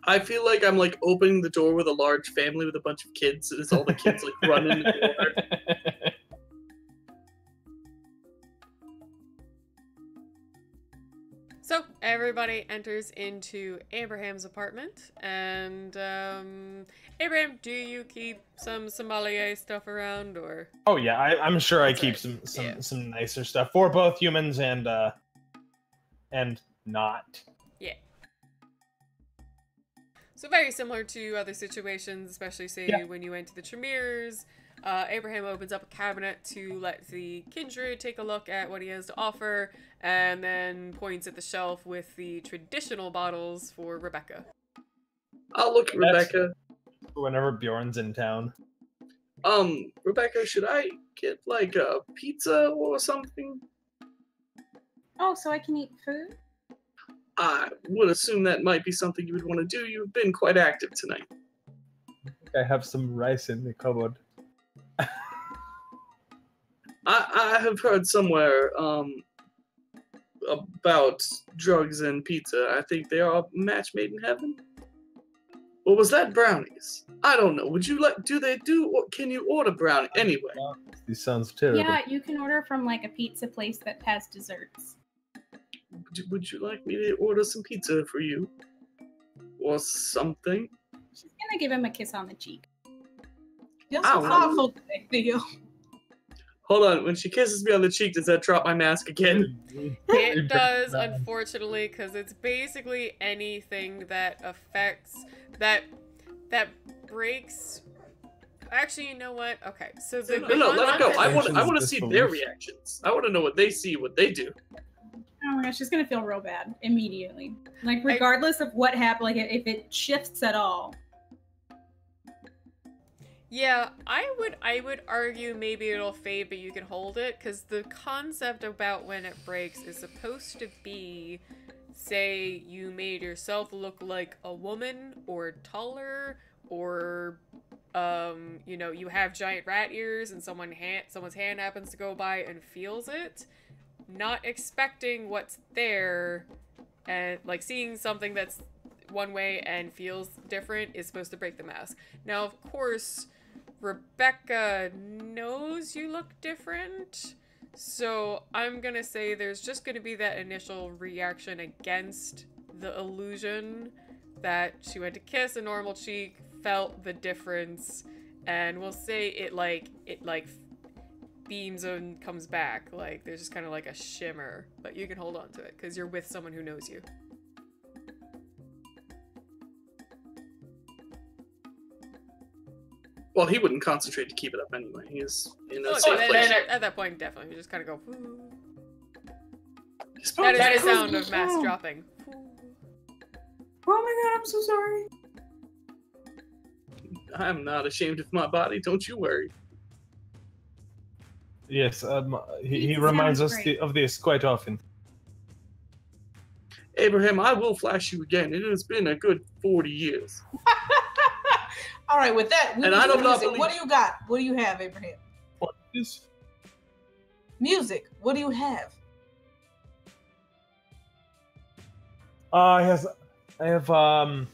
I feel like I'm like opening the door with a large family with a bunch of kids, and it's all the kids like running the door. So everybody enters into Abraham's apartment, and Abraham, do you keep some sommelier stuff around, or? Oh yeah, I'm sure I That's keep right. some nicer stuff for both humans and not. Yeah. So very similar to other situations, especially say when you went to the Tremors. Abraham opens up a cabinet to let the kindred take a look at what he has to offer, and then points at the shelf with the traditional bottles for Rebecca. I'll look at Rebecca. Whenever Bjorn's in town. Rebecca, should I get like a pizza or something? Oh, so I can eat food? I would assume that might be something you would want to do. You've been quite active tonight. I have some rice in the cupboard. I have heard somewhere about drugs and pizza. I think they are a match made in heaven. Or was that brownies? I don't know. Would you like? Or can you order brownie anyway? This sounds terrible. Yeah, you can order from like a pizza place that has desserts. Would you like me to order some pizza for you? Or something? She's gonna give him a kiss on the cheek. You're so powerful today, Theo. Hold on. When she kisses me on the cheek, does that drop my mask again? It does, unfortunately, because it's basically anything that affects that breaks. Actually, you know what? Okay, so the No, let it go. I want to see their Disbelief. reactions. I want to know what they see, what they do. Oh my gosh, she's gonna feel real bad immediately. Like regardless of what happened, like if it shifts at all. Yeah, I would argue maybe it'll fade, but you can hold it, because the concept about when it breaks is supposed to be, say, you made yourself look like a woman, or taller, or, you know, you have giant rat ears and someone's hand happens to go by and feels it, not expecting what's there, and, like, seeing something that's one way and feels different is supposed to break the mask. Now, of course, Rebecca knows you look different, so I'm gonna say there's just gonna be that initial reaction against the illusion that she went to kiss a normal cheek, felt the difference, and we'll say it beams and comes back. Like, there's just kind of like a shimmer, but you can hold on to it because you're with someone who knows you. Well, he wouldn't concentrate to keep it up anyway. He's in a Oh, safe place. at that point, definitely, you just kind of go. Whoo. He's That is probably- the sound of mask dropping. Oh my god, I'm so sorry. I'm not ashamed of my body. Don't you worry. Yes, he It reminds sounds us great. of this quite often. Abraham, I will flash you again. It has been a good 40 years. All right, with that, And I don't music. believe- What do you got? What do you have, Abraham? What is? Music. What do you have? I have a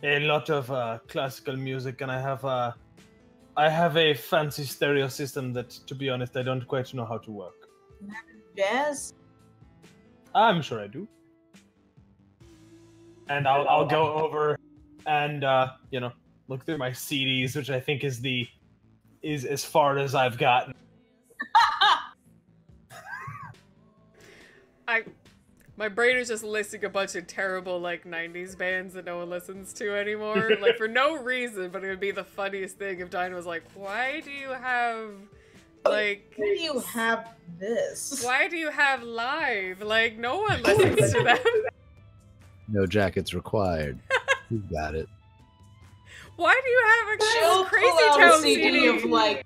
lot of classical music, and I have a fancy stereo system that, to be honest, I don't quite know how to work. Jazz. I'm sure I do. And I'll go over and look through my CDs, which I think is as far as I've gotten. My brain is just listing a bunch of terrible, like, 90s bands that no one listens to anymore. Like, for no reason, but it would be the funniest thing if Dinah was like, why do you have, like... Why do you have this? Why do you have Live? Like, no one listens to them. No jackets required. You got it. Why do you have a She'll Crazy pull out Town a CD CD? of like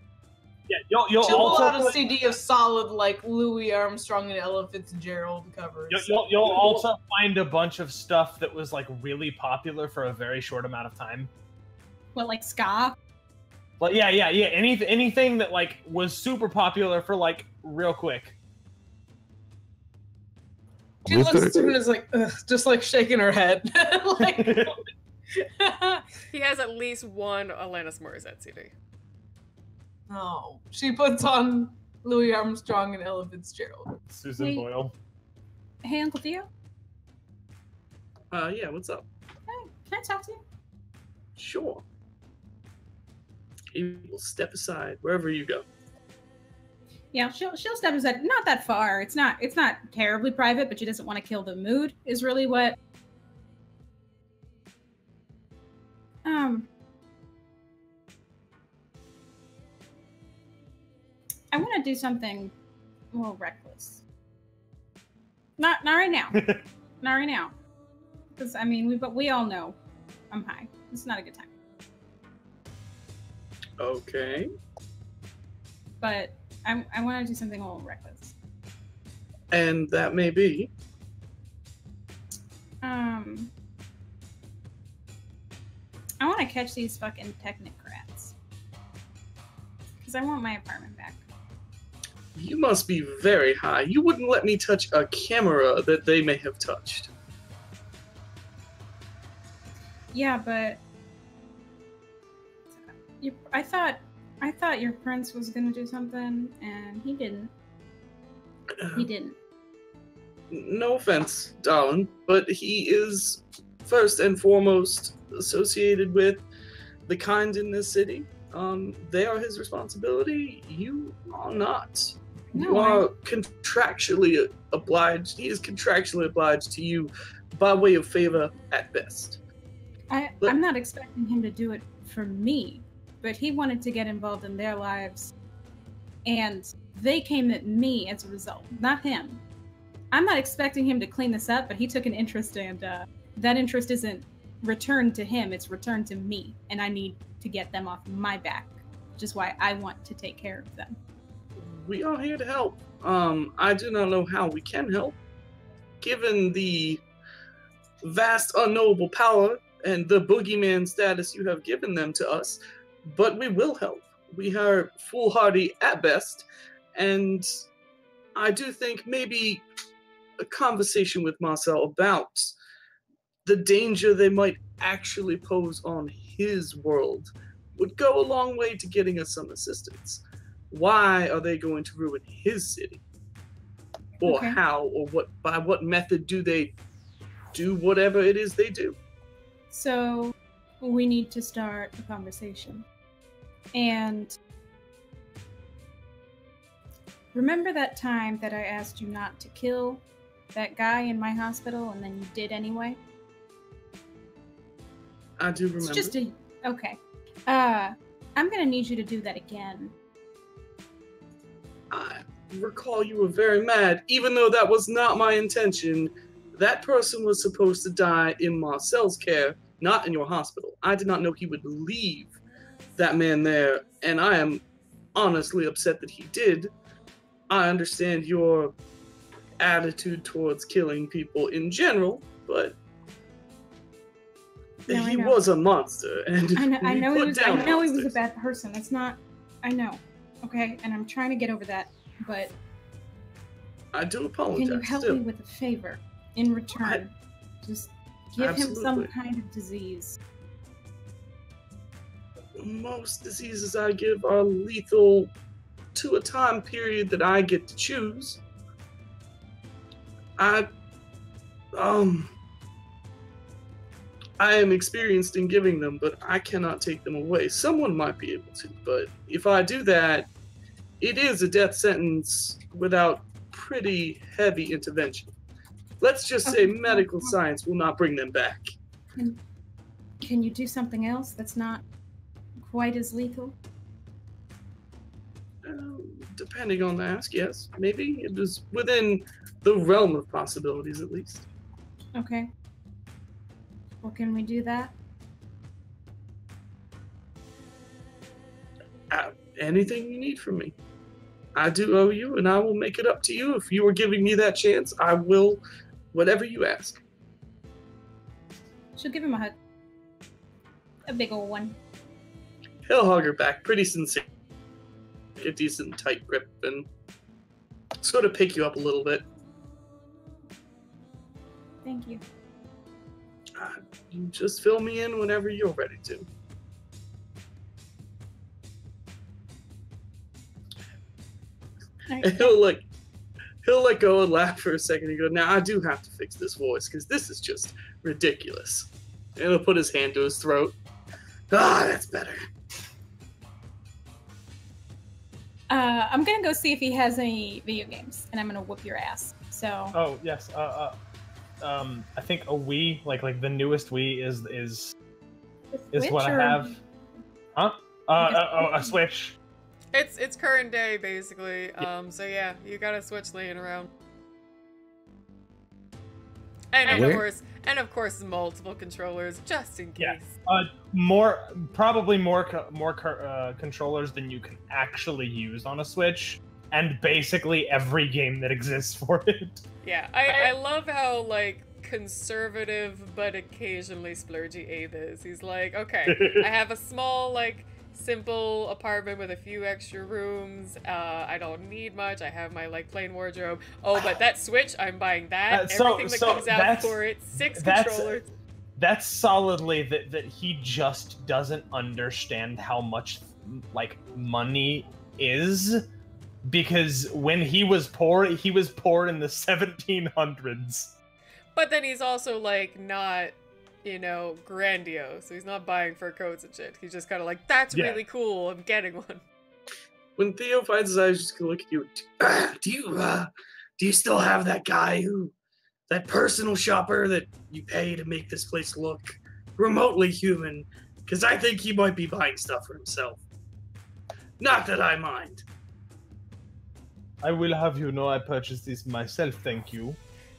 Yeah, you'll She'll pull also out a CD of solid like Louis Armstrong and Ella Fitzgerald covers. you'll also find a bunch of stuff that was like really popular for a very short amount of time. What, like ska? But yeah. Anything that like was super popular for like real quick. She looks at him and is like, ugh, just like shaking her head. Like, He has at least one Alanis Morissette CD. no. She puts on Louis Armstrong and Ella Fitzgerald. Susan Wait. Boyle. Hey, Uncle Theo? Yeah, what's up? Hey, can I talk to you? Sure. He will step aside wherever you go. Yeah, she'll step aside. Not that far. It's not terribly private, but she doesn't want to kill the mood. Is really what. I want to do something a little reckless. Not right now. Not right now. Because I mean, we all know I'm high. It's not a good time. Okay. But I want to do something a little reckless. And that may be. I want to catch these fucking technocrats. Because I want my apartment back. You must be very high. You wouldn't let me touch a camera that they may have touched. Yeah, but I thought your prince was gonna do something, and he didn't. He didn't. No offense, darling, but he is first and foremost associated with the kind in this city. They are his responsibility. You are not. No, You are contractually obliged. He is contractually obliged to you by way of favor at best. I'm not expecting him to do it for me, but he wanted to get involved in their lives, and they came at me as a result, not him. I'm not expecting him to clean this up, but he took an interest, and that interest isn't returned to him, it's returned to me, and I need to get them off my back, which is why I want to take care of them. We are here to help. I do not know how we can help, given the vast unknowable power and the boogeyman status you have given them to us, but we will help. We are foolhardy at best, and I do think maybe a conversation with Marcel about the danger they might actually pose on his world would go a long way to getting us some assistance. Why are they going to ruin his city? Or Okay. how, or by what method do they do whatever it is they do? So we need to start a conversation. And remember that time that I asked you not to kill that guy in my hospital, and then you did anyway? I do remember. It's just okay. I'm gonna need you to do that again. I recall you were very mad, even though that was not my intention. That person was supposed to die in Marcel's care, not in your hospital. I did not know he would leave that man there, and I am honestly upset that he did. I understand your attitude towards killing people in general, but No, I he know. was a monster, and I know he put was. down I know he was a monsters. bad person. That's not. I know. Okay, and I'm trying to get over that. But I do can apologize. you help still. me with a favor in return? Just give him some Absolutely. kind of disease. Most diseases I give are lethal to a time period that I get to choose. I am experienced in giving them, but I cannot take them away. Someone might be able to, but if I do that, it is a death sentence without pretty heavy intervention. Let's just say Okay. medical science will not bring them back. Can you do something else that's not quite as lethal? Depending on the ask, yes. Maybe it was within the realm of possibilities, at least. Okay. Well, can we do that? Anything you need from me. I do owe you, and I will make it up to you. If you were giving me that chance, I will, whatever you ask. She'll give him a hug. A big old one. He'll hug her back pretty sincere. A decent tight grip and sort of pick you up a little bit. Thank you. You just fill me in whenever you're ready to. Right. And he'll let go and laugh for a second and go, now I do have to fix this voice because this is just ridiculous. And he'll put his hand to his throat. That's better. I'm gonna go see if he has any video games, and I'm gonna whoop your ass. So. Oh yes. I think a Wii, like the newest Wii, is what I have. Huh? A Switch. It's current day basically. So yeah, you got a Switch laying around. And of course multiple controllers just in case. Yeah. Probably more controllers than you can actually use on a Switch, and basically every game that exists for it. Yeah, I love how like conservative but occasionally splurgy Abe is. He's like, okay, I have a small like simple apartment with a few extra rooms. I don't need much. I have my like plain wardrobe. Oh, but that Switch, I'm buying that. Everything that comes out for it. 6 controllers. That's solidly that he just doesn't understand how much like money is, because when he was poor in the 1700s. But then he's also like not, you know, grandiose. So he's not buying fur coats and shit. He's just kind of like, that's really cool. I'm getting one. When Theo finds his eyes, just gonna look at you. Do you still have that guy that personal shopper that you pay to make this place look remotely human? Because I think he might be buying stuff for himself. Not that I mind. I will have you know I purchased this myself, thank you.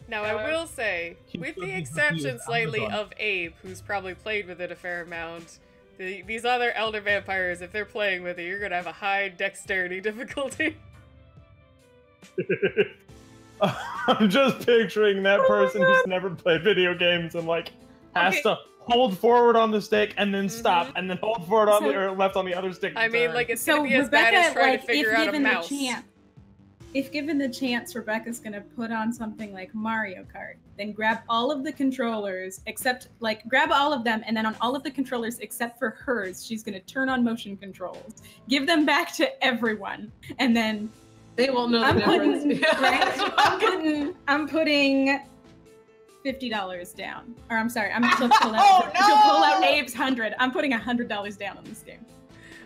Now, I will say, with the exception slightly of Abe, who's probably played with it a fair amount, these other elder vampires, if they're playing with it, you're gonna have a high dexterity difficulty. I'm just picturing that person who's never played video games and like has to hold forward on the stick and then stop and then hold forward on or left on the other stick. I mean, like it's gonna be as bad as trying to figure out a mouse. If given the chance, Rebecca's gonna put on something like Mario Kart, then grab all of the controllers grab all of them, and then on all of the controllers except for hers, she's gonna turn on motion controls, give them back to everyone, and then they won't know the difference. I'm putting $50 down. Or I'm sorry, she'll pull out Abe's 100. I'm putting $100 down on this game.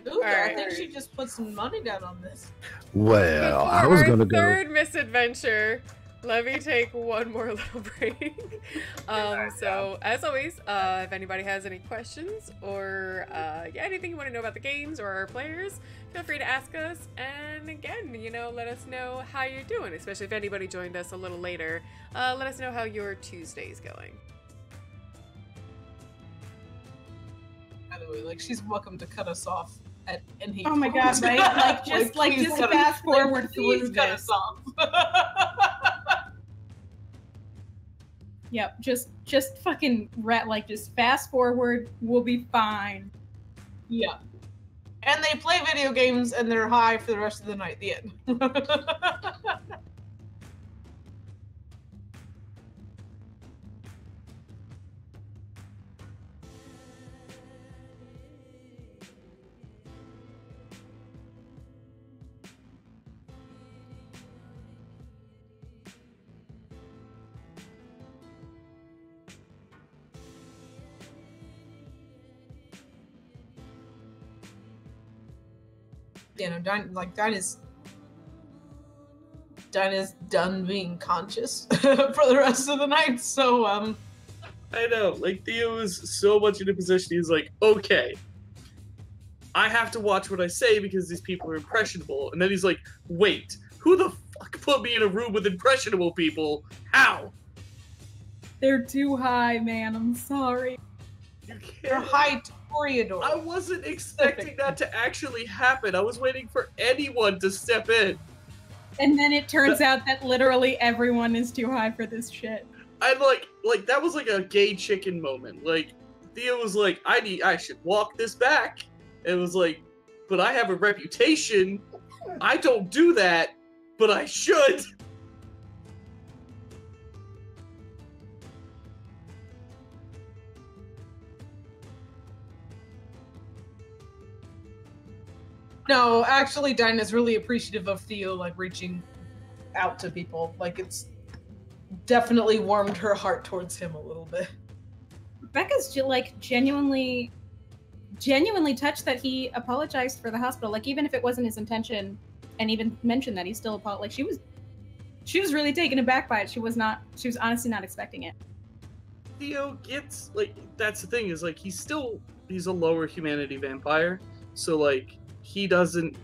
Ooh, I think she just put some money down on this. Well, I was gonna go. Third misadventure. Let me take one more little break. So as always, if anybody has any questions or anything you want to know about the games or our players, feel free to ask us. And again, let us know how you're doing, especially if anybody joined us a little later. Let us know how your Tuesday's going. By the way, she's welcome to cut us off at any Oh my god, right? Just fast forward through this. Yep, just fucking just fast forward, we'll be fine. Yeah. And they play video games and they're high for the rest of the night, the end. Dinah's done being conscious for the rest of the night, so I know, Theo is so much in a position, he's like, okay, I have to watch what I say because these people are impressionable, and then he's like, wait, who the fuck put me in a room with impressionable people? How? They're too high, man, I'm sorry. They're high Toreador. I wasn't expecting that to actually happen. I was waiting for anyone to step in. And then it turns out that literally everyone is too high for this shit. I like that was like a gay chicken moment. Like Theo was like, I should walk this back. It was like, but I have a reputation. I don't do that, but I should. No, actually, Dinah's really appreciative of Theo, like, reaching out to people. Like, it's definitely warmed her heart towards him a little bit. Becca's like genuinely touched that he apologized for the hospital. Like, even if it wasn't his intention, and even mentioned that he still apologized. Like, she was really taken aback by it. She was honestly not expecting it. Theo gets, like, that's the thing, is like he's a lower humanity vampire, so like he doesn't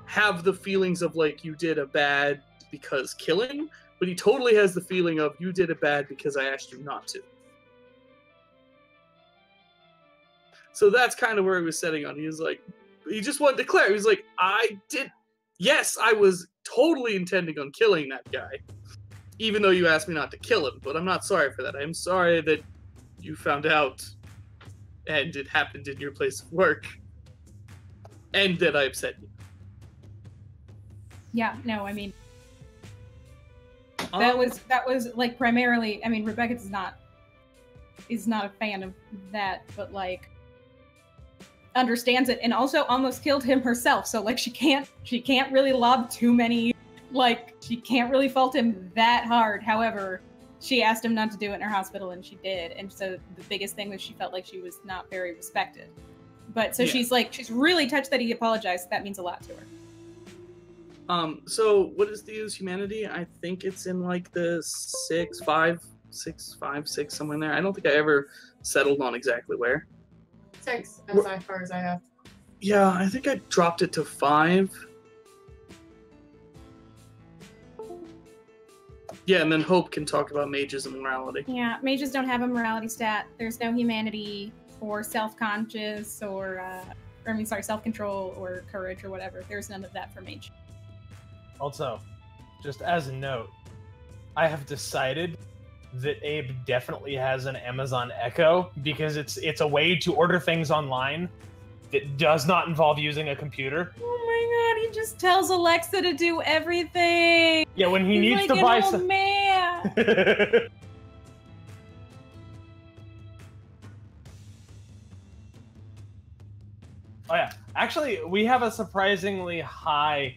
have the feelings of like you did a bad because killing, but he totally has the feeling of you did a bad because I asked you not to. So that's kind of where he was setting on. He was like, he just wanted to declare. He was like, yes, I was totally intending on killing that guy, even though you asked me not to kill him, but I'm not sorry for that. I'm sorry that you found out and it happened in your place of work and that I upset you. Yeah, no, I mean, that was like primarily, I mean, Rebecca is not a fan of that, but like understands it, and also almost killed him herself. So like she can't really lob too many, like she can't really fault him that hard. However, she asked him not to do it in her hospital, and she did. And so the biggest thing was she felt like she was not very respected. But so she's really touched that he apologized. That means a lot to her. So what is Theo's humanity? I think it's in like the 6, 5, 6, somewhere in there. I don't think I ever settled on exactly where. 6, as far as I have. Yeah, I think I dropped it to 5. Yeah, and then Hope can talk about mages and morality. Yeah, mages don't have a morality stat. There's no humanity or self-conscious or self-control or courage or whatever. There's none of that for mage. Also, just as a note, I have decided that Abe definitely has an Amazon Echo because it's a way to order things online that does not involve using a computer. Oh my god, he just tells Alexa to do everything. Yeah, when he needs like to buy an old man. Oh yeah, actually, we have a surprisingly high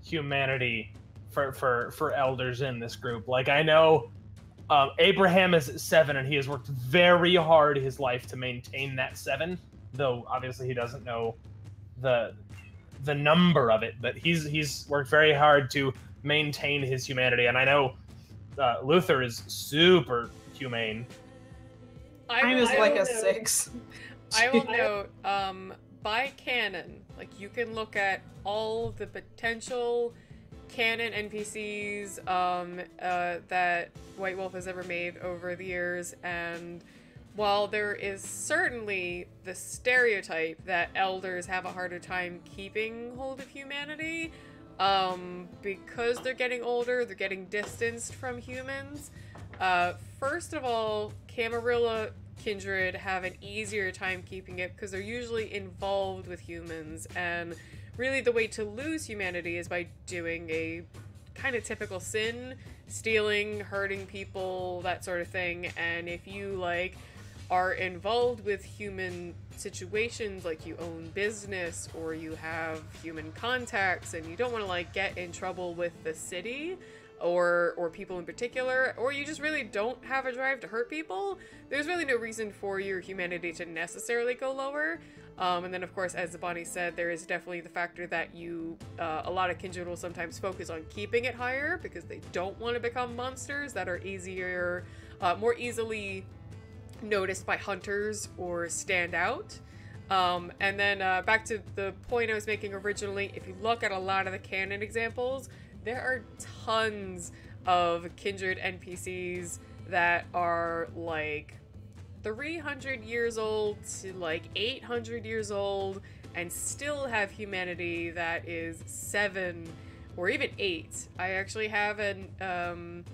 humanity for elders in this group. Like, I know Abraham is at 7, and he has worked very hard his life to maintain that 7. Though obviously he doesn't know the number of it, but he's worked very hard to maintain his humanity. And I know Luther is super humane. Mine is like a 6. I will note, by canon, like you can look at all the potential canon NPCs that White Wolf has ever made over the years, and while there is certainly the stereotype that elders have a harder time keeping hold of humanity, because they're getting older, they're getting distanced from humans. First of all, Camarilla kindred have an easier time keeping it because they're usually involved with humans, and really the way to lose humanity is by doing a kind of typical sin, stealing, hurting people, that sort of thing. And if you like are involved with human situations, like you own business or you have human contacts and you don't want to like get in trouble with the city or people in particular, or you just really don't have a drive to hurt people, there's really no reason for your humanity to necessarily go lower. And then of course, as Bonnie said, there is definitely the factor that a lot of kindred will sometimes focus on keeping it higher because they don't want to become monsters that are more easily noticed by hunters or stand out. And then back to the point I was making originally, if you look at a lot of the canon examples, there are tons of kindred NPCs that are like 300 years old to like 800 years old and still have humanity that is 7 or even 8. I actually have an,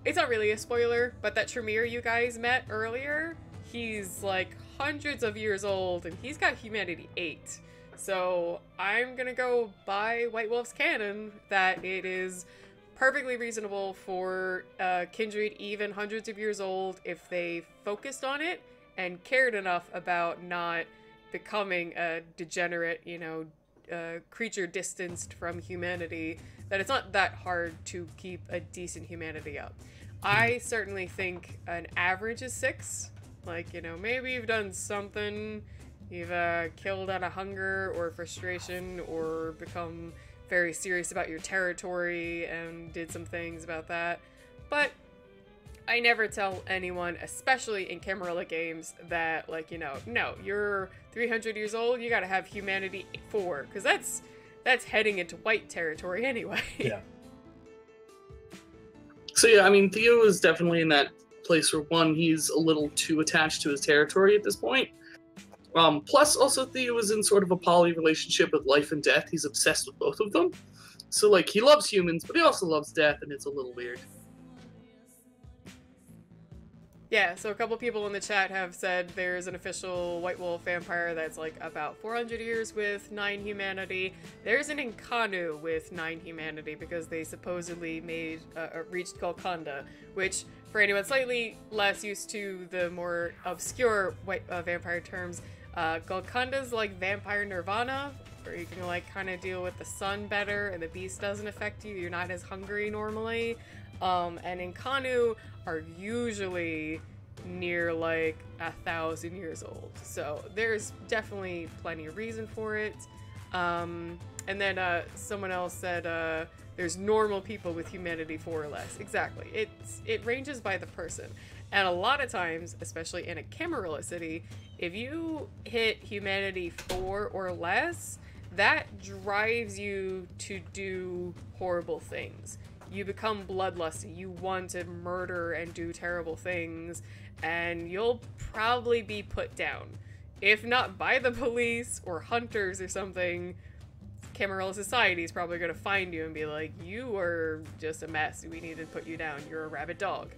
it's not really a spoiler, but that Tremere you guys met earlier, he's like hundreds of years old and he's got humanity 8. So I'm gonna go by White Wolf's canon that it is perfectly reasonable for kindred even hundreds of years old, if they focused on it and cared enough about not becoming a degenerate, you know, creature distanced from humanity, that it's not that hard to keep a decent humanity up. I certainly think an average is 6. Like, you know, maybe you've done something, you've killed out of hunger or frustration or become very serious about your territory and did some things about that. But I never tell anyone, especially in Camarilla games, that, like, you know, no, you're 300 years old, you gotta have humanity 4, because that's heading into white territory anyway. Yeah. So yeah, I mean, Theo is definitely in that place where, one, he's a little too attached to his territory at this point. Plus, also, Theo is in sort of a poly relationship with life and death. He's obsessed with both of them. So, like, he loves humans, but he also loves death, and it's a little weird. Yeah, so a couple people in the chat have said there's an official White Wolf vampire that's like about 400 years with 9 humanity. There's an Nkanu with 9 humanity because they supposedly made reached Golconda, which, for anyone slightly less used to the more obscure vampire terms, Golconda's like vampire nirvana, where you can like kind of deal with the sun better and the beast doesn't affect you. You're not as hungry normally. And Nkanu are usually near like 1,000 years old. So there's definitely plenty of reason for it. And then someone else said there's normal people with humanity 4 or less. Exactly. It ranges by the person. And a lot of times, especially in a Camarilla city, if you hit humanity 4 or less, that drives you to do horrible things. You become bloodlusty, you want to murder and do terrible things, and you'll probably be put down. If not by the police or hunters or something, Camarilla Society is probably going to find you and be like, you are just a mess, we need to put you down, you're a rabid dog.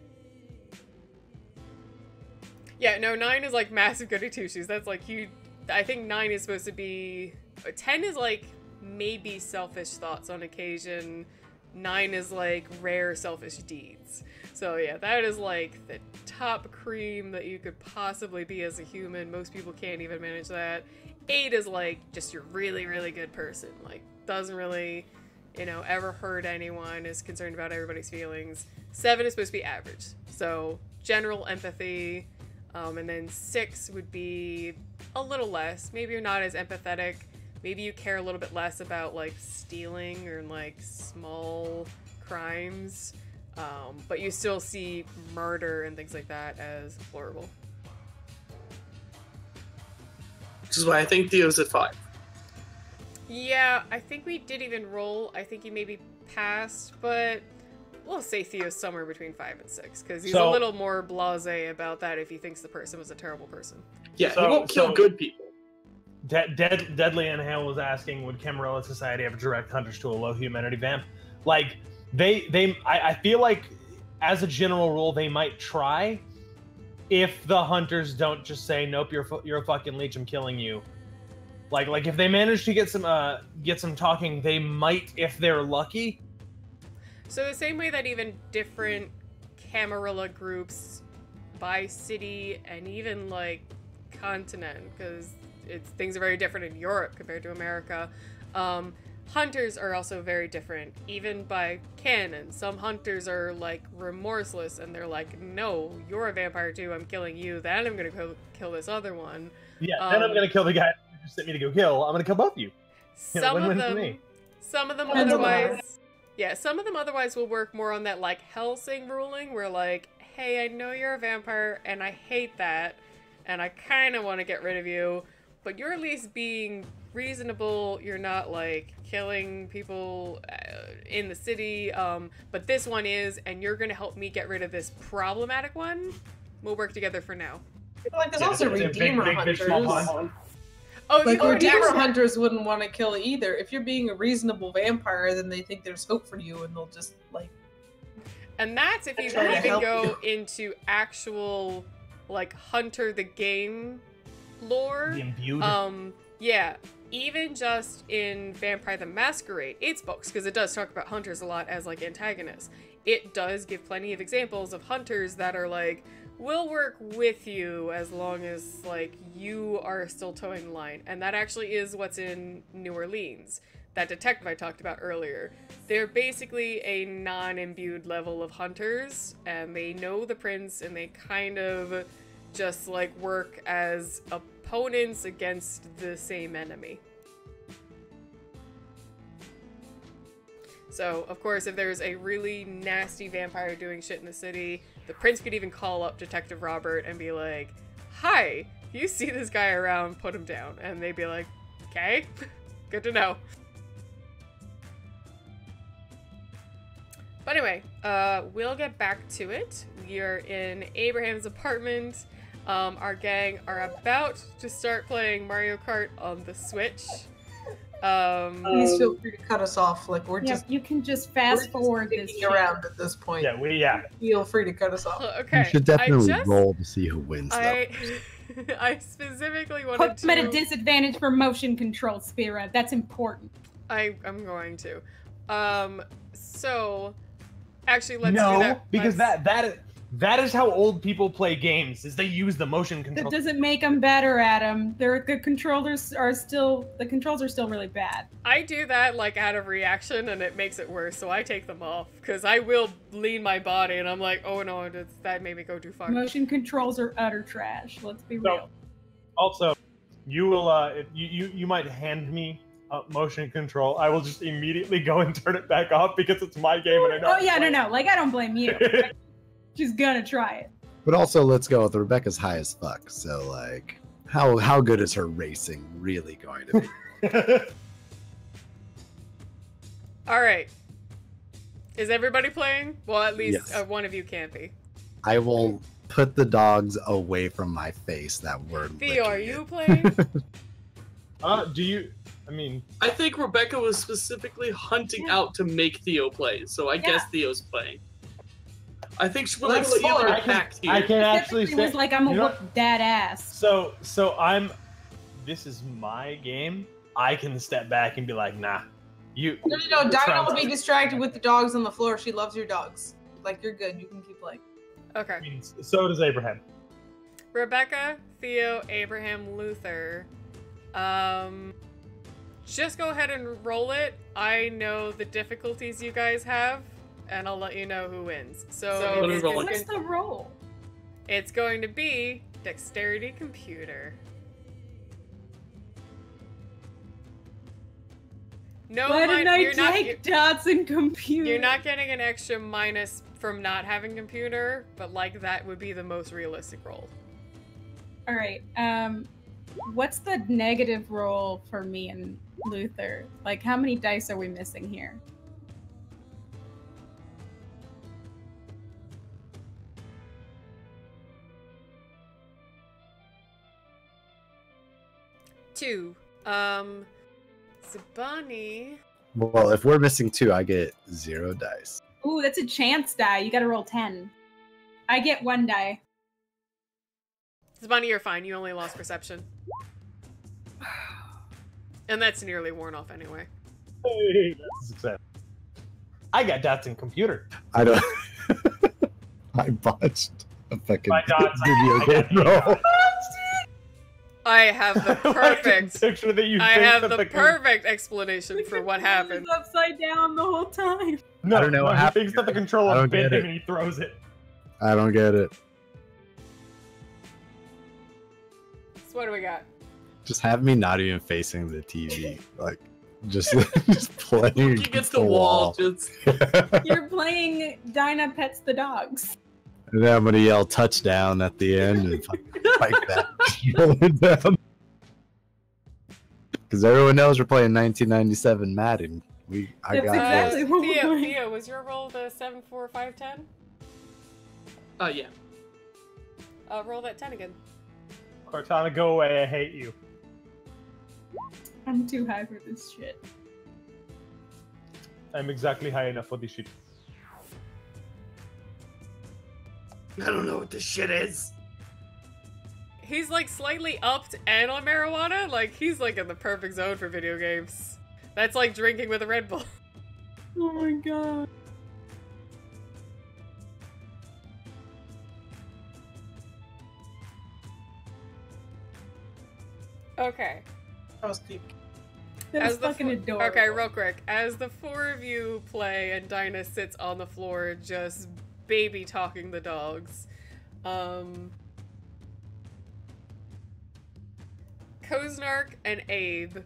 Yeah, no, 9 is like massive goody two-shoes. That's like huge. I think 9 is supposed to be... 10 is like maybe selfish thoughts on occasion. 9 is like rare selfish deeds. So yeah, that is like the top cream that you could possibly be as a human. Most people can't even manage that. 8 is like just your really, really good person. Like, doesn't really, you know, ever hurt anyone, is concerned about everybody's feelings. 7 is supposed to be average. So general empathy. And then 6 would be a little less. Maybe you're not as empathetic. Maybe you care a little bit less about, like, stealing or, like, small crimes. But you still see murder and things like that as horrible. Which is why I think Theo's at 5. Yeah, I think we did even roll. I think he maybe passed, but we'll say Theo's somewhere between 5 and 6, because he's a little more blasé about that if he thinks the person was a terrible person. Yeah, he won't kill good people. Deadly Inhale was asking, would Camarilla Society have direct hunters to a low humanity vamp? Like, I feel like, as a general rule, they might try, if the hunters don't just say, nope, you're a fucking leech, I'm killing you. Like if they manage to get some talking, they might if they're lucky. So the same way that even different Camarilla groups by city and even like continent, because things are very different in Europe compared to America. Hunters are also very different, even by canon. Some hunters are like remorseless and they're like, no, you're a vampire too, I'm killing you, then I'm gonna go kill this other one. Yeah, then I'm gonna kill the guy who sent me to go kill. I'm gonna kill both of you. Some of them otherwise... Yeah, some of them otherwise will work more on that, like, Helsing ruling, where, like, hey, I know you're a vampire, and I hate that, and I kind of want to get rid of you, but you're at least being reasonable, you're not, like, killing people in the city, but this one is, and you're going to help me get rid of this problematic one. We'll work together for now. Like, there's Yeah, also it's a Redeemer big fish, small Hunters. pond. Oh, Like, you Redeemer Hunters wouldn't want to kill either. If you're being a reasonable vampire, then they think there's hope for you, and they'll just, like... And that's if you Try to even help go into actual, like, Hunter the game lore. The imbued. Yeah, even just in Vampire the Masquerade, its books, because it does talk about hunters a lot as, like, antagonists. It does give plenty of examples of hunters that are like, we'll work with you as long as, like, you are still towing the line. And that actually is what's in New Orleans. That detective I talked about earlier. They're basically a non-imbued level of hunters, and they know the prince, and they kind of just, like, work as opponents against the same enemy. So, of course, if there's a really nasty vampire doing shit in the city, the prince could even call up Detective Robert and be like, hi, if you see this guy around, put him down. And they'd be like, okay, good to know. But anyway, we'll get back to it. We are in Abraham's apartment. Our gang are about to start playing Mario Kart on the Switch. Please feel free to cut us off. Like, we're Yeah, just you can just fast forward this dicking around at this point. Yeah. Feel free to cut us off. Okay. You should definitely I just, roll to see who wins, though. I specifically wanted Put them at a to... disadvantage for motion control, Spira. That's important. I'm going to. So, actually, let's do No, that. because Let's- that is how old people play games. Is they use the motion control. That doesn't make them better at them. The controls are still really bad. I do that, like, out of reaction, and it makes it worse, so I take them off. Because I will lean my body, and I'm like, oh no, that made me go too far. Motion controls are utter trash. Let's be real. Also, you will you might hand me motion control. I will just immediately go and turn it back off because it's my game and I know. Oh yeah, no. Like, I don't blame you. Just gonna try it. But also, let's go with Rebecca's high as fuck. So, like, how good is her racing really going to be? All right. Is everybody playing? Well, at least Yes. one of you can't be. I will put the dogs away from my face that were Theo, are licking you it. playing? Do you? I mean, I think Rebecca was specifically hunting out to make Theo play, so I guess Theo's playing. I think she would like Let's to feel see. like packed here. I can actually It say. was like, I'm gonna you know- whoop that ass. So I'm. This is my game. I can step back and be like, nah, you. No, Dinah will be distracted with the dogs on the floor. She loves your dogs. Like, you're good. You can keep playing. Okay. I mean, so does Abraham. Rebecca, Theo, Abraham, Luther. Just go ahead and roll it. I know the difficulties you guys have, and I'll let you know who wins. So what are we rolling? What's the roll? it's going to be Dexterity Computer. No, Why didn't I you're not, take dots and computer? you're not getting an extra minus from not having computer, but like that would be the most realistic roll. All right. What's the negative roll for me and Luther? Like, how many dice are we missing here? Two. Sabani. Well, if we're missing 2, I get 0 dice. Ooh, that's a chance die. You gotta roll 10. I get 1 die. Sabani, you're fine. You only lost perception. And that's nearly worn off anyway. Hey, that's a success. I got dots in computer. I don't. I botched a fucking My dots. video game roll. I have the perfect. picture that you. I think have that the perfect explanation for what happened. It's upside down the whole time. No, I don't know what he happened thinks that the here. controller I don't bit get him it. and he throws it. I don't get it. So what do we got? Just have me not even facing the TV, like just playing Looking against against the wall, just You're playing Dinah Pets the Dogs. And then I'm gonna yell touchdown at the end and like that, rolling down. Because everyone knows we're playing 1997 Madden. I That's got exactly this. what we're Theo, playing. Theo, was your roll the 7, 4, 5, 10? yeah. Roll that 10 again. Cortana, go away. I hate you. I'm too high for this shit. I'm exactly high enough for this shit. I don't know what this shit is. He's like slightly upped and on marijuana. Like he's like in the perfect zone for video games. That's like drinking with a Red Bull. Oh my god. Okay. That was cute. That As was the fucking adorable. Okay, real quick. As the four of you play and Dinah sits on the floor just baby talking the dogs. Koznark and Abe,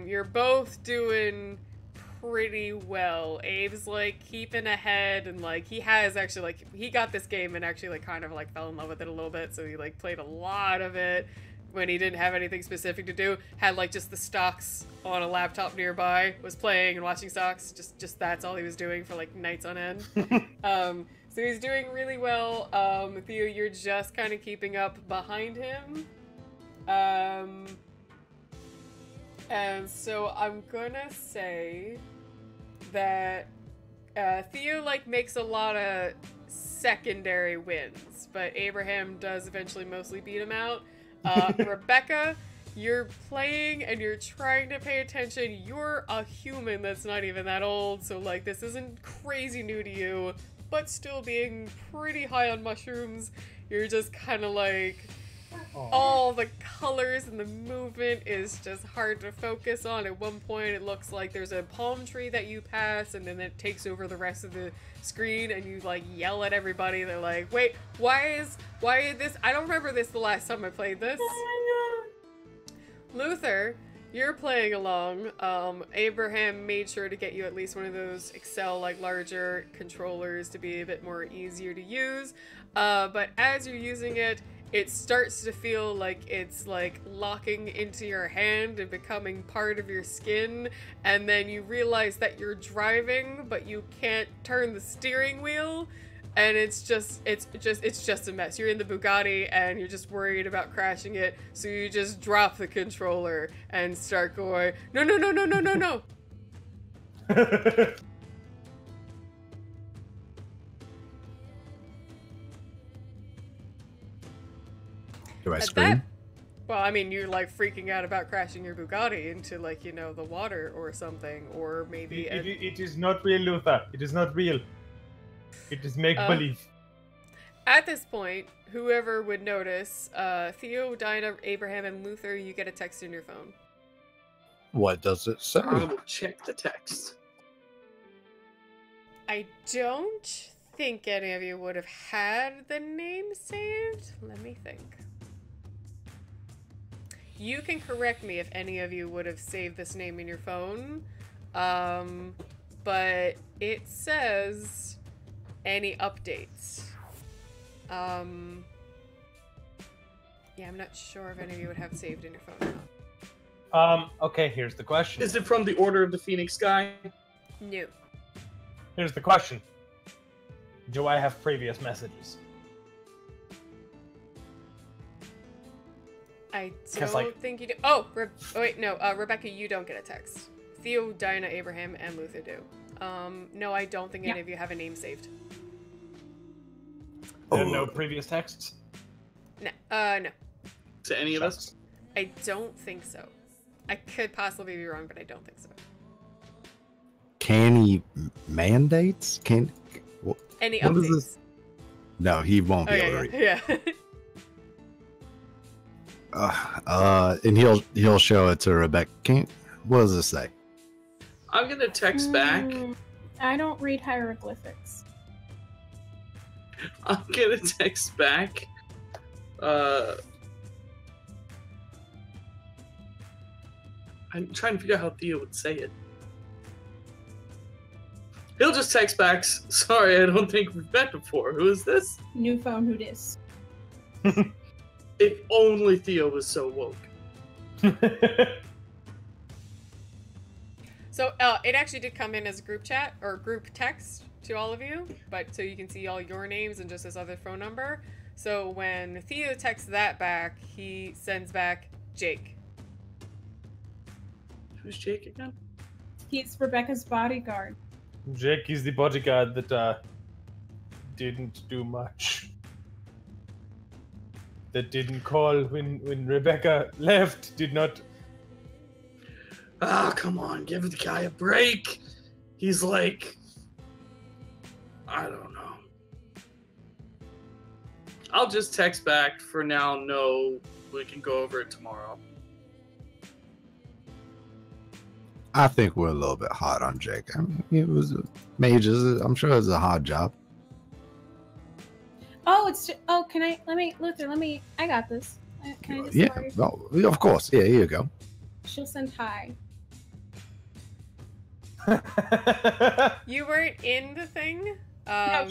you're both doing pretty well. Abe's like keeping ahead and like he has actually like he got this game and actually like kind of like fell in love with it a little bit, so he like played a lot of it when he didn't have anything specific to do. Had like just the stocks on a laptop nearby, was playing and watching stocks. Just that's all he was doing for like nights on end. So he's doing really well. Theo, you're just kind of keeping up behind him. And so I'm gonna say that Theo like makes a lot of secondary wins, but Abraham does eventually mostly beat him out. Rebecca, you're playing and you're trying to pay attention. You're a human that's not even that old, so like this isn't crazy new to you, but still being pretty high on mushrooms, you're just kind of like all the colors and the movement is just hard to focus on. At one point it looks like there's a palm tree that you pass and then it takes over the rest of the screen and you like yell at everybody. They're like, wait, why is this? I don't remember this the last time I played this. Luther, you're playing along. Abraham made sure to get you at least one of those Excel like larger controllers to be a bit more easier to use. But as you're using it, it starts to feel like it's like locking into your hand and becoming part of your skin, and then you realize that you're driving but you can't turn the steering wheel, and it's just a mess. You're in the Bugatti and you're just worried about crashing it, so you just drop the controller and start going, no. Do I At scream? that- Well, I mean, you're like freaking out about crashing your Bugatti into like, you know, the water or something, or maybe It is not real, Luther. It is not real. It is make-believe. At this point, whoever would notice, Theo, Dinah, Abraham, and Luther, you get a text in your phone. What does it say? I will check the text. I don't think any of you would have had the name saved. Let me think. You can correct me if any of you would have saved this name in your phone. But it says any updates. Yeah, I'm not sure if any of you would have saved in your phone or not. Okay, here's the question. Is it from the Order of the Phoenix guy? No. Here's the question. Do I have previous messages? I 'Cause, don't like- think you do. Oh, wait, no. Rebecca, you don't get a text. Theo, Dinah, Abraham, and Luther do. No, I don't think any of you have a name saved. There are no previous texts? No. No. To any of us? I don't think so. I could possibly be wrong, but I don't think so. Can he mandates? Any What is updates? this? No, he won't be able to read. Yeah. And he'll show it to Rebecca. What does this say? I'm gonna text back. I don't read hieroglyphics. I'm gonna text back. I'm trying to figure out how Theo would say it. He'll just text back, sorry, I don't think we've met before. Who is this? New phone, who dis? If only Theo was so woke. So it actually did come in as a group chat or group text to all of you, but so you can see all your names and just this other phone number. So when Theo texts that back, he sends back Jake. Who's Jake again? He's Rebecca's bodyguard. Jake is the bodyguard that didn't do much. That didn't call when Rebecca left. Did not. Ah, come on, give the guy a break. He's like, I don't know. I'll just text back for now. No, we can go over it tomorrow. I think we're a little bit hard on Jake. I mean, it was mages. I'm sure it was a hard job. Oh, Luther, I got this. Can I just Yeah, sorry? well, of course. Yeah, here you go. She'll send hi. You weren't in the thing? No,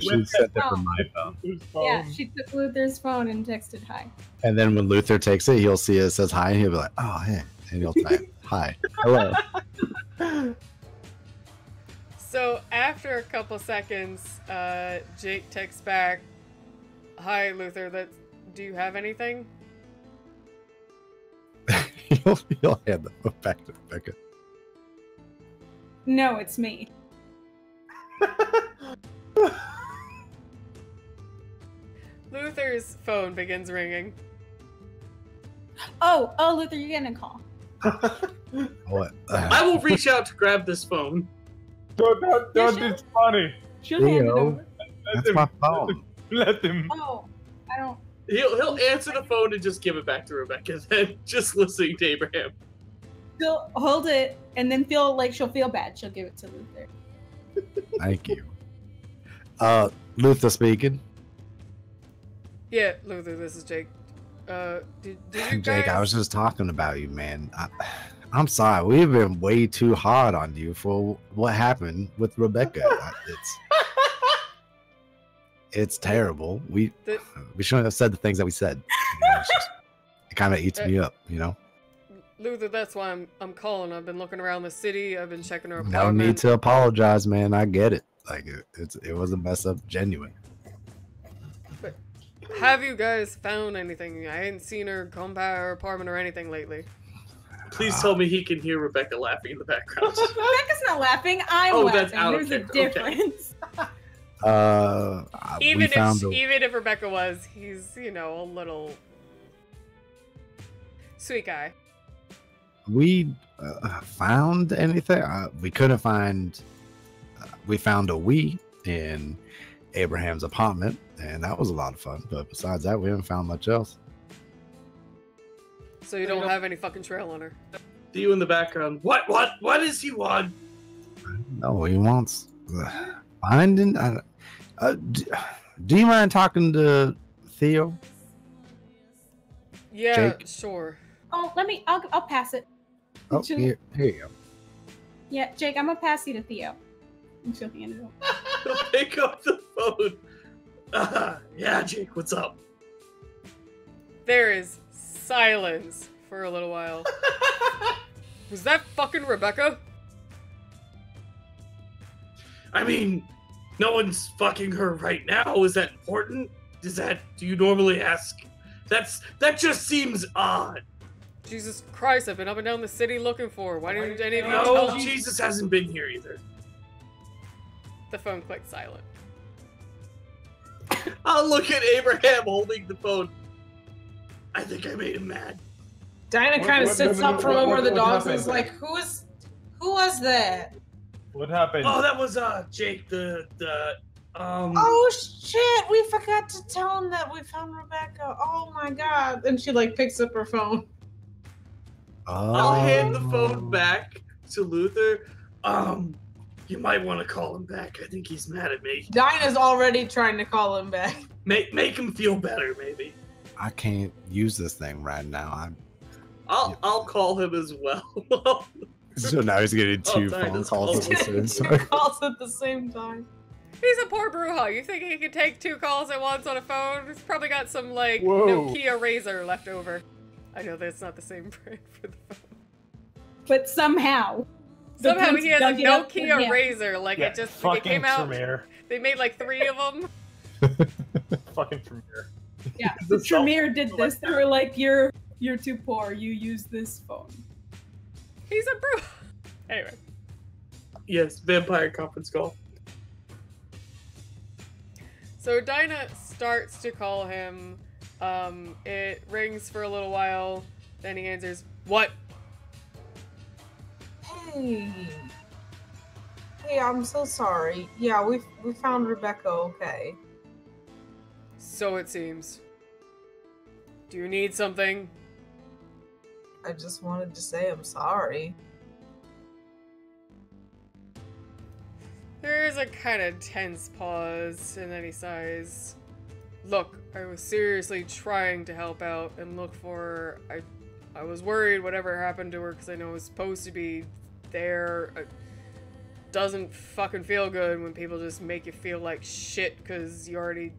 She said that from my phone. yeah, she took Luther's phone and texted hi. And then when Luther takes it, he'll see it says hi, and he'll be like, "Oh, hey," and he'll type, "Hi, hello." So after a couple seconds, Jake texts back, "Hi, Luther. Do you have anything?" he'll hand the phone back to Rebecca. No, it's me. Luther's phone begins ringing. Oh, Luther, you're getting a call. What? I will reach out to grab this phone. Don't, Yeah, it's funny. She'll hand it Theo. over. That's my phone. Let him. Oh, I don't. He'll answer the phone and just give it back to Rebecca. Then just listening to Abraham. She'll hold it and then she'll feel bad. She'll give it to Luther. Thank you. Luther speaking. Yeah, Luther, this is Jake. Did you guys... Jake, I was just talking about you, man. I'm sorry. We've been way too hard on you for what happened with Rebecca. It's terrible. We shouldn't have said the things that we said. You know, it kind of eats me up, you know. Luther, that's why I'm calling. I've been looking around the city. I've been checking her No apartment. need to apologize, man. I get it. Like it was a mess up, genuine. But have you guys found anything? I ain't seen her come by her apartment or anything lately. Please tell me he can hear Rebecca laughing in the background. Rebecca's not laughing. I'm Oh, laughing. that's out of There's a character. Okay. difference. Even if Rebecca was, he's a little sweet guy. We found anything? We couldn't find. We found a Wii in Abraham's apartment, and that was a lot of fun. But besides that, we haven't found much else. So you don't have any fucking trail on her. You in the background. What does he want? No, he wants finding. Do you mind talking to Theo? Yeah, Jake? sure. Oh, I'll pass it. Oh, She'll- here you go. Yeah, Jake, I'm gonna pass you to Theo. And she'll hand it over. He'll pick up the phone. Yeah, Jake, what's up? There is silence for a little while. Was that fucking Rebecca? I mean, no one's fucking her right now. Is that important? Do you normally ask? That just seems odd. Jesus Christ, I've been up and down the city looking for her. Why didn't any of you tell No, me? Jesus hasn't been here either. The phone clicked silent. I'll look at Abraham holding the phone. I think I made him mad. Dinah kind of sits up from over the what dogs and is happened? like, who was that? What happened? Oh, that was Jake, Oh shit, we forgot to tell him that we found Rebecca. Oh my god. And she picks up her phone. I'll hand the Oh. phone back to Luther. You might want to call him back. I think he's mad at me. Dinah's already trying to call him back. Make him feel better, maybe. I can't use this thing right now. I'll call him as well. So now he's getting two sorry, phone this calls call- at the same Two time. calls at the same time. He's a poor Bruja. You think he could take 2 calls at once on a phone? He's probably got some, Whoa. Nokia Razor left over. I know that's not the same brand for the phone. But somehow Somehow he has a dug it up for Nokia him. Razor. It fucking came out. Tremere. They made 3 of them. fucking Tremere. Yeah, The Tremere did this. They were like, you're too poor. You use this phone. He's a bro. Anyway. Yes, vampire conference call. So Dinah starts to call him. It rings for a little while. Then he answers, "What?" Hey. Hey, I'm so sorry. Yeah, we found Rebecca okay. So it seems. Do you need something? I just wanted to say I'm sorry. There is a kind of tense pause, and then he sighs. Look, I was seriously trying to help out and look for her. I was worried whatever happened to her because I know it was supposed to be there. It doesn't fucking feel good when people just make you feel like shit because you already...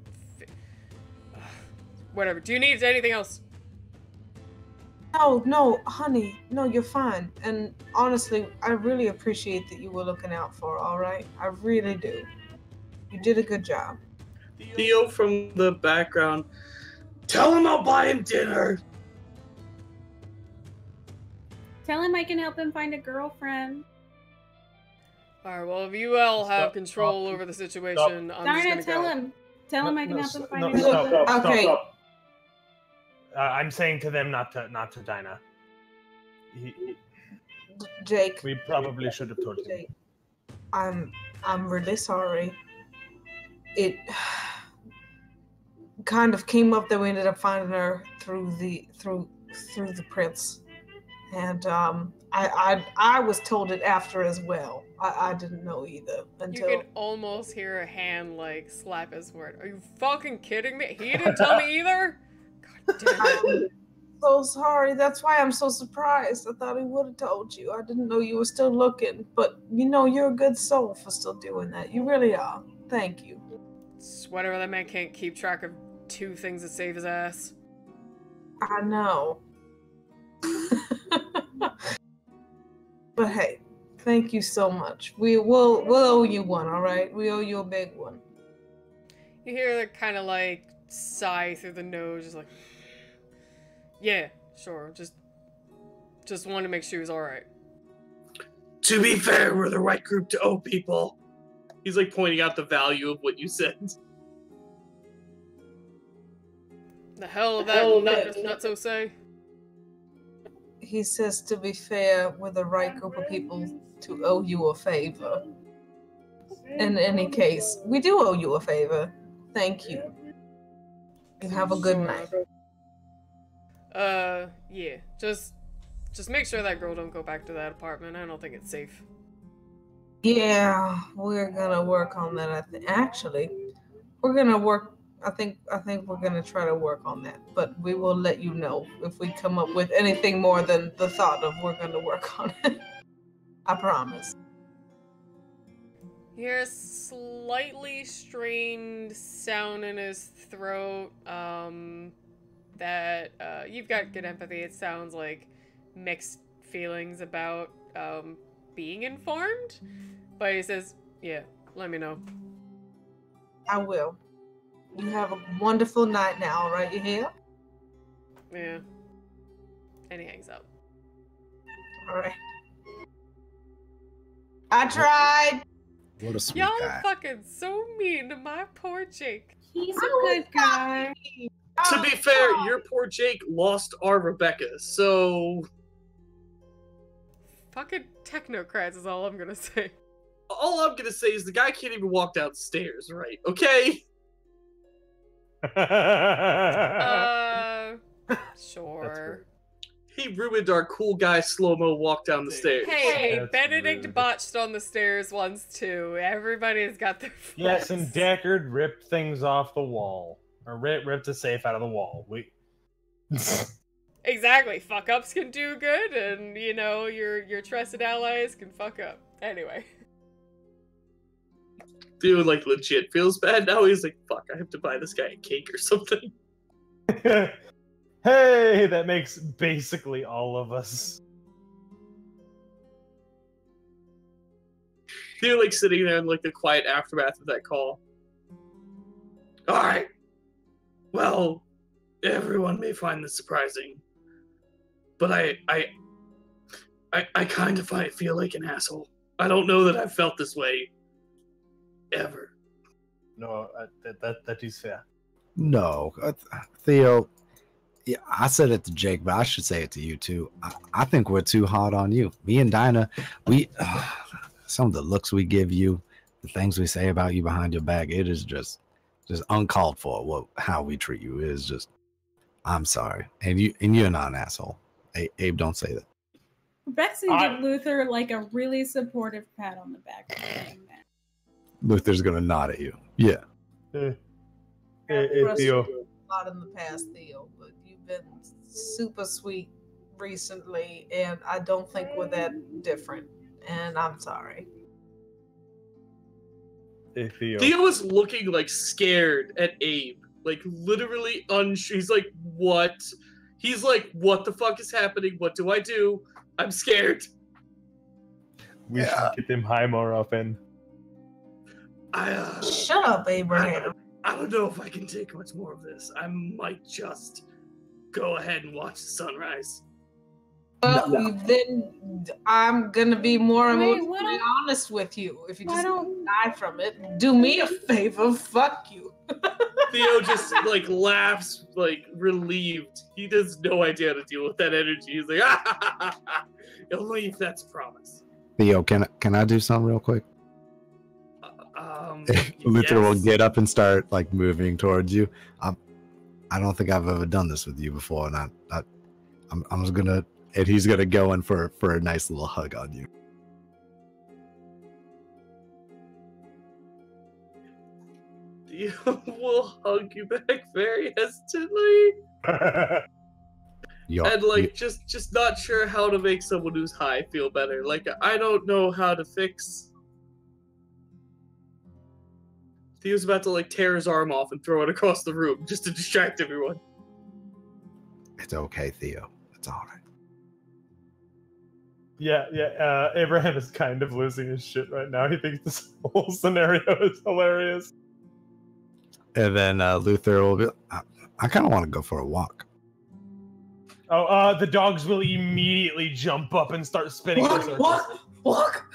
Whatever. Do you need anything else? No, honey. No, you're fine. And honestly, I really appreciate that you were looking out for her, alright? I really do. You did a good job. Theo from the background. Tell him I'll buy him dinner. Tell him I can help him find a girlfriend. Alright, well, if you all have control over the situation, I'm just Darn gonna it, tell go. him. Tell him I can help him find a no, girlfriend. Stop. Okay. I'm saying to them not to Dinah. Jake. We probably should have told him. Jake. I'm really sorry. It kind of came up that we ended up finding her through the prince, and I was told it after as well. I didn't know either until You can almost hear a hand, like, slap his word. Are you fucking kidding me? He didn't tell me either? God damn it. I'm so sorry. That's why I'm so surprised. I thought he would have told you. I didn't know you were still looking, but you're a good soul for still doing that. You really are. Thank you. It's whatever, that man can't keep track of 2 things to save his ass. I know. But hey, thank you so much. We'll owe you one, all right? We owe you a big one. You hear the kind of like sigh through the nose, just like, yeah, sure, just wanted to make sure he was alright. To be fair, we're the right group to owe people. He's like pointing out the value of what you said. The hell of that not so say. He says, to be fair, we're the right group of people to owe you a favor. In any case, we do owe you a favor. Thank you. You have a good night. Yeah, just make sure that girl don't go back to that apartment. I don't think it's safe. Yeah, we're gonna work on that. Actually, we're gonna work. I think we're gonna try to work on that. But we will let you know if we come up with anything more than the thought of we're gonna work on it. I promise. You hear a slightly strained sound in his throat. That you've got good empathy. It sounds like mixed feelings about being informed, but he says, "Yeah, let me know." I will. You have a wonderful night now, all right? You hear? Yeah. And he hangs up. All right. I tried. What a sweet Y'all guy. fucking so mean to my poor Jake. He's a good guy. To be fair, your poor Jake lost our Rebecca, so Fucking technocrats is all I'm gonna say. all I'm gonna say is the guy can't even walk downstairs, right? Okay? Sure. He ruined our cool guy slow-mo walk down the stairs. Hey, That's Benedict rude. botched on the stairs once too. Everybody's got their Yes, and flaws. Deckard ripped things off the wall. Or ripped the safe out of the wall. Exactly. Fuck ups can do good, and your trusted allies can fuck up. Anyway. Dude, like, legit feels bad now. He's like, fuck, I have to buy this guy a cake or something. Hey, that makes basically all of us. Dude, like, sitting there in, like, the quiet aftermath of that call. Alright. Well, everyone may find this surprising, but I kind of feel like an asshole. I don't know that I've felt this way ever. No, that is fair. No, Theo. Yeah, I said it to Jake, but I should say it to you too. I think we're too hard on you. Me and Dinah, we some of the looks we give you, the things we say about you behind your back, it is just uncalled for. How we treat you is just. I'm sorry, and you're not an asshole. Abe, don't say that. Betsy give Luther like a really supportive pat on the back for saying that. Luther's gonna nod at you. Yeah. Theo. A lot in the past, Theo, but you've been super sweet recently, and I don't think we're that different. And I'm sorry. Hey, Theo. Theo is looking like scared at Abe, like literally He's like, what? He's like, what the fuck is happening? What do I do? I'm scared. We should get them high more often. Shut up, Abraham. I don't know if I can take much more of this. I might just go ahead and watch the sunrise. Well, then I'm gonna be more emotionally honest with you. If you just die from it, do me a favor. Fuck you. Theo just like laughs, like relieved. He has no idea how to deal with that energy. He's like, only if that's a promise. Theo, can I do something real quick? Luther will get up and start like moving towards you. I don't think I've ever done this with you before, and I'm just gonna, and he's gonna go in for a nice little hug on you. Theo will hug you back very hesitantly. And like just not sure how to make someone who's high feel better. Like I don't know how to fix. Theo's about to like tear his arm off and throw it across the room just to distract everyone. It's okay, Theo. It's all right. Yeah. Abraham is kind of losing his shit right now. He thinks this whole scenario is hilarious. And then Luther will be. I kind of want to go for a walk. Oh, the dogs will immediately jump up and start spinning. Walk.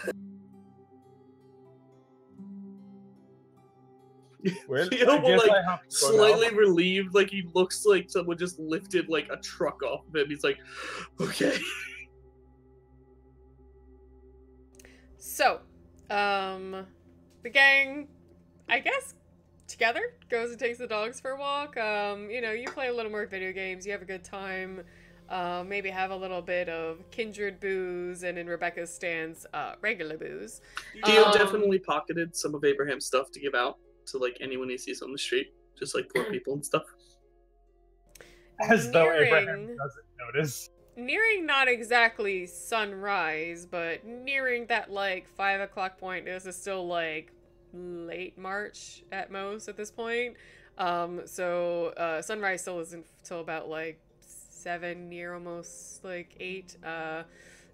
Theo will like slightly relieved, like he looks like someone just lifted like a truck off of him. He's like, okay. So, the gang, I guess, together goes and takes the dogs for a walk. You play a little more video games, you have a good time, maybe have a little bit of kindred booze, and in Rebecca's stance, regular booze. Theo definitely pocketed some of Abraham's stuff to give out to like anyone he sees on the street, just like poor people and stuff. As though Abraham doesn't notice. Nearing not exactly sunrise, but nearing that like 5 o'clock point. This is still like late March at most at this point. So sunrise still isn't till about like 7, near almost like 8.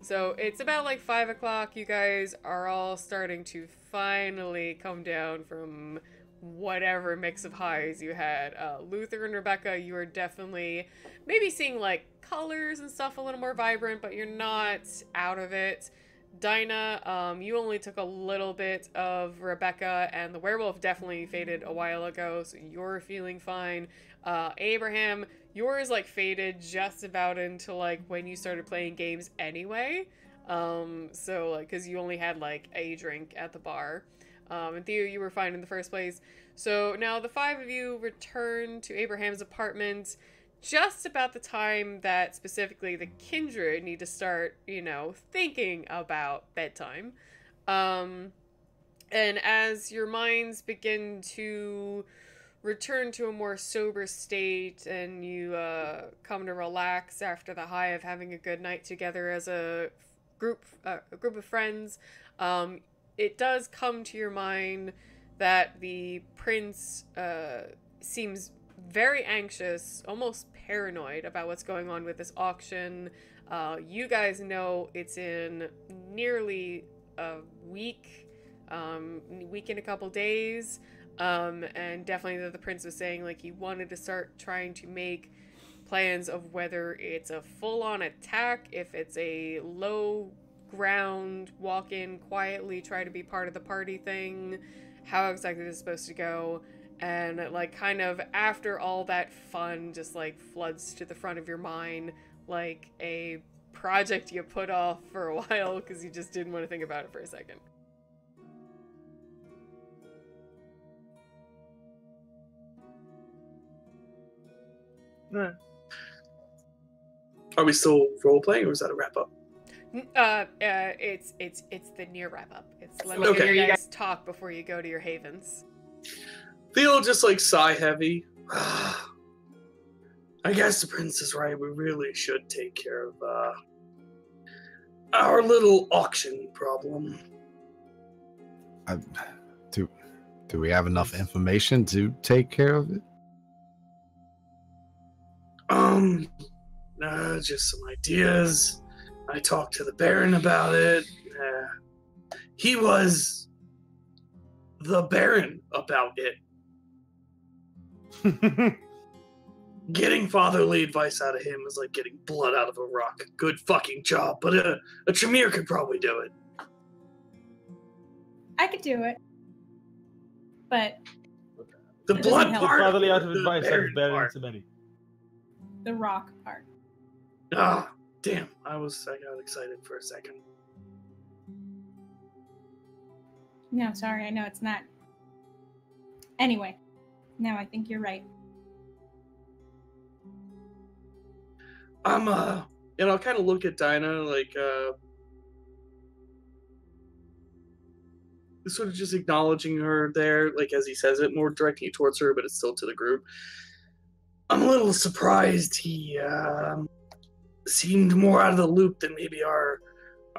So it's about like 5 o'clock. You guys are all starting to finally come down from whatever mix of highs you had. Luther and Rebecca, you are definitely maybe seeing like colors and stuff a little more vibrant, but you're not out of it. Dinah, you only took a little bit of Rebecca, and the werewolf definitely faded a while ago, so you're feeling fine. Abraham, yours like faded just about into like when you started playing games anyway. So like, cause you only had like a drink at the bar. And Theo, you were fine in the first place. So now the 5 of you return to Abraham's apartment just about the time that specifically the kindred need to start, thinking about bedtime. And as your minds begin to return to a more sober state and you come to relax after the high of having a good night together as a group of friends, it does come to your mind that the prince seems very anxious, almost paranoid about what's going on with this auction. You guys know it's in nearly a week and a couple days. And definitely the prince was saying, like, he wanted to start trying to make plans of whether it's a full-on attack, if it's a low ground, walk in quietly, try to be part of the party thing, how exactly this is supposed to go. And, like, kind of after all that fun just, like, floods to the front of your mind, like a project you put off for a while because you just didn't want to think about it for a second. Right. Are we still role playing, or is that a wrap up? It's the near wrap up. It's let me Okay. hear you guys talk before you go to your havens. Theo just like sigh heavy. I guess the prince is right. We really should take care of our little auction problem. Do we have enough information to take care of it? Just some ideas. I talked to the Baron about it. He was the Baron about it. Getting fatherly advice out of him is like getting blood out of a rock. Good fucking job, but a Tremere could probably do it. I could do it. But The It blood doesn't help. part. Fatherly out of the advice Baron and better part. than somebody. the rock part. Ah, damn. I got excited for a second. No, sorry, I know it's not. Anyway, no, I think you're right. I'm and I'll kind of look at Dinah like sort of just acknowledging her there, like as he says it, more directly towards her, but it's still to the group. I'm a little surprised he seemed more out of the loop than maybe our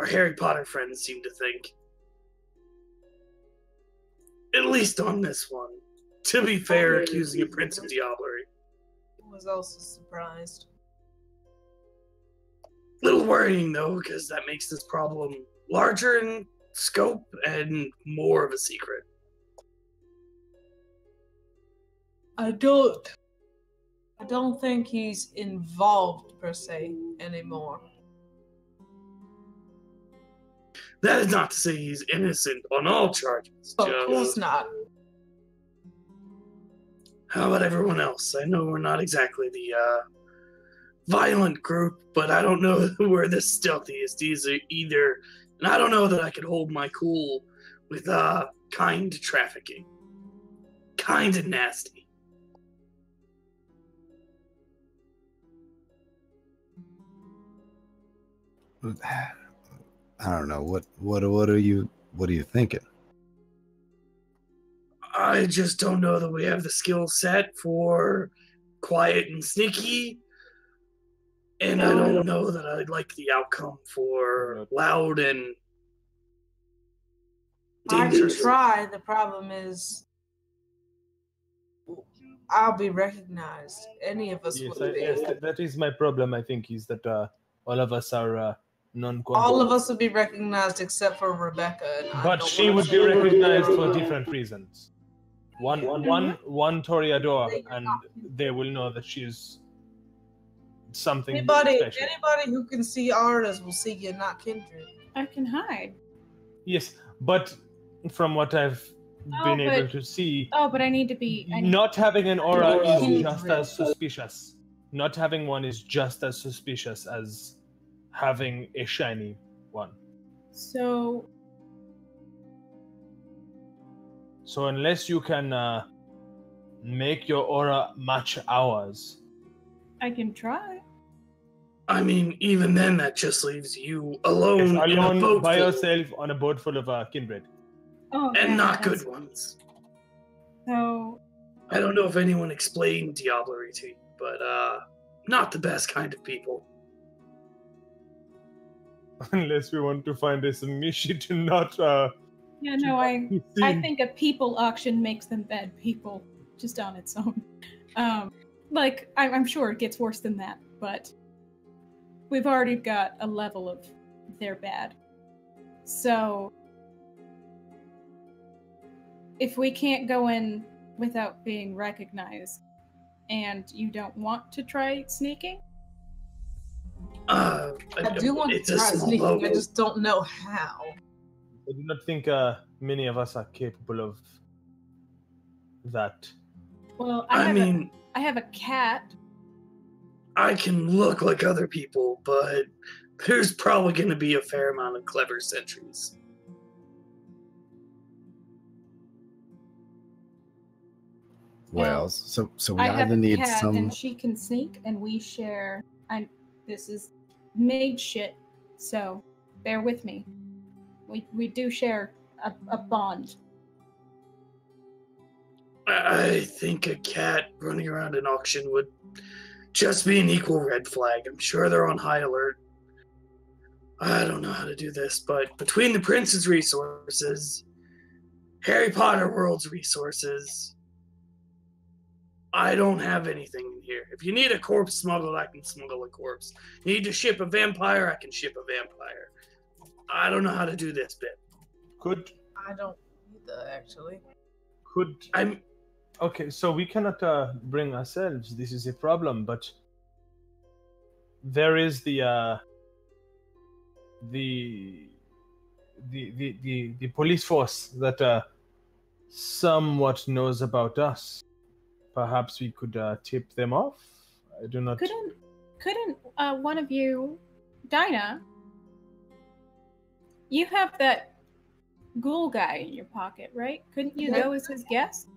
Harry Potter friends seem to think. At least on this one. To be fair, accusing a prince of diablerie. I was also surprised. Little worrying though, because that makes this problem larger in scope and more of a secret. I don't think he's involved per se anymore. That is not to say he's innocent on all charges. Of course not. How about everyone else? I know we're not exactly the violent group, but I don't know that we're the stealthiest either. And I don't know that I could hold my cool with kind trafficking. Kind and nasty. I don't know. What are you thinking? I just don't know that we have the skill set for quiet and sneaky. And I don't know that I'd like the outcome for loud and I can dangerous. try. The problem is, I'll be recognized. Any of us Yes, would be. that is my problem. I think is that all of us are non-quantum. All of us would be recognized except for Rebecca. And I But don't she want would be to- recognized for different reasons. One Toreador, and they will know that she's something Anybody special. who can see Ardas will see you, not Kindred. I can hide. Yes, but from what I've been able to see, But I need to be. not having an aura is Kindred. just as suspicious. Not having one is just as suspicious as having a shiny one. So unless you can make your aura match ours, I can try. I mean, even then, that just leaves you alone, in a alone boat by full, yourself on a boat full of kindred. Oh, and yeah, not that's- good ones. So I don't know if anyone explained diablerie to you, but not the best kind of people. Unless we want to find a Samishi to not. yeah, no, I I think a people auction makes them bad people just on its own. Like I'm sure it gets worse than that, but we've already got a level of they're bad. So if we can't go in without being recognized, and you don't want to try sneaking, I do want to try sneaking. logo. I just don't know how. I do not think many of us are capable of that. well, I I mean, have a cat. I can look like other people, but there's probably going to be a fair amount of clever sentries. Well, so we I have either a need cat, some. and she can sneak, and we share. This is maid shit, so bear with me. We do share a bond. I think a cat running around an auction would just be an equal red flag. I'm sure they're on high alert. I don't know how to do this, but between the Prince's resources, Harry Potter World's resources, I don't have anything in here. If you need a corpse smuggled, I can smuggle a corpse. You need to ship a vampire, I can ship a vampire. I don't know how to do this bit. I don't either, actually. Okay, so we cannot bring ourselves. This is a problem, but there is the police force that somewhat knows about us. Perhaps we could tip them off. I do not. Couldn't one of you, Dinah? You have that ghoul guy in your pocket, right? Couldn't you go as his guest?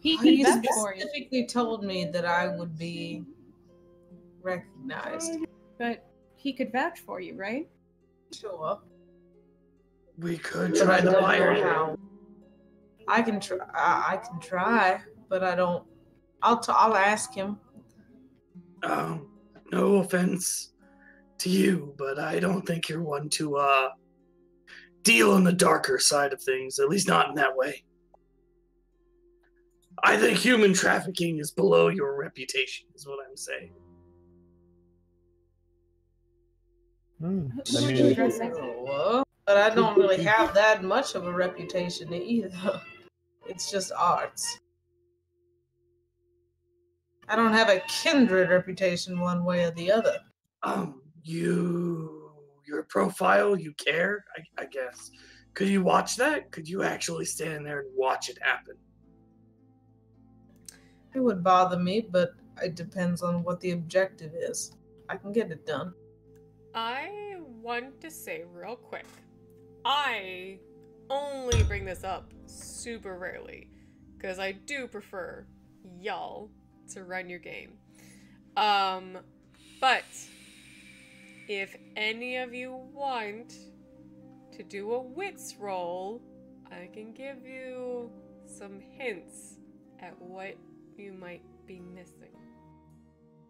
He He vouch for you. specifically told me that I would be recognized. But he could vouch for you, right? Sure. We could But try I the don't fire. know how. I can try. I can try, but I don't. I'll ask him. No offense to you, but I don't think you're one to deal on the darker side of things, at least not in that way. I think human trafficking is below your reputation, is what I'm saying. I mean, But I don't really have that much of a reputation either. It's just arts. I don't have a kindred reputation one way or the other. Your profile, you care, I guess. Could you watch that? Could you actually stand there and watch it happen? It would bother me, but it depends on what the objective is. I can get it done. I want to say real quick, I only bring this up super rarely, because I do prefer y'all to run your game. But if any of you want to do a wits roll, I can give you some hints at what you might be missing.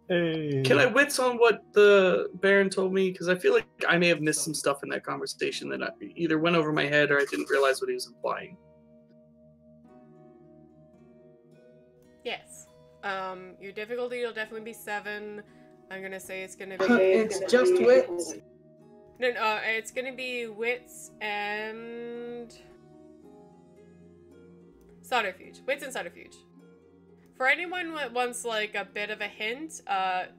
hey. Can I wits on what the Baron told me? Because I feel like I may have missed some stuff in that conversation that I either went over my head or I didn't realize what he was implying. Yes. Your difficulty will definitely be 7. I'm gonna say it's gonna be... It's just wits. No, it's gonna be wits and... Subterfuge. Wits and subterfuge. For anyone that wants, like, a bit of a hint,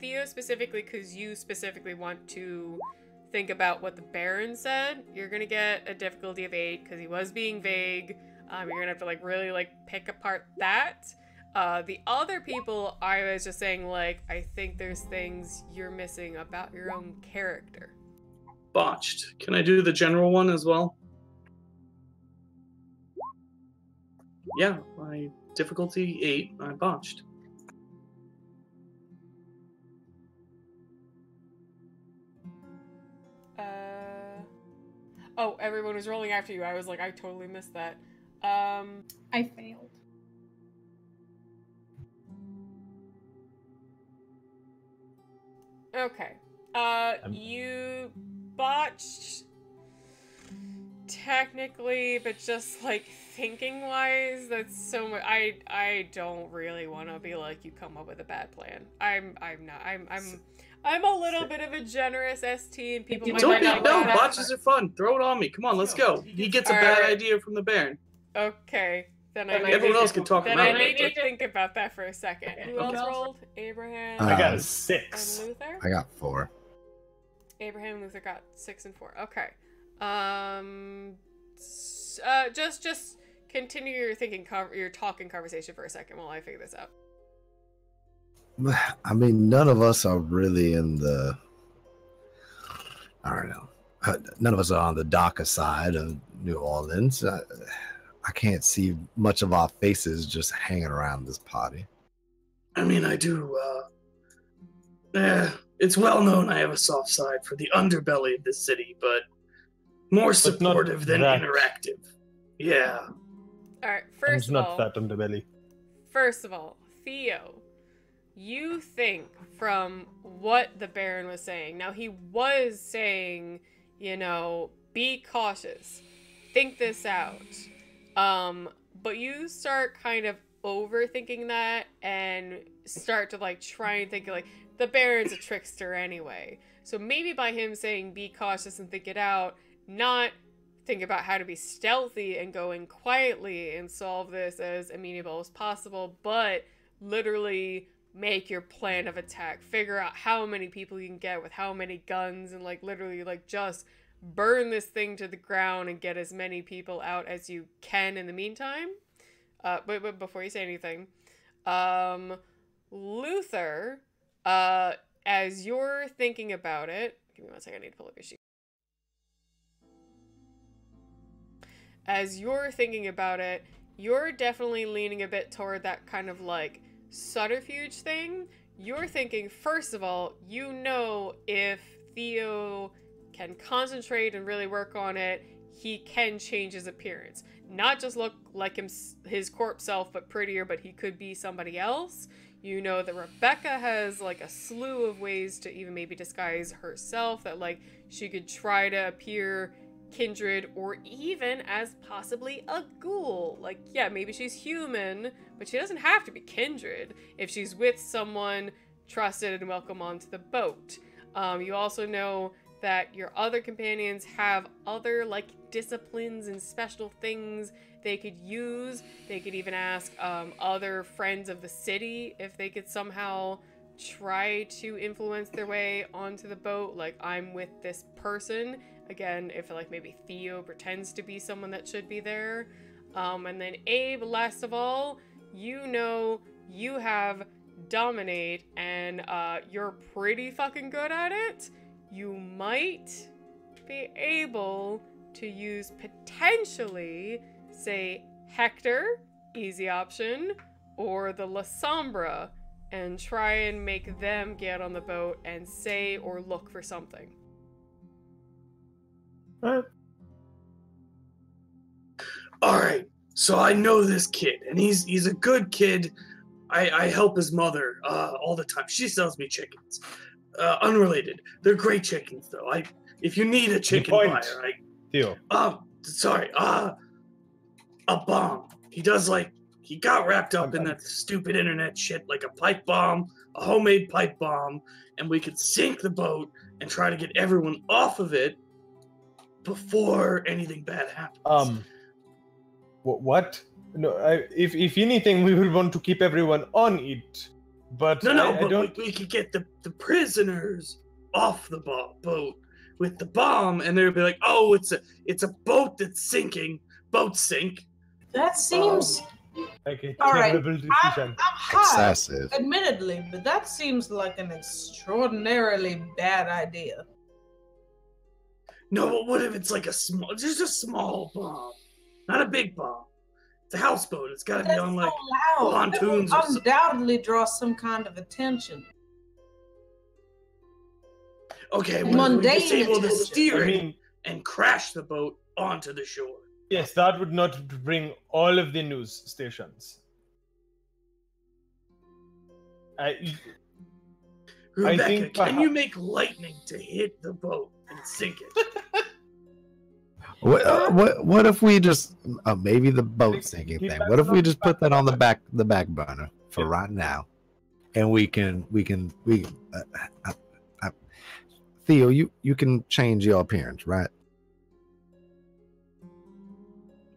Theo specifically, because you specifically want to think about what the Baron said, you're gonna get a difficulty of 8, because he was being vague. You're gonna have to, like, really, like, pick apart that. The other people, I was just saying, like, I think there's things you're missing about your own character. Botched. Can I do the general one as well? Yeah, my difficulty 8, I botched. Oh, everyone was rolling after you. I was like, I totally missed that. I failed. Okay. You botched technically, but just like thinking wise, that's so much. I don't really want to be like, you come up with a bad plan. I'm not. I'm a little bit of a generous ST, and people might Don't be, not no, like that. botches are fun. Throw it on me. Come on, let's go. He gets a bad Alright. idea from the Baron. Okay, then Everyone else can talk Then him I out. need to think about that for a second. Who Okay. else rolled? Abraham I got a and 6. Luther. I got 4. Abraham and Luther got 6 and 4. Okay. Just continue your your talking conversation for a second while I figure this out. I mean, none of us are really in the. I don't know. None of us are on the darker side of New Orleans. I can't see much of our faces just hanging around this party. I mean, I do, it's well known I have a soft side for the underbelly of this city, but more not supportive than that. interactive. Yeah. Alright, It's first of not all, that underbelly. Theo, you think from what the Baron was saying, now he was saying, you know, be cautious, think this out, but you start kind of overthinking that and start to like try and think like the Baron's a trickster anyway, so maybe by him saying be cautious and think it out, not think about how to be stealthy and go in quietly and solve this as amenable as possible, but literally make your plan of attack, figure out how many people you can get with how many guns, and like literally like just burn this thing to the ground and get as many people out as you can in the meantime. But before you say anything, Luther, as you're thinking about it, give me one second, I need to pull up your sheet. As you're thinking about it, you're definitely leaning a bit toward that kind of like subterfuge thing. You're thinking, first of all, you know, if Theo can concentrate and really work on it, he can change his appearance. Not just look like his corpse self, but prettier, but he could be somebody else. You know that Rebecca has like a slew of ways to even maybe disguise herself, that like she could try to appear kindred or even as possibly a ghoul. Like, yeah, maybe she's human, but she doesn't have to be kindred if she's with someone trusted and welcome onto the boat. You also know that your other companions have other like disciplines and special things they could use. They could even ask other friends of the city if they could somehow try to influence their way onto the boat, like I'm with this person. Again, if like maybe Theo pretends to be someone that should be there. And then Abe, last of all, you know you have Dominate, and you're pretty fucking good at it. You might be able to use potentially, say, Hector, easy option, or the La Sombra, and try and make them get on the boat and say or look for something. Alright, so I know this kid, and he's a good kid. I help his mother all the time. She sells me chickens. Unrelated. They're great chickens, though. If you need a chicken buyer, Theo. Sorry. A bomb. He got wrapped up in that stupid internet shit, like a pipe bomb, a homemade pipe bomb, and we could sink the boat and try to get everyone off of it before anything bad happens. What? No, if anything, we would want to keep everyone on it. But we could get the prisoners off the boat with the bomb, and they'd be like, "Oh, it's a boat that's sinking. Boat sink." That seems like a all right. terrible decision. I'm high, Excessive. admittedly, but that seems like an extraordinarily bad idea. No, but what if it's like just a small bomb, not a big bomb? It's a houseboat. It's got to be on like pontoons. That will undoubtedly draw some kind of attention. Okay, mundane we disable the attention. steering and crash the boat onto the shore. Yes, that would not bring all of the news stations. Rebecca, think can you make lightning to hit the boat and sink it? What if we just maybe the boat sinking thing? What if we just put that on the back burner for right now, and we can Theo, you can change your appearance, right?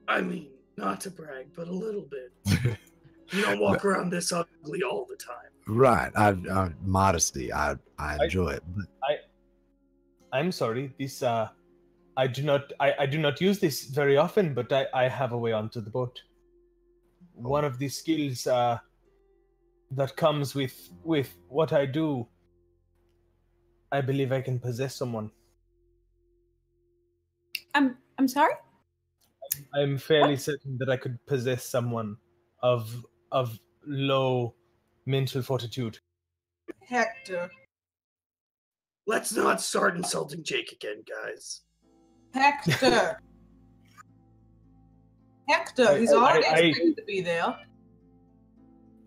I mean, not to brag, but a little bit. You don't walk around this ugly all the time. Right. Modesty. I enjoy it. But I'm sorry. This I do not use this very often, but I have a way onto the boat. One of the skills that comes with what I do, I believe I can possess someone. I'm sorry? I'm fairly certain that I could possess someone of low mental fortitude. Hector. Let's not start insulting Jake again, guys. Hector. Hector, he's already expected to be there.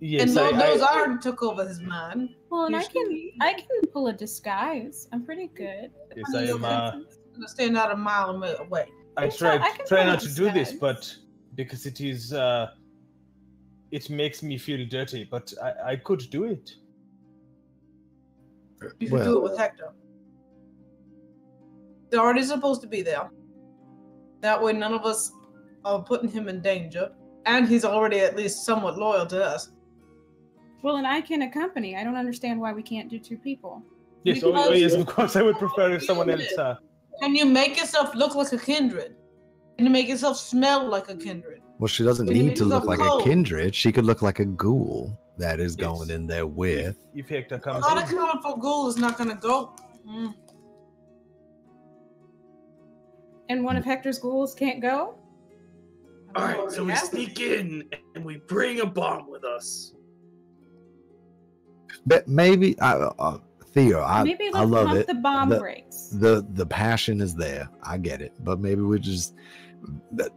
Yes, And Lord knows I already took over his mind. Well, and Usually- I can pull a disguise. I'm pretty good. Yes, I am. I'm gonna stand out a mile away. I can try pull not a to do this, disguise. but because it is, it makes me feel dirty. But I could do it. You should do it with Hector. They're already supposed to be there. That way none of us are putting him in danger. And he's already at least somewhat loyal to us. Well, and I can accompany. I don't understand why we can't do two people. Yes, Because- yes, of course. I would prefer if someone else. Can you make yourself look like a kindred? Can you make yourself smell like a kindred? well, she doesn't When you need make to look yourself like cold. a kindred. She could look like a ghoul that is Yes. going in there with. If Hector comes Not a in, colorful ghoul is not gonna go. And one of Hector's ghouls can't go? Alright, so we sneak in and we bring a bomb with us. But maybe Theo, Maybe I let's love pump it. the bomb The- brakes. The passion is there. I get it. But maybe we just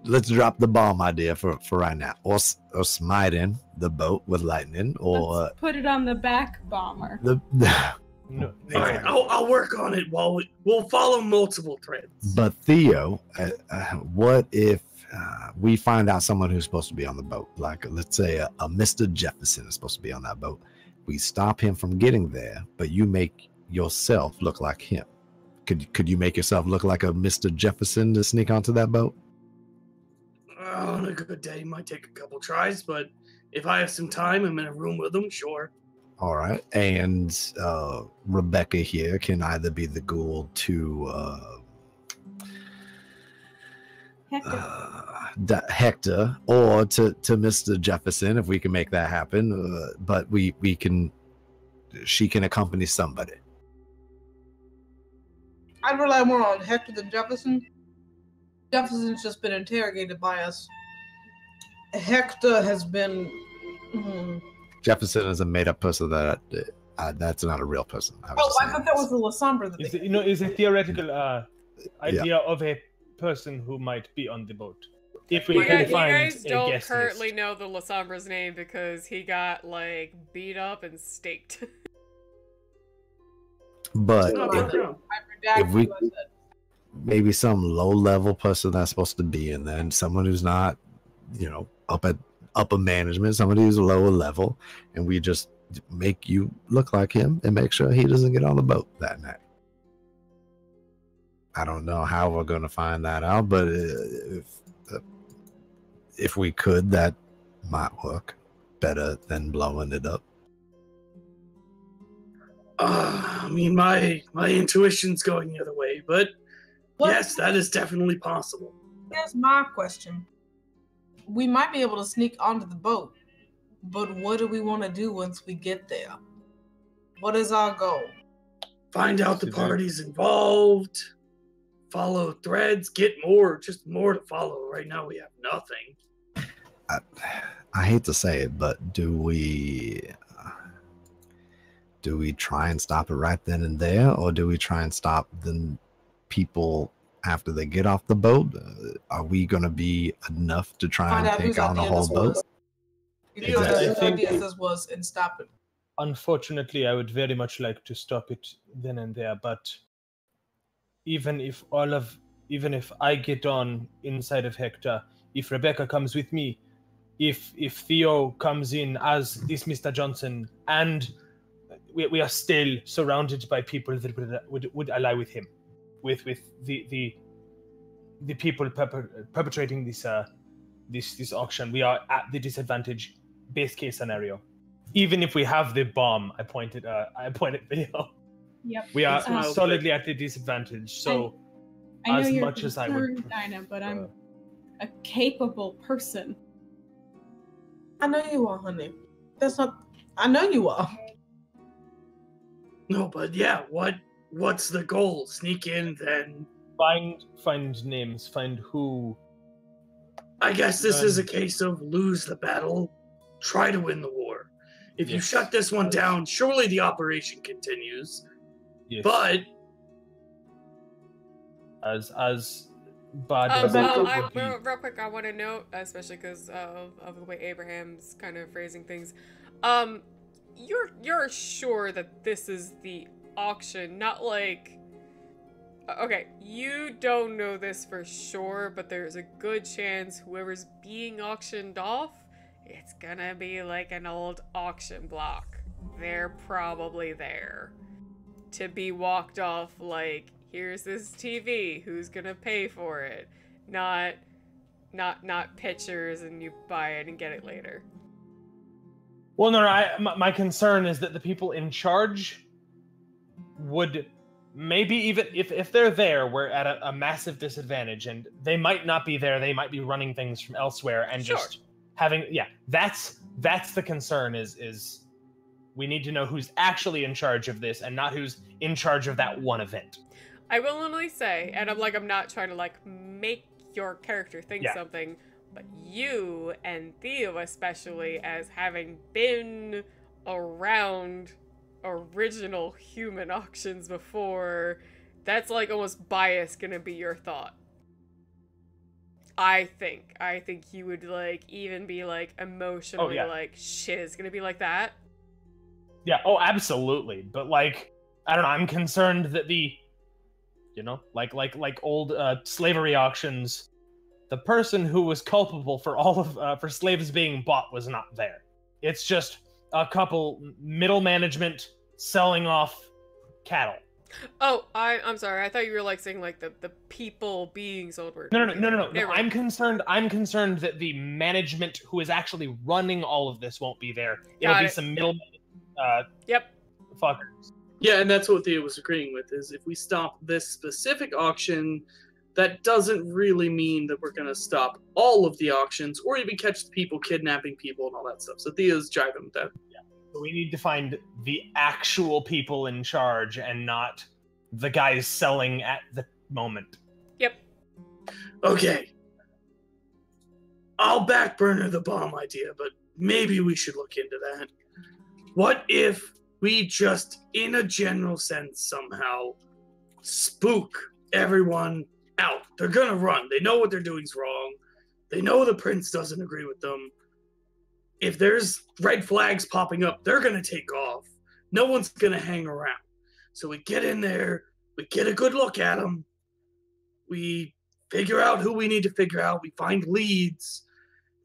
let's drop the bomb idea for right now, or smiting the boat with lightning, or Let's put it on the back bomber. the. no. Alright, I'll work on it while we'll follow multiple threads. But Theo, what if we find out someone who's supposed to be on the boat? Like, let's say a Mr. Jefferson is supposed to be on that boat. We stop him from getting there, but you make yourself look like him. Could you make yourself look like a Mr. Jefferson to sneak onto that boat? On a good day, might take a couple tries, but if I have some time, I'm in a room with them, sure. All right. And Rebecca here can either be the ghoul to Hector. Hector or to Mr. Jefferson, if we can make that happen. But she can accompany somebody. I'd rely more on Hector than Jefferson. Jefferson's just been interrogated by us. Hector has been. Jefferson is a made-up person that's not a real person. I thought that was the Lasombra that they Is a theoretical idea of a person who might be on the boat. If we You can guys, find you guys a don't guest currently list. know the Lasombra's name because he got, like, beat up and staked. But No, if, no. I if we- redacted what I said. maybe some low-level person that's supposed to be in there, and someone who's not, upper management, somebody who's lower level, and we just make you look like him and make sure he doesn't get on the boat that night. I don't know how we're going to find that out, but if we could, that might work better than blowing it up. I mean, my intuition's going the other way, but What- yes, that is definitely possible. Here's my question. We might be able to sneak onto the boat, but what do we want to do once we get there? What is our goal? Find out the parties involved, follow threads, get just more to follow. Right now, we have nothing. I hate to say it, but do we try and stop it right then and there, or do we try and stop the people after they get off the boat? Are we going to be enough to try Find and out whose take on the idea whole this boat? was. Exactly. Find out I whose think- idea this was and stop it. Unfortunately, I would very much like to stop it then and there, but even if I get on inside of Hector, if Rebecca comes with me, if Theo comes in as this Mr. Johnson, and we are still surrounded by people that would ally with him, with the people perpetrating this auction. We are at the disadvantage, base case scenario. Even if we have the bomb, I pointed Theo. Yep. We are It's solidly at the disadvantage. So I know as you're much as I would concerned, Dinah, but I'm a capable person. I know you are, honey. I know you are. No, but yeah, what's the goal? Sneak in, then find names, find who. I guess this is a case of lose the battle, try to win the war. If you shut this one down, surely the operation continues. Yes. But as bad as it would be. real quick, I want to note, especially because of the way Abraham's kind of phrasing things. You're sure that this is the auction, not like. Okay, you don't know this for sure, but there's a good chance whoever's being auctioned off, it's gonna be like an old auction block. They're probably there to be walked off like, here's this TV, who's gonna pay for it? Not pictures and you buy it and get it later. Well, no, my concern is that the people in charge would maybe, even if they're there, we're at a massive disadvantage, and they might not be there. They might be running things from elsewhere and just having. Yeah, that's the concern. Is we need to know who's actually in charge of this, and not who's in charge of that one event. I will only say, and I'm not trying to make your character think something, but you and Theo especially, as having been around original human auctions before, that's almost bias gonna be your thought. I think you would even be emotionally shit, it's gonna be like that. Yeah, oh absolutely. But I don't know, I'm concerned that the old slavery auctions, the person who was culpable for all of for slaves being bought was not there. It's just a couple middle management selling off cattle. Oh, I'm sorry. I thought you were saying the people being sold were. No. I'm concerned that the management who is actually running all of this won't be there. It'll be some middle fuckers. yeah, and that's what Theo was agreeing with, is if we stop this specific auction, that doesn't really mean that we're going to stop all of the auctions or even catch the people kidnapping people and all that stuff. So Theo's jiving with that. Yeah. So we need to find the actual people in charge and not the guys selling at the moment. Yep. Okay. I'll backburner the bomb idea, but maybe we should look into that. What if we just, in a general sense, somehow spook everyone out? They're gonna run. They know what they're doing's wrong. They know the prince doesn't agree with them. If there's red flags popping up, they're gonna take off. No one's gonna hang around. So we get in there, we get a good look at them, we figure out who we need to figure out, we find leads,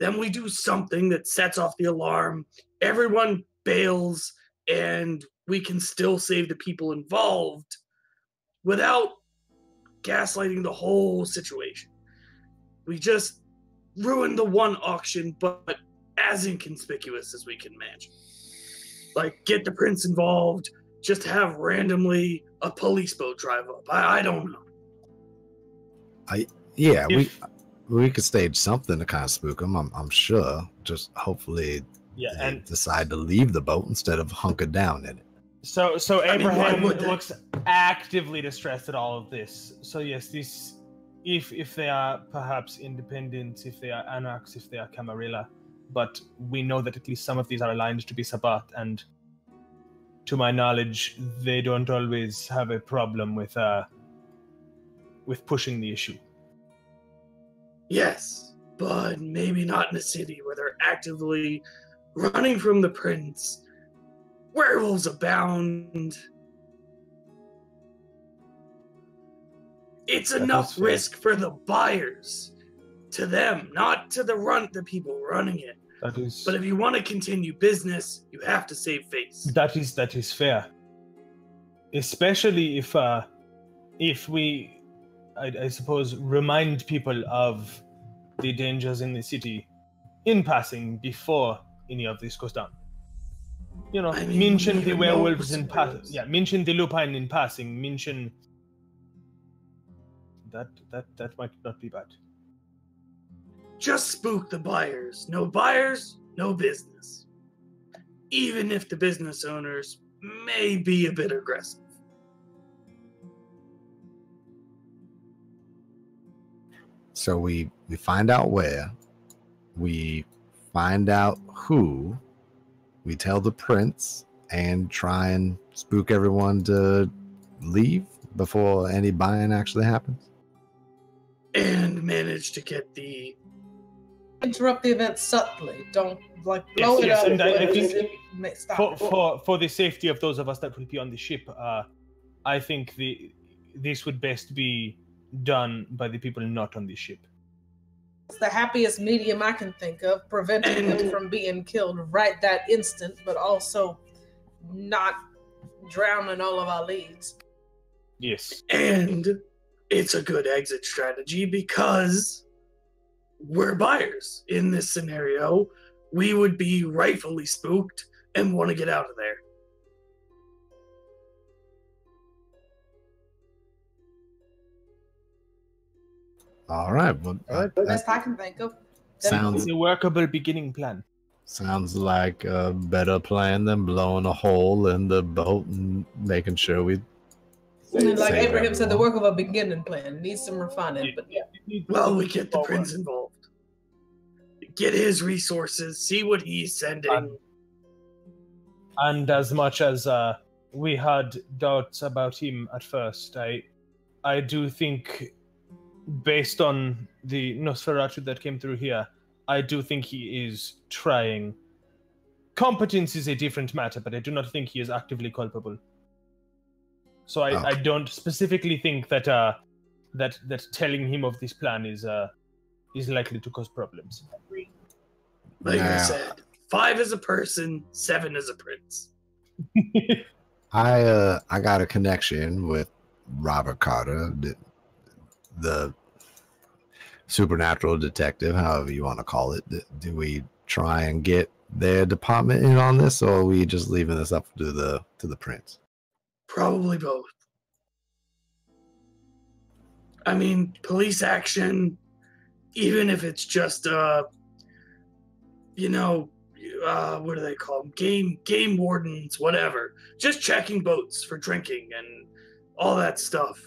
then we do something that sets off the alarm, everyone bails, and we can still save the people involved without gaslighting the whole situation. We just ruined the one auction, but as inconspicuous as we can imagine. Get the prince involved, just have randomly a police boat drive up. I don't know. We could stage something to kind of spook them, I'm sure. Just hopefully they decide to leave the boat instead of hunker down in it. So Abraham looks actively distressed at all of this. So yes, this, if they are perhaps independent, if they are anarchs, if they are Camarilla, but we know that at least some of these are aligned to be Sabbat, and to my knowledge, they don't always have a problem with pushing the issue. Yes, but maybe not in a city where they're actively running from the prince. Werewolves abound. It's enough risk for the buyers, to them, not to the people running it. That is. But if you want to continue business, you have to save face. That is fair. Especially if we, I suppose, remind people of the dangers in the city in passing before any of this goes down. You know, I mean, mention we the even werewolves know in passing. werewolves. Yeah, mention the lupine in passing. Mention that might not be bad. Just spook the buyers. No buyers, no business. Even if the business owners may be a bit aggressive. So we find out where, we find out who, we tell the prince, and try and spook everyone to leave before any buying actually happens. And manage to get the... Interrupt the event subtly. Don't blow it Yes, up. and I but think just stop. for the safety of those of us that will be on the ship, I think this would best be done by the people not on the ship. It's the happiest medium I can think of, preventing him from being killed right that instant, but also not drowning all of our leads. Yes. And it's a good exit strategy because we're buyers in this scenario. We would be rightfully spooked and want to get out of there. All right. Well, Best I can think of. sounds It's a workable beginning plan. sounds like a better plan than blowing a hole in the boat and making sure we. And like Save Abraham said, the everyone. work of a beginning plan needs some refining, but yeah. Well, we get the prince involved. Get his resources, see what he's sending. And as much as we had doubts about him at first, I do think, based on the Nosferatu that came through here, I do think he is trying. Competence is a different matter, but I do not think he is actively culpable. So I don't specifically think that that telling him of this plan is likely to cause problems. Like I Now, said, 5 is a person, 7 is a prince. I got a connection with Robert Carter, the supernatural detective, however you want to call it. Do we try and get their department in on this, or are we just leaving this up to the prince? Probably both. I mean, police action, even if it's just what do they call them? Game wardens, whatever. Just checking boats for drinking and all that stuff.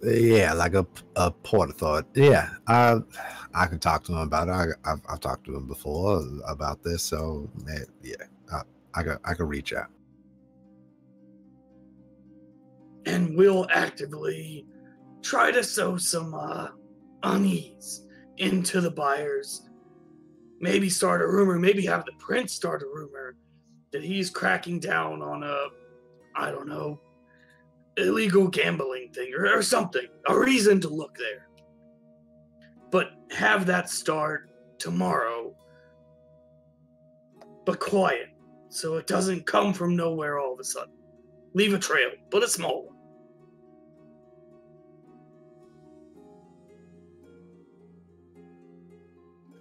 Yeah, like a port authority. Yeah, I could talk to him about it. I've talked to him before about this, so yeah, I could reach out. And we'll actively try to sow some unease into the buyers. Maybe start a rumor, maybe have the prince start a rumor that he's cracking down on illegal gambling thing or something. A reason to look there. But have that start tomorrow. But quiet, so it doesn't come from nowhere all of a sudden. Leave a trail, but a small one.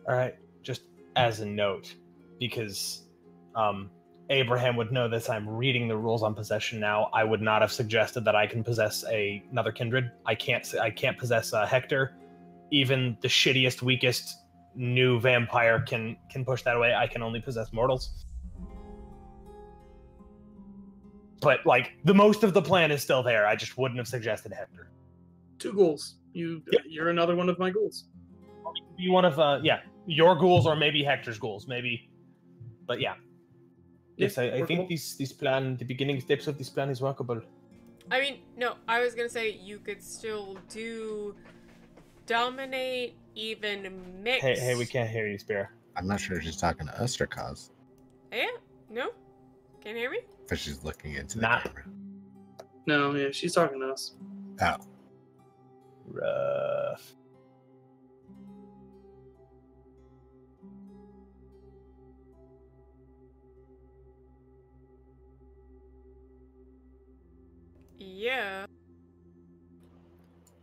All right, just as a note, because Abraham would know this. I'm reading the rules on possession now. I would not have suggested that I can possess another kindred. I can't possess Hector. Even the shittiest, weakest new vampire can push that away. I can only possess mortals. But like the most of the plan is still there. I just wouldn't have suggested Hector. 2 goals. You're another one of my goals. Be one of your goals or maybe Hector's goals, maybe. But yeah. Yes, I think the beginning steps of this plan is workable. I mean, no, I was gonna say you could still do dominate, even mix. Hey, we can't hear you, Spira. I'm not sure if she's talking to us or Kaz, Yeah? No? Can you hear me? but she's looking into the Nah. camera. No, yeah, she's talking to us. Oh, Rough. Yeah.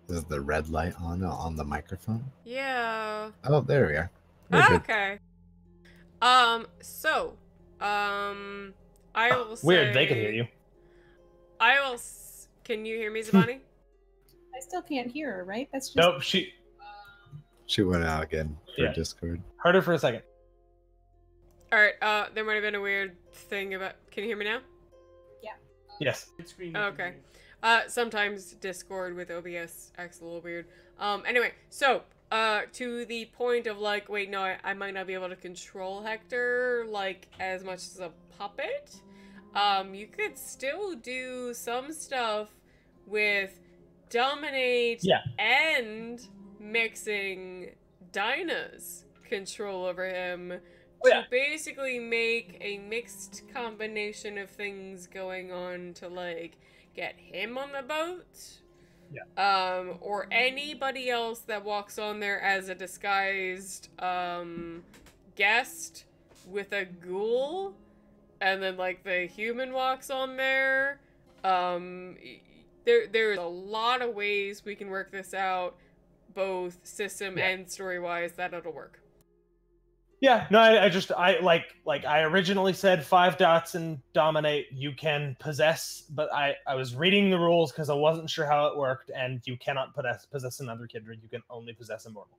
Is the red light on the microphone? Yeah. Oh, there we are. We're good. Okay. So, I will say. Weird, they could hear you. I will. Can you hear me, Zabani? I still can't hear her, right? That's just. Nope, She went out again for Yeah. Discord. heard her for a second. All right. There might have been a weird thing about. Can you hear me now? Yes. Okay. Sometimes Discord with OBS acts a little weird. Anyway, so, to the point of like, wait, no, I might not be able to control Hector, like, as much as a puppet. You could still do some stuff with Dominate and mixing Dinah's control over him to basically make a mixed combination of things going on to, like, get him on the boat. Or anybody else that walks on there as a disguised, guest with a ghoul, and then, like, the human walks on there. There's a lot of ways we can work this out, both system and story-wise, that it'll work. Yeah, no, I originally said 5 dots and dominate you can possess, but I was reading the rules because I wasn't sure how it worked, and you cannot possess another kindred, you can only possess a mortal.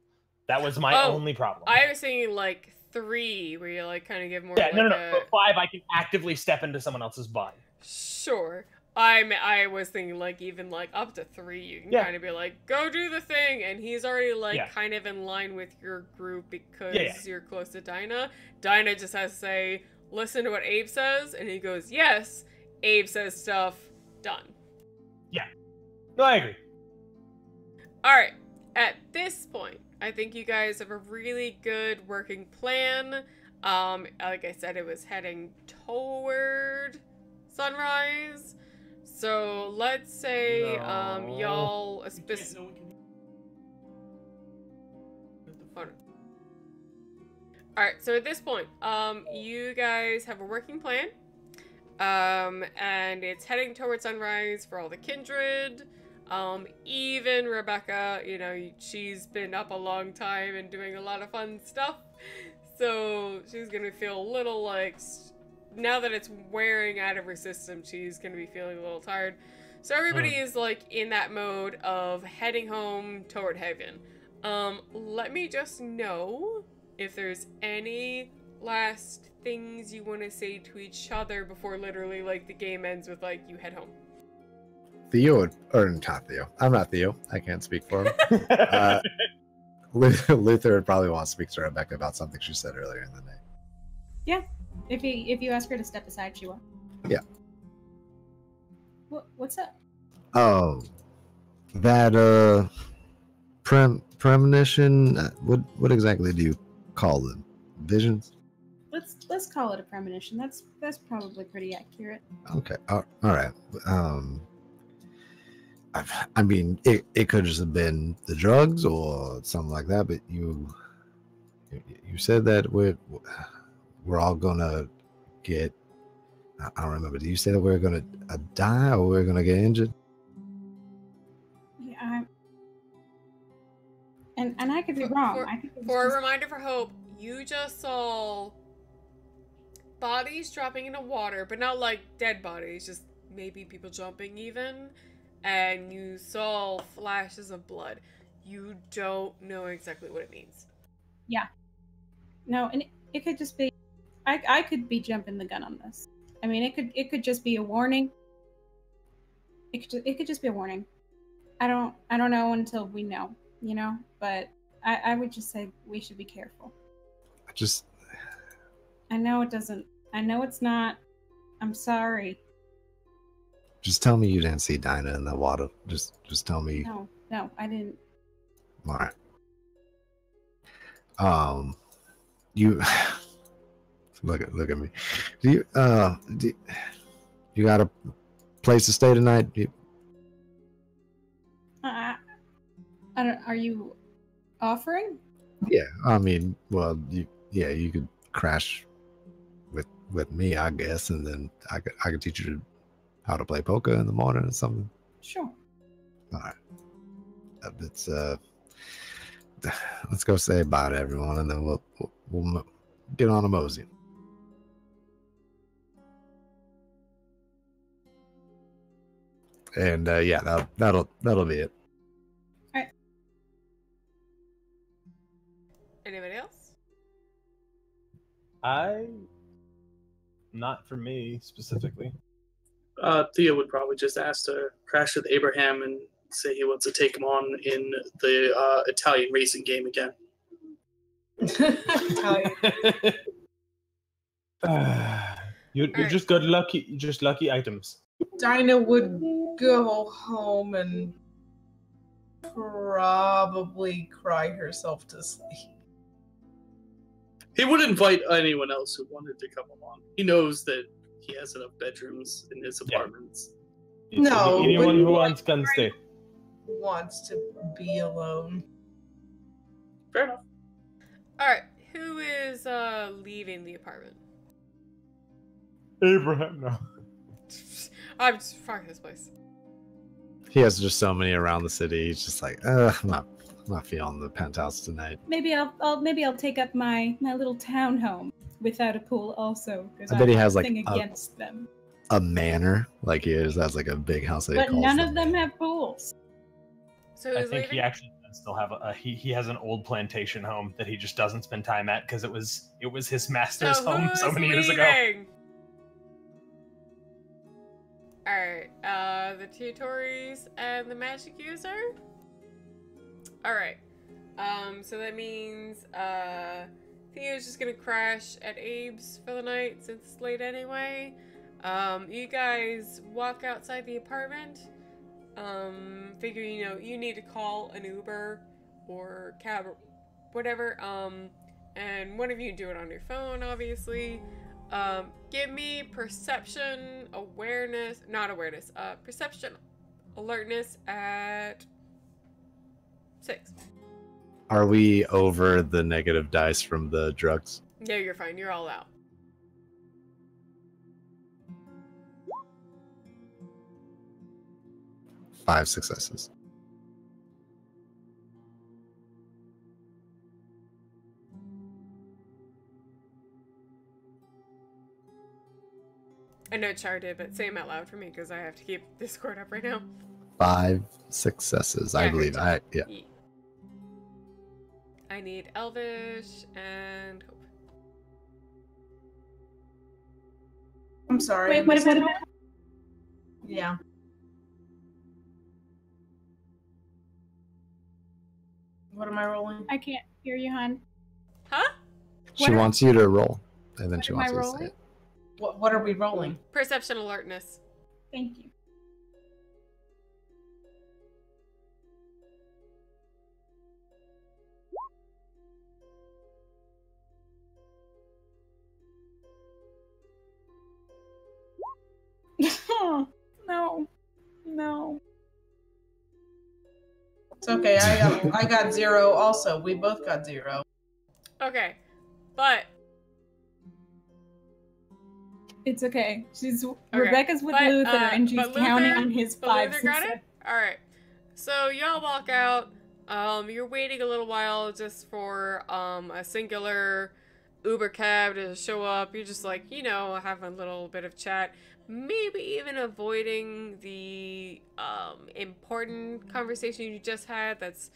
That was my only problem. I was thinking like 3, where you like kind of give more. Yeah, like no. But 5, I can actively step into someone else's body. Sure. I was thinking like even like up to 3, you can kind of be like, go do the thing, and he's already like kind of in line with your group because you're close to Dinah. Dinah just has to say, listen to what Abe says, and he goes, yes. Abe says stuff, done. Yeah. No, I agree. Alright, at this point, I think you guys have a really good working plan. Like I said, it was heading toward sunrise. So let's say y'all Alright, so at this point, you guys have a working plan. And it's heading towards sunrise for all the kindred. Even Rebecca, you know, she's been up a long time and doing a lot of fun stuff. So she's gonna feel a little like, now that it's wearing out of her system, she's gonna be feeling a little tired. So everybody is like in that mode of heading home toward heaven. Let me just know if there's any last things you want to say to each other before literally like the game ends with like you head home. Theo, or not Theo. I'm not Theo. I can't speak for him. Luther would probably want to speak to Rebecca about something she said earlier in the day. Yeah. If you ask her to step aside, she will. Yeah. What's up? Oh, that premonition. What exactly do you call them? Visions? Let's call it a premonition. That's probably pretty accurate. Okay. All right. I mean, it could just have been the drugs or something like that. But you said that we're all gonna get. I don't remember. Did you say that we're gonna die or we're gonna get injured? Yeah. And I could be wrong. For a reminder for Hope, you just saw bodies dropping into water, but not like dead bodies, just maybe people jumping even. And you saw flashes of blood. You don't know exactly what it means. Yeah. No, and it could just be. I could be jumping the gun on this. I mean, it could just be a warning. It could just be a warning. I don't know until we know, you know. But I would just say we should be careful. I know it doesn't. I know it's not. I'm sorry. Just tell me you didn't see Dinah in the water. Just tell me. No, I didn't. All right. You look at me. Do you got a place to stay tonight? Are you offering? Yeah, I mean, well, you could crash with me, I guess, and then I could teach you how to play poker in the morning or something. Sure. All right. It's let's go say bye to everyone, and then we'll get on a mosey. And yeah, that'll be it. Anybody else? Not for me specifically. Theo would probably just ask to crash with Abraham and say he wants to take him on in the Italian racing game again. Italian. You're just good lucky. Just lucky items. Dinah would go home and probably cry herself to sleep. He would invite anyone else who wanted to come along. He knows that he has enough bedrooms in his apartments. No, anyone but- who wants can stay. Wants to be alone. Fair enough. Alright, who is leaving the apartment? Abraham, no. I'm just fuck this place. He has just so many around the city. He's just like, I'm not feeling the penthouse tonight. Maybe I'll take up my little townhome without a pool also. Because I bet he has like against them. a manor, like he has like a big house that he But calls none the of them manor. have pools. So I who's think leaving? he actually does still have he has an old plantation home that he just doesn't spend time at because it was his master's home so who's many years ago. leaving? Alright, the Tutories and the magic user? Alright. So that means, Theo's just gonna crash at Abe's for the night since it's late anyway. You guys walk outside the apartment. Figure, you need to call an Uber or cab or whatever. And one of you do it on your phone, obviously. Give me perception, perception, alertness at 6. Are we over the negative dice from the drugs? Yeah, you're fine. You're all out. Five successes. I know Char did, but say them out loud for me because I have to keep Discord up right now. 5 successes, Yeah, I I believe. heard Yeah. I need Elvish and Hope. I'm sorry. Wait, what about Yeah. What am I rolling? I can't hear you, hon. Huh? She What are- wants you to roll, and then What she am wants I you to say rolling? it. What are we rolling? Perception alertness. Thank you. No. It's okay. I got 0 also. We both got 0. Okay, but It's okay. Rebecca's with But, Luther, and she's but counting Luther- on his but 5 Luther got success. it? Alright. So y'all walk out. You're waiting a little while just for a singular Uber cab to show up. You're just like, having a little bit of chat. Maybe even avoiding the important conversation you just had that's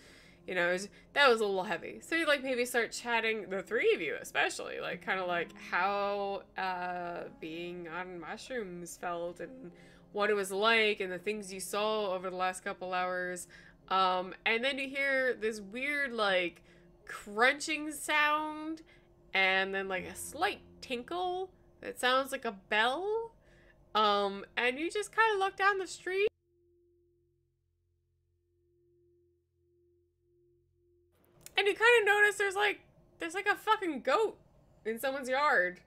that was a little heavy. So you maybe start chatting, the three of you especially, kind of how being on mushrooms felt and what it was like and the things you saw over the last couple hours. And then you hear this weird crunching sound and then a slight tinkle that sounds like a bell. And you just kind of look down the street. And you kind of notice there's a fucking goat in someone's yard.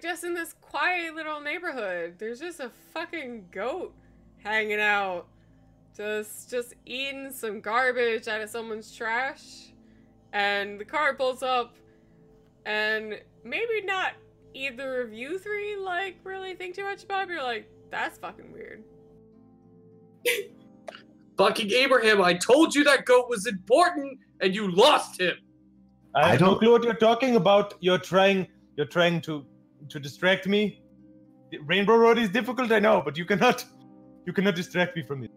Just in this quiet little neighborhood, there's just a fucking goat hanging out. Just eating some garbage out of someone's trash. And the car pulls up, and maybe not either of you three really think too much about it, but you're like, that's fucking weird. Fucking Abraham, I told you that goat was important, and you lost him. I have no don't- clue what you're talking about. You're trying to distract me. The Rainbow Road is difficult, I know, but you cannot distract me from it.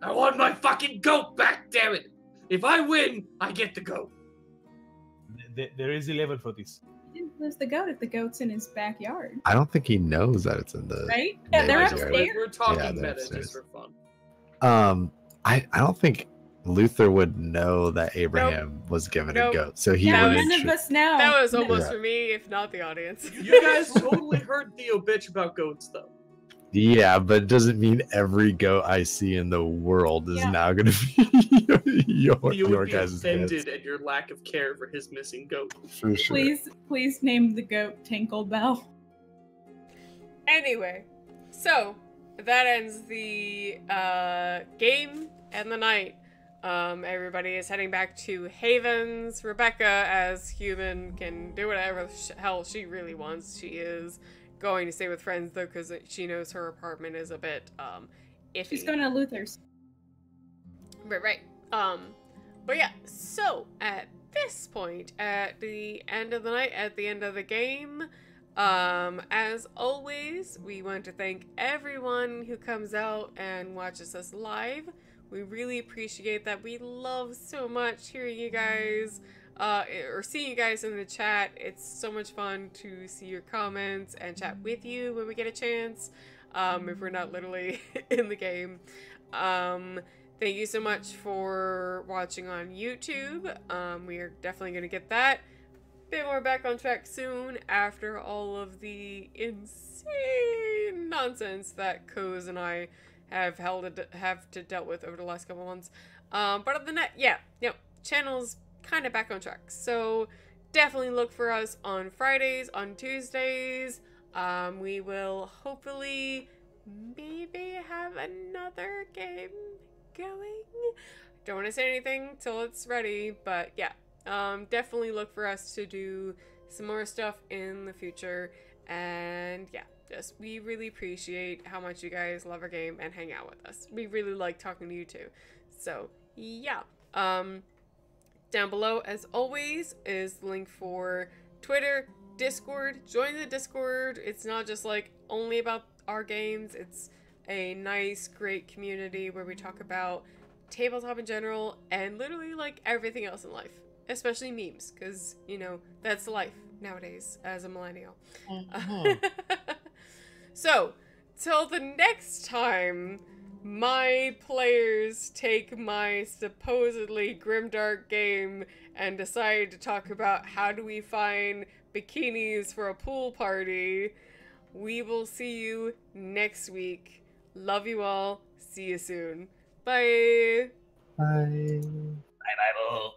I want my fucking goat back, damn it! If I win, I get the goat. There is a level for this. He didn't lose the goat if the goat's in his backyard, I don't think he knows that it's in the. right? Yeah, they're neighbor's upstairs. yard. We're talking Yeah, they're meta upstairs. just for fun. I don't think Luther would know that Abraham was given Nope. a goat, so he Yeah, wouldn't. none of us know. That was almost Yeah. for me, if not the audience. You guys totally heard Theo bitch about goats, though. Yeah, but it doesn't mean every goat I see in the world is Yeah. now going to be your Theo would be guys' offended kids. at your lack of care for his missing goat. For sure. Please name the goat Tinklebell. Anyway, so that ends the game and the night. Everybody is heading back to Havens. Rebecca, as human, can do whatever the hell she really wants. She is going to stay with friends, though, because she knows her apartment is a bit iffy. She's going to Luther's. Right. But yeah, so at this point, at the end of the night, at the end of the game, as always, we want to thank everyone who comes out and watches us live. We really appreciate that. We love so much hearing you guys, or seeing you guys in the chat. It's so much fun to see your comments and chat with you when we get a chance, if we're not literally in the game. Thank you so much for watching on YouTube. We are definitely going to get that bit more back on track soon after all of the insane nonsense that Coz and I have to dealt with over the last couple months. But other than that, yeah, channel's kind of back on track. So definitely look for us on Fridays, on Tuesdays. We will hopefully maybe have another game going. Don't want to say anything till it's ready, but yeah, definitely look for us to do some more stuff in the future. And yeah, we really appreciate how much you guys love our game and hang out with us. We really like talking to you too. So yeah, down below as always is the link for Twitter, Discord. Join the Discord. It's not just like only about our games. It's a nice, great community where we talk about tabletop in general and literally like everything else in life, especially memes, because you know that's life nowadays as a millennial. So till the next time my players take my supposedly grimdark game and decide to talk about how do we find bikinis for a pool party, we will see you next week. Love you all. See you soon. Bye. Bye. Night, idol.